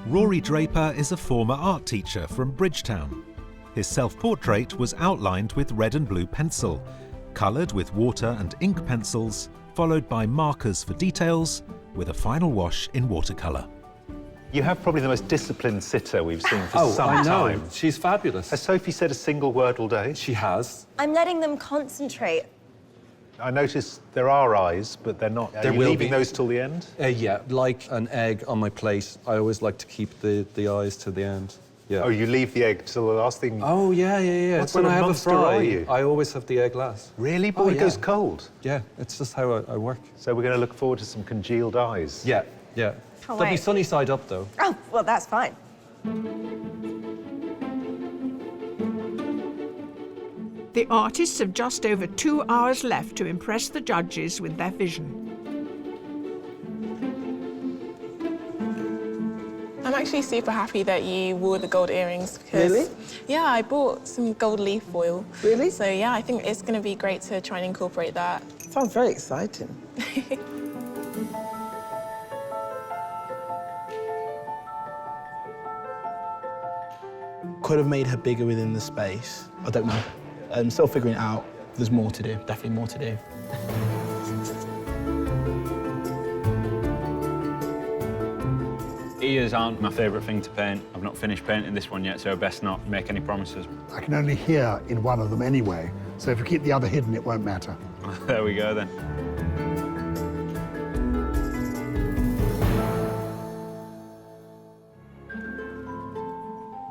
Speaker 14: Rory Draper is a former art teacher from Bridgetown. His self-portrait was outlined with red and blue pencil, coloured with water and ink pencils, followed by markers for details, with a final wash in watercolour.
Speaker 1: You have probably the most disciplined sitter we've seen for some
Speaker 11: I know.
Speaker 1: time.
Speaker 11: She's fabulous.
Speaker 1: Has Sophie said a single word all day?
Speaker 11: She has.
Speaker 18: I'm letting them concentrate.
Speaker 1: I noticed there are eyes, but they're not. Are you leaving those till the end?
Speaker 11: Yeah, like an egg on my plate. I always like to keep the eyes to the end. Yeah.
Speaker 1: Oh, you leave the egg till the last thing?
Speaker 11: Oh, yeah.
Speaker 1: What sort of monster are you?
Speaker 11: I always have the egg last.
Speaker 1: Really? But it goes cold?
Speaker 11: Yeah, it's just how I work.
Speaker 1: So we're going to look forward to some congealed eyes?
Speaker 11: Yeah.
Speaker 18: Can't
Speaker 11: They'll be
Speaker 18: wait.
Speaker 11: sunny side up, though.
Speaker 18: Oh, well, that's fine.
Speaker 2: The artists have just over 2 hours left to impress the judges with their vision.
Speaker 10: I'm actually super happy that you wore the gold earrings because...
Speaker 4: Really?
Speaker 10: Yeah, I bought some gold leaf foil.
Speaker 4: Really?
Speaker 10: So, yeah, I think it's going to be great to try and incorporate that.
Speaker 4: Sounds very exciting.
Speaker 21: Could have made her bigger within the space. I don't know. I'm still figuring it out. There's more to do, definitely more to do.
Speaker 19: Ears aren't my favourite thing to paint. I've not finished painting this one yet, so best not make any promises.
Speaker 16: I can only hear in one of them anyway, so if you keep the other hidden, it won't matter.
Speaker 19: There we go, then.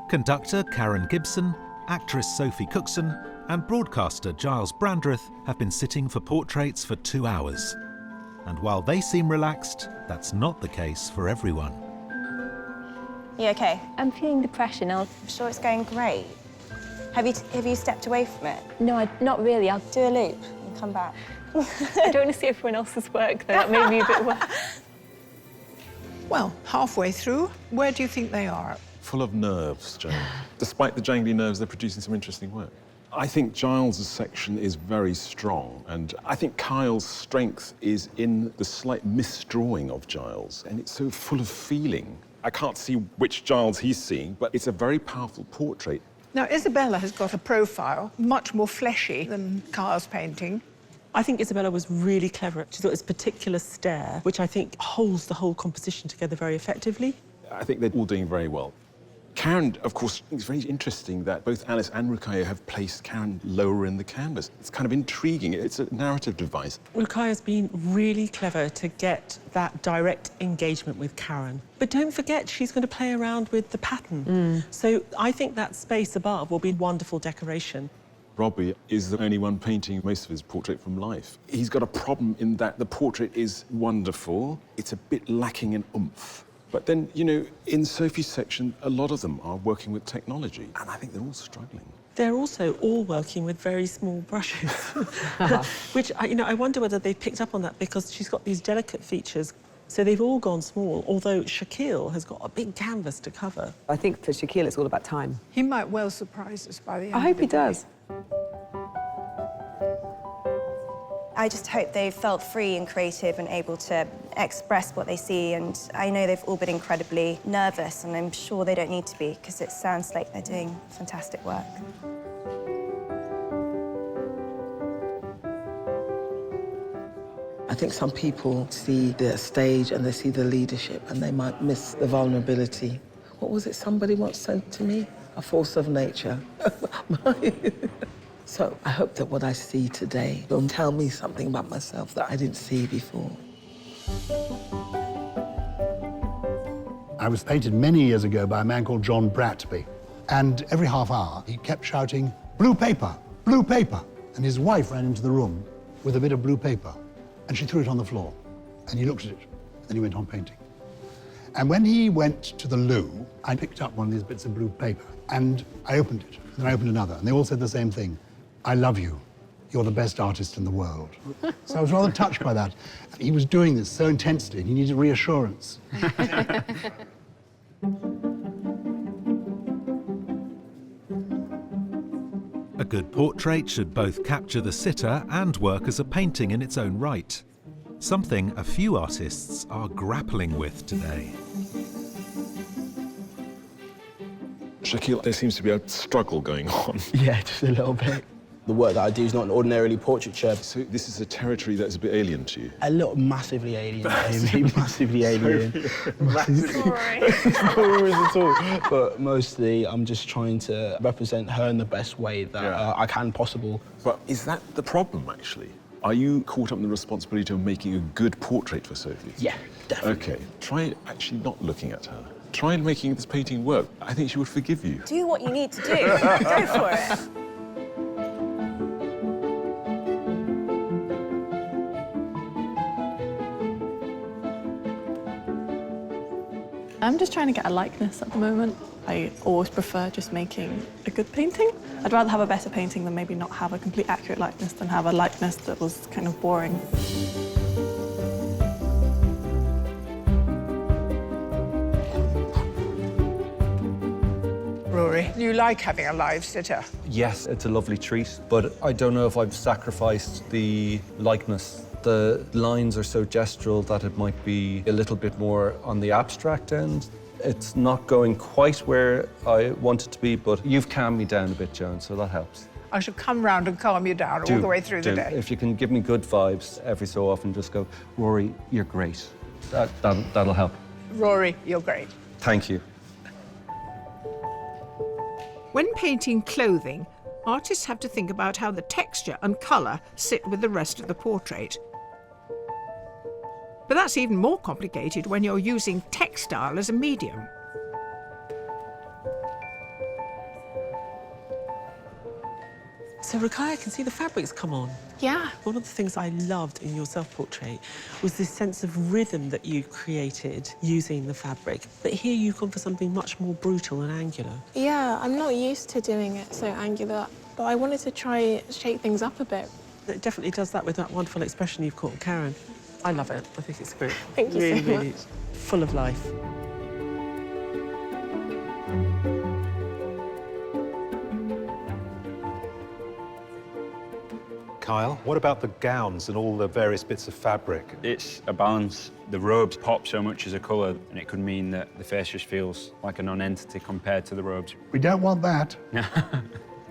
Speaker 14: Conductor Karen Gibson, actress Sophie Cookson, and broadcaster Giles Brandreth have been sitting for portraits for 2 hours. And while they seem relaxed, that's not the case for everyone.
Speaker 18: You okay?
Speaker 15: I'm feeling the pressure now.
Speaker 18: I'm sure it's going great. Have you stepped away from it?
Speaker 15: No, not really. I'll
Speaker 18: do a loop and come back.
Speaker 15: I don't want to see everyone else's work, though. That made me a bit worse.
Speaker 20: Well, halfway through, where do you think they are?
Speaker 5: Full of nerves, Jane. Despite the jangly nerves, they're producing some interesting work. I think Giles' section is very strong, and I think Kyle's strength is in the slight misdrawing of Giles, and it's so full of feeling. I can't see which Giles he's seeing, but it's a very powerful portrait.
Speaker 20: Now, Isabella has got a profile much more fleshy than Kyle's painting.
Speaker 6: I think Isabella was really clever. She's got this particular stare, which I think holds the whole composition together very effectively.
Speaker 5: I think they're all doing very well. Karen, of course, it's very interesting that both Alice and Rukiya have placed Karen lower in the canvas. It's kind of intriguing. It's a narrative device.
Speaker 6: Rukiya's been really clever to get that direct engagement with Karen. But don't forget, she's going to play around with the pattern. So I think that space above will be wonderful decoration.
Speaker 5: Robbie is the only one painting most of his portrait from life. He's got a problem in that the portrait is wonderful. It's a bit lacking in oomph. But then, you know, in Sophie's section, a lot of them are working with technology, and I think they're all struggling.
Speaker 6: They're also all working with very small brushes, which, I wonder whether they picked up on that because she's got these delicate features. So they've all gone small, although Shaquille has got a big canvas to cover.
Speaker 7: I think for Shaquille, it's all about time.
Speaker 20: He might well surprise us by the end.
Speaker 7: I hope he does.
Speaker 18: I just hope they felt free and creative and able to express what they see, and I know they've all been incredibly nervous, and I'm sure they don't need to be, because it sounds like they're doing fantastic work.
Speaker 22: I think some people see the stage and they see the leadership and they might miss the vulnerability. What was it somebody once said to me? A force of nature. So I hope that what I see today will tell me something about myself that I didn't see before.
Speaker 16: I was painted many years ago by a man called John Bratby. And every half hour, he kept shouting, "Blue paper, blue paper." And his wife ran into the room with a bit of blue paper, and she threw it on the floor. And he looked at it, and then he went on painting. And when he went to the loo, I picked up one of these bits of blue paper, and I opened it, and I opened another, and they all said the same thing: "I love you. You're the best artist in the world." So I was rather touched by that. He was doing this so intensely, and he needed reassurance.
Speaker 14: A good portrait should both capture the sitter and work as a painting in its own right. Something a few artists are grappling with today.
Speaker 5: Shaquille, there seems to be a struggle going on.
Speaker 21: Yeah, just a little bit. The work that I do is not ordinarily portraiture.
Speaker 5: So this is a territory that's a bit alien to you?
Speaker 21: A little massively alien, maybe. Massively alien. No worries at all. But mostly, I'm just trying to represent her in the best way that I can possible.
Speaker 5: But is that the problem, actually? Are you caught up in the responsibility of making a good portrait for Sophie?
Speaker 21: Yeah, definitely.
Speaker 5: OK, try actually not looking at her. Try making this painting work. I think she would forgive you.
Speaker 18: Do what you need to do. Go for it.
Speaker 17: I'm just trying to get a likeness at the moment. I always prefer just making a good painting. I'd rather have a better painting than maybe not have a complete accurate likeness than have a likeness that was kind of boring.
Speaker 20: Rory, you like having a live sitter?
Speaker 11: Yes, it's a lovely treat, but I don't know if I've sacrificed the likeness. The lines are so gestural that it might be a little bit more on the abstract end. It's not going quite where I want it to be, but you've calmed me down a bit, Joan, so that helps.
Speaker 20: I shall come round and calm you down all the way through the day.
Speaker 11: If you can give me good vibes every so often, just go, "Rory, you're great." That'll help.
Speaker 20: Rory, you're great.
Speaker 11: Thank you.
Speaker 2: When painting clothing, artists have to think about how the texture and colour sit with the rest of the portrait. But that's even more complicated when you're using textile as a medium.
Speaker 6: So, Rukai, I can see the fabrics come on.
Speaker 17: Yeah.
Speaker 6: One of the things I loved in your self-portrait was this sense of rhythm that you created using the fabric. But here you've gone for something much more brutal and angular.
Speaker 10: Yeah, I'm not used to doing it so angular, but I wanted to try shake things up a bit.
Speaker 6: It definitely does that with that wonderful expression you've caught, Karen. I love it. I think it's great.
Speaker 10: Thank you so much.
Speaker 6: Really full of life.
Speaker 1: Kyle, what about the gowns and all the various bits of fabric?
Speaker 19: It's a balance. The robes pop so much as a colour, and it could mean that the face just feels like a non-entity compared to the robes.
Speaker 16: We don't want that.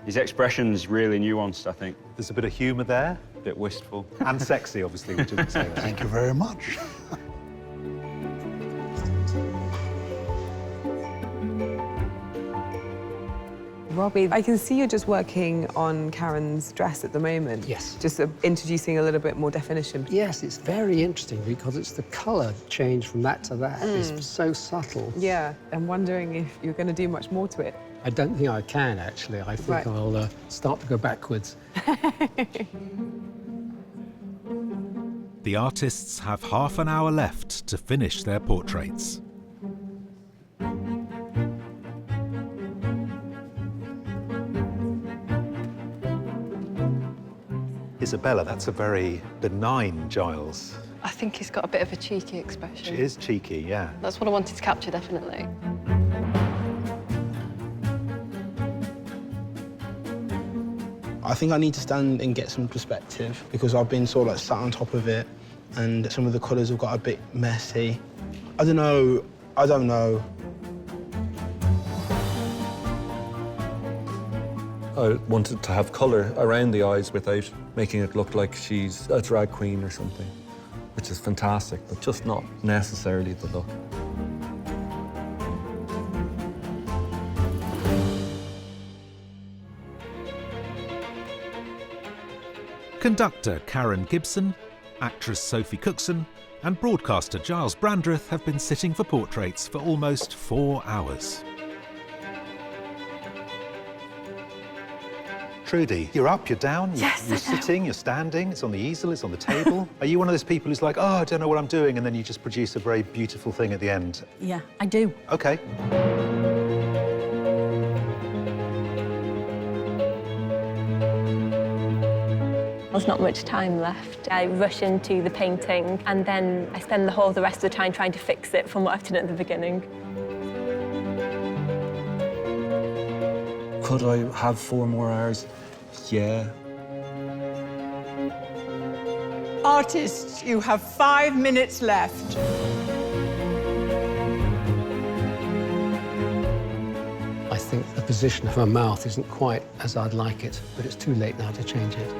Speaker 19: His expression's really nuanced, I think.
Speaker 1: There's a bit of humour there.
Speaker 19: A bit wistful.
Speaker 1: And sexy, obviously, we didn't say that.
Speaker 16: Thank you very much.
Speaker 7: Robbie, I can see you're just working on Karen's dress at the moment.
Speaker 8: Yes.
Speaker 7: Just introducing a little bit more definition.
Speaker 8: Yes, it's very interesting because it's the colour change from that to that. It's so subtle.
Speaker 7: Yeah, I'm wondering if you're going to do much more to it.
Speaker 8: I don't think I can, actually. I think
Speaker 7: Right.
Speaker 8: I'll start to go backwards.
Speaker 14: The artists have half an hour left to finish their portraits.
Speaker 1: Isabella, that's a very benign Giles.
Speaker 23: I think he's got a bit of a cheeky expression.
Speaker 1: She is cheeky, yeah.
Speaker 23: That's what I wanted to capture, definitely.
Speaker 21: I think I need to stand and get some perspective because I've been sort of like sat on top of it and some of the colours have got a bit messy. I don't know.
Speaker 11: I wanted to have colour around the eyes without making it look like she's a drag queen or something, which is fantastic, but just not necessarily the look.
Speaker 14: Conductor Karen Gibson, actress Sophie Cookson, and broadcaster Giles Brandreth have been sitting for portraits for almost 4 hours.
Speaker 1: Trudy, you're up, you're down,
Speaker 9: Yes,
Speaker 1: you're sitting, you're standing, it's on the easel, it's on the table. Are you one of those people who's like, oh, I don't know what I'm doing, and then you just produce a very beautiful thing at the end?
Speaker 9: Yeah, I do.
Speaker 1: OK.
Speaker 15: There's not much time left. I rush into the painting and then I spend the rest of the time trying to fix it from what I've done at the beginning.
Speaker 11: Could I have 4 more hours? Yeah.
Speaker 20: Artists, you have 5 minutes left.
Speaker 8: I think the position of her mouth isn't quite as I'd like it, but it's too late now to change it.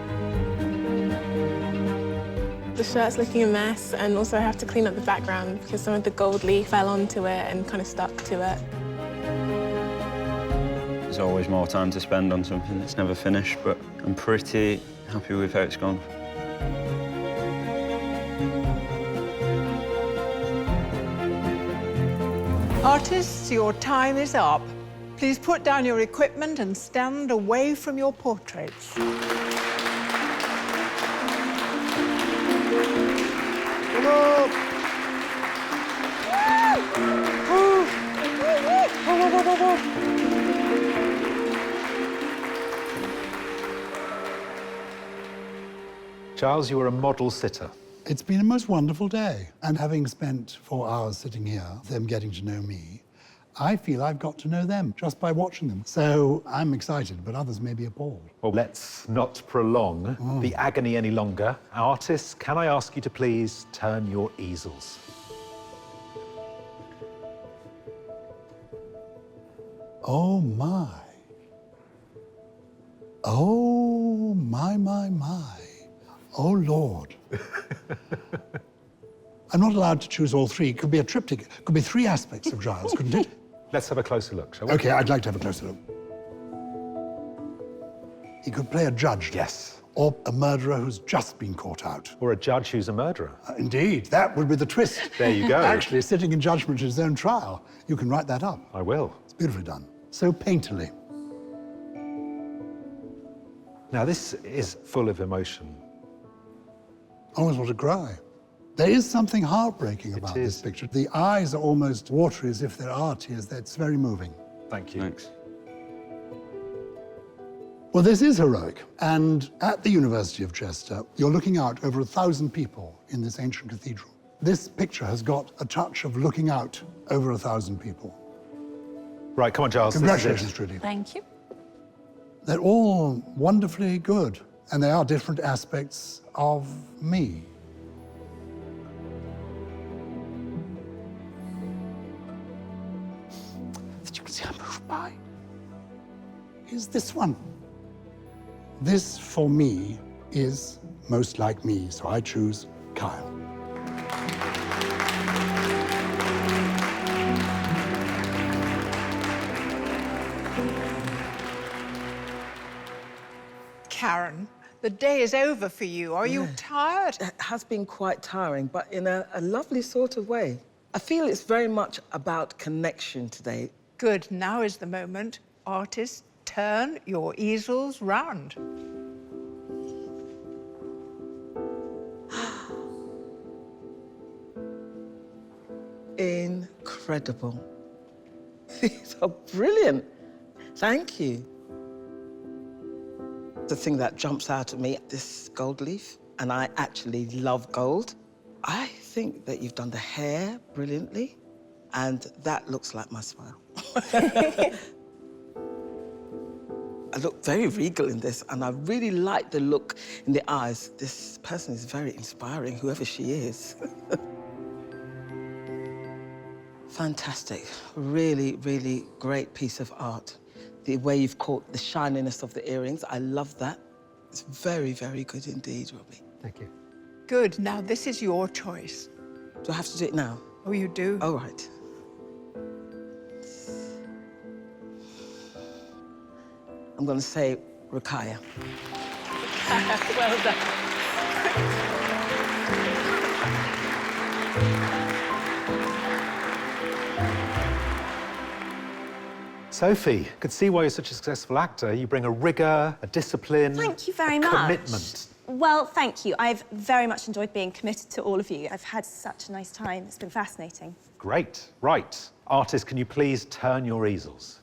Speaker 10: The shirt's looking a mess, and also I have to clean up the background because some of the gold leaf fell onto it and kind of stuck to it.
Speaker 19: There's always more time to spend on something that's never finished, but I'm pretty happy with how it's gone.
Speaker 20: Artists, your time is up. Please put down your equipment and stand away from your portraits.
Speaker 1: Giles, you were a model sitter.
Speaker 16: It's been a most wonderful day. And having spent 4 hours sitting here, them getting to know me, I feel I've got to know them just by watching them. So I'm excited, but others may be appalled.
Speaker 1: Well, let's not prolong the agony any longer. Artists, can I ask you to please turn your easels?
Speaker 16: Oh, my. Oh, my. Oh, Lord. I'm not allowed to choose all 3. It could be a triptych. It could be 3 aspects of Giles, couldn't it?
Speaker 1: Let's have a closer look, shall we?
Speaker 16: OK, I'd like to have a closer look. He could play a judge.
Speaker 1: Yes.
Speaker 16: Or a murderer who's just been caught out.
Speaker 1: Or a judge who's a murderer.
Speaker 16: Indeed, that would be the twist.
Speaker 1: There you go.
Speaker 16: Actually, sitting in judgment in his own trial. You can write that up.
Speaker 1: I will.
Speaker 16: It's beautifully done. So painterly.
Speaker 1: Now, this is full of emotion.
Speaker 16: I almost want to cry. There is something heartbreaking about this picture. The eyes are almost watery, as if there are tears. That's very moving.
Speaker 1: Thank you.
Speaker 19: Thanks.
Speaker 16: Well, this is heroic. And at the University of Chester, you're looking out over 1,000 people in this ancient cathedral. This picture has got a touch of looking out over 1,000 people.
Speaker 1: Right, come on, Giles.
Speaker 16: Congratulations, Trudy.
Speaker 9: Thank you.
Speaker 16: They're all wonderfully good, and they are different aspects of me. Did you see I moved by? Is this one. This, for me, is most like me, so I choose Kyle.
Speaker 20: Karen, the day is over for you. Are you tired?
Speaker 22: It has been quite tiring, but in a lovely sort of way. I feel it's very much about connection today.
Speaker 20: Good. Now is the moment. Artists, turn your easels round.
Speaker 22: Incredible. These are brilliant. Thank you. The thing that jumps out at me, this gold leaf, and I actually love gold. I think that you've done the hair brilliantly, and that looks like my smile. I look very regal in this, and I really like the look in the eyes. This person is very inspiring, whoever she is. Fantastic. Really, really great piece of art. The way you've caught the shininess of the earrings, I love that. It's very, very good indeed, Robbie.
Speaker 8: Thank you.
Speaker 20: Good. Now, this is your choice.
Speaker 22: Do I have to do it now?
Speaker 20: Oh, you do?
Speaker 22: Oh, right. I'm going to say Rakaya.
Speaker 7: Well done.
Speaker 1: Sophie, could see why you're such a successful actor. You bring a rigour, a discipline,
Speaker 18: Thank you very
Speaker 1: a
Speaker 18: much.
Speaker 1: commitment.
Speaker 18: Well, thank you. I've very much enjoyed being committed to all of you. I've had such a nice time. It's been fascinating.
Speaker 1: Great. Right. Artists, can you please turn your easels?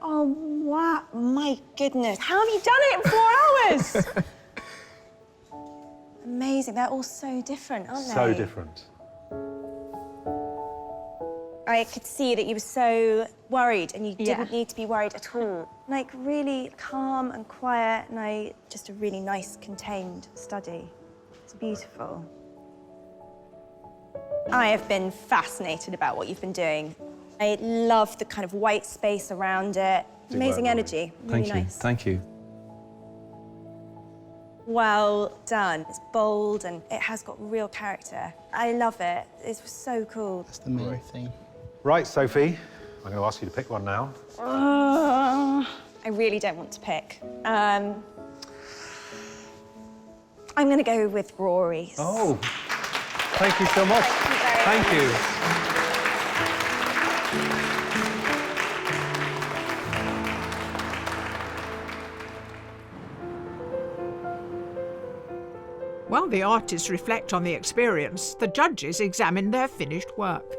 Speaker 18: Oh, wow. My goodness. How have you done it in 4 hours? Amazing. They're all so different, aren't they?
Speaker 1: So different.
Speaker 18: I could see that you were so worried, and you didn't need to be worried at all. Like, really calm and quiet, and just a really nice, contained study. It's beautiful. I have been fascinated about what you've been doing. I love the kind of white space around it. Amazing energy. Really nice.
Speaker 11: Thank you.
Speaker 18: Well done. It's bold and it has got real character. I love it. It's so cool.
Speaker 21: That's the main thing.
Speaker 1: Right, Sophie, I'm going to ask you to pick one now.
Speaker 18: I really don't want to pick. I'm going to go with Rory's.
Speaker 11: Oh, thank you so much. Thank you.
Speaker 20: While the artists reflect on the experience, the judges examine their finished work.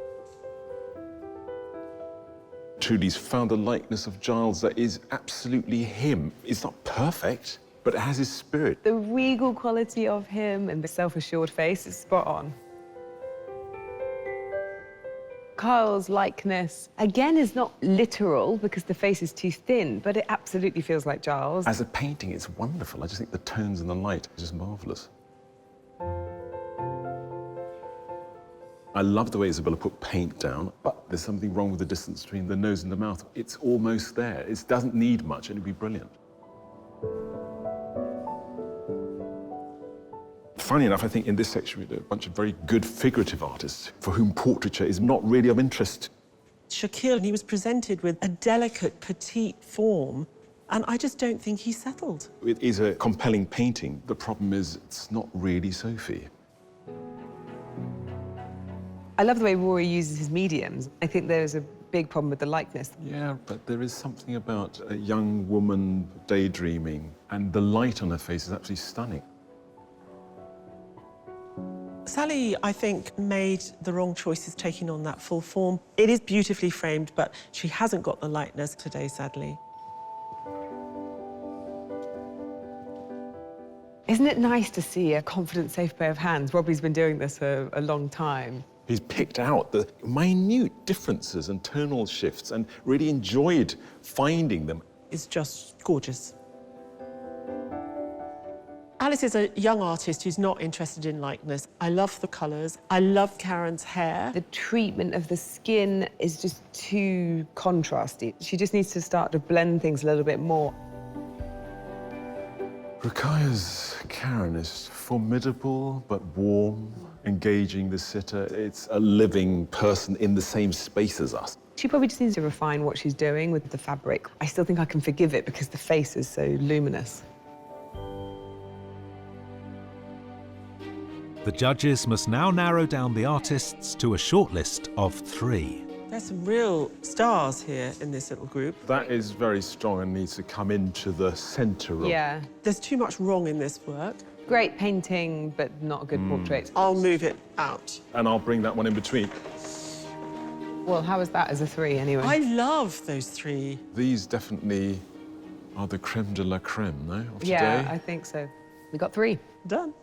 Speaker 5: Trudy's found a likeness of Giles that is absolutely him. It's not perfect, but it has his spirit.
Speaker 7: The regal quality of him and the self-assured face is spot on. Kyle's likeness, again, is not literal because the face is too thin, but it absolutely feels like Giles.
Speaker 5: As a painting, it's wonderful. I just think the tones and the light are just marvellous. I love the way Isabella put paint down, but there's something wrong with the distance between the nose and the mouth. It's almost there. It doesn't need much, and it'd be brilliant. Funny enough, I think in this section we had a bunch of very good figurative artists for whom portraiture is not really of interest.
Speaker 6: Shaquille, he was presented with a delicate, petite form, and I just don't think he settled.
Speaker 5: It is a compelling painting. The problem is it's not really Sophie.
Speaker 7: I love the way Rory uses his mediums. I think there's a big problem with the likeness.
Speaker 5: Yeah, but there is something about a young woman daydreaming, and the light on her face is absolutely stunning.
Speaker 6: Sally, I think, made the wrong choices taking on that full form. It is beautifully framed, but she hasn't got the lightness today, sadly.
Speaker 7: Isn't it nice to see a confident, safe pair of hands? Robbie's been doing this for a long time.
Speaker 5: He's picked out the minute differences and tonal shifts and really enjoyed finding them.
Speaker 6: It's just gorgeous. Alice is a young artist who's not interested in likeness. I love the colours. I love Karen's hair.
Speaker 7: The treatment of the skin is just too contrasty. She just needs to start to blend things a little bit more.
Speaker 5: Rukaya's Karen is formidable but warm, engaging the sitter. It's a living person in the same space as us.
Speaker 7: She probably just needs to refine what she's doing with the fabric. I still think I can forgive it because the face is so luminous.
Speaker 14: The judges must now narrow down the artists to a shortlist of 3.
Speaker 6: There's some real stars here in this little group.
Speaker 5: That is very strong and needs to come into the centre of...
Speaker 7: Yeah.
Speaker 6: There's too much wrong in this work.
Speaker 7: Great painting, but not a good portrait.
Speaker 6: I'll move it out.
Speaker 5: And I'll bring that one in between.
Speaker 7: Well, how is that as a 3, anyway?
Speaker 6: I love those 3.
Speaker 5: These definitely are the creme de la creme, no, of today?
Speaker 7: Yeah, I think so. We got 3.
Speaker 6: Done.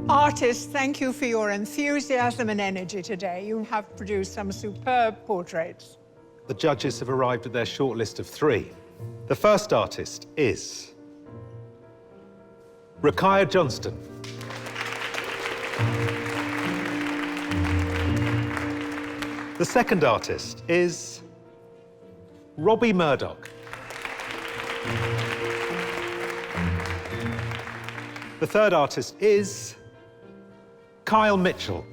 Speaker 20: Artists, thank you for your enthusiasm and energy today. You have produced some superb portraits.
Speaker 1: The judges have arrived at their shortlist of 3. The first artist is Rukaya Johnston. The second artist is Robbie Murdoch. The third artist is Kyle Mitchell.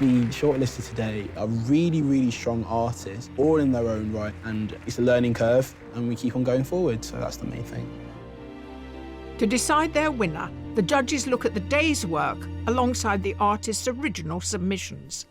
Speaker 21: The shortlisted today are really, really strong artists, all in their own right, and it's a learning curve, and we keep on going forward, so that's the main thing.
Speaker 2: To decide their winner, the judges look at the day's work alongside the artist's original submissions.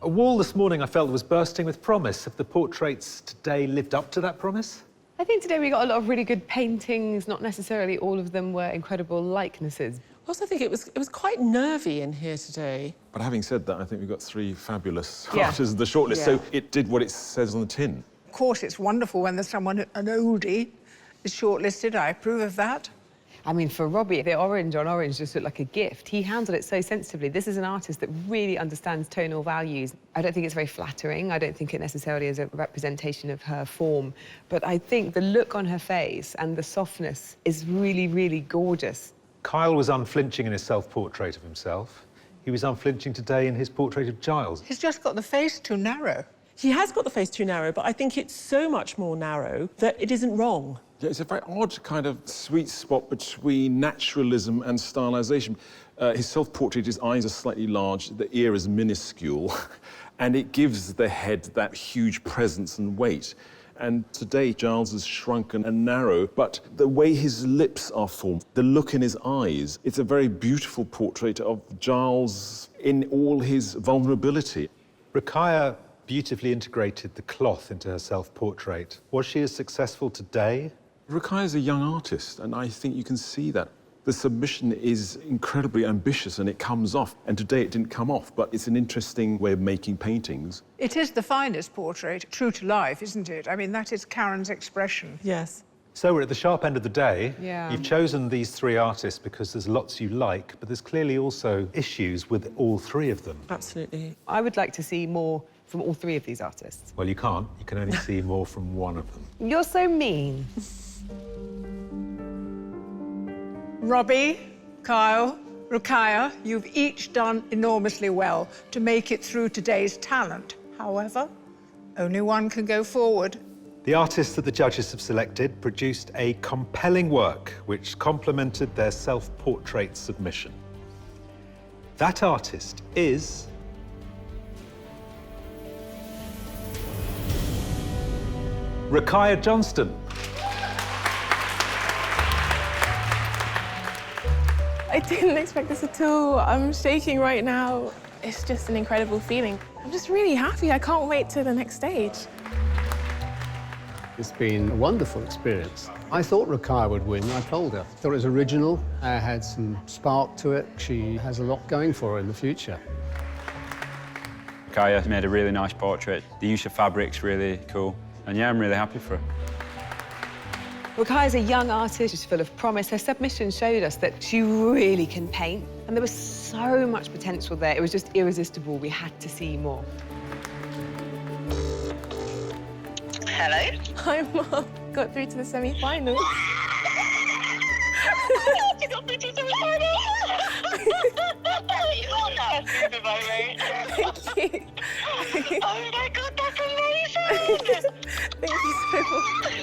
Speaker 1: A wall this morning I felt was bursting with promise. Have the portraits today lived up to that promise?
Speaker 7: I think today we got a lot of really good paintings, not necessarily all of them were incredible likenesses.
Speaker 4: I also think it was quite nervy in here today.
Speaker 5: But having said that, I think we've got 3 fabulous
Speaker 2: Yeah.
Speaker 5: artists in the shortlist,
Speaker 2: Yeah.
Speaker 5: so it did what it says on the tin.
Speaker 20: Of course, it's wonderful when there's someone, an oldie, is shortlisted. I approve of that.
Speaker 7: I mean, for Robbie, the orange on orange just looked like a gift. He handled it so sensitively. This is an artist that really understands tonal values. I don't think it's very flattering. I don't think it necessarily is a representation of her form. But I think the look on her face and the softness is really, really gorgeous.
Speaker 1: Kyle was unflinching in his self-portrait of himself. He was unflinching today in his portrait of Giles.
Speaker 20: He's just got the face too narrow.
Speaker 4: He has got the face too narrow, but I think it's so much more narrow that it isn't wrong.
Speaker 5: Yeah, it's a very odd kind of sweet spot between naturalism and stylization. His self-portrait, his eyes are slightly large, the ear is minuscule, and it gives the head that huge presence and weight. And today, Giles is shrunken and narrow, but the way his lips are formed, the look in his eyes, it's a very beautiful portrait of Giles in all his vulnerability.
Speaker 1: Rakaya beautifully integrated the cloth into her self-portrait. Was she as successful today?
Speaker 5: Rakaya is a young artist, and I think you can see that. The submission is incredibly ambitious, and it comes off. And today it didn't come off, but it's an interesting way of making paintings.
Speaker 20: It is the finest portrait, true to life, isn't it? I mean, that is Karen's expression.
Speaker 4: Yes.
Speaker 1: So we're at the sharp end of the day.
Speaker 7: Yeah.
Speaker 1: You've chosen these 3 artists because there's lots you like, but there's clearly also issues with all 3 of them.
Speaker 4: Absolutely.
Speaker 7: I would like to see more from all 3 of these artists.
Speaker 1: Well, you can't. You can only see more from one of them.
Speaker 7: You're so mean.
Speaker 20: Robbie, Kyle, Rakaya, you've each done enormously well to make it through today's talent. However, only one can go forward.
Speaker 1: The artists that the judges have selected produced a compelling work which complemented their self-portrait submission. That artist is... Rakaya Johnston.
Speaker 10: I didn't expect this at all. I'm shaking right now. It's just an incredible feeling. I'm just really happy. I can't wait to the next stage.
Speaker 8: It's been a wonderful experience. I thought Rakaya would win, I told her. Thought it was original, had some spark to it. She has a lot going for her in the future.
Speaker 19: Kaya made a really nice portrait. The use of fabric's really cool. And yeah, I'm really happy for her.
Speaker 7: Rakaya's a young artist, she's full of promise. Her submission showed us that she really can paint, and there was so much potential there. It was just irresistible. We had to see more.
Speaker 10: Hello? Hi, Mom. Got through to the semi-finals.
Speaker 3: You got through to the semi-finals! You are now super vibrant.
Speaker 10: Thank you.
Speaker 3: Oh my God, that's amazing!
Speaker 10: Thank you so much.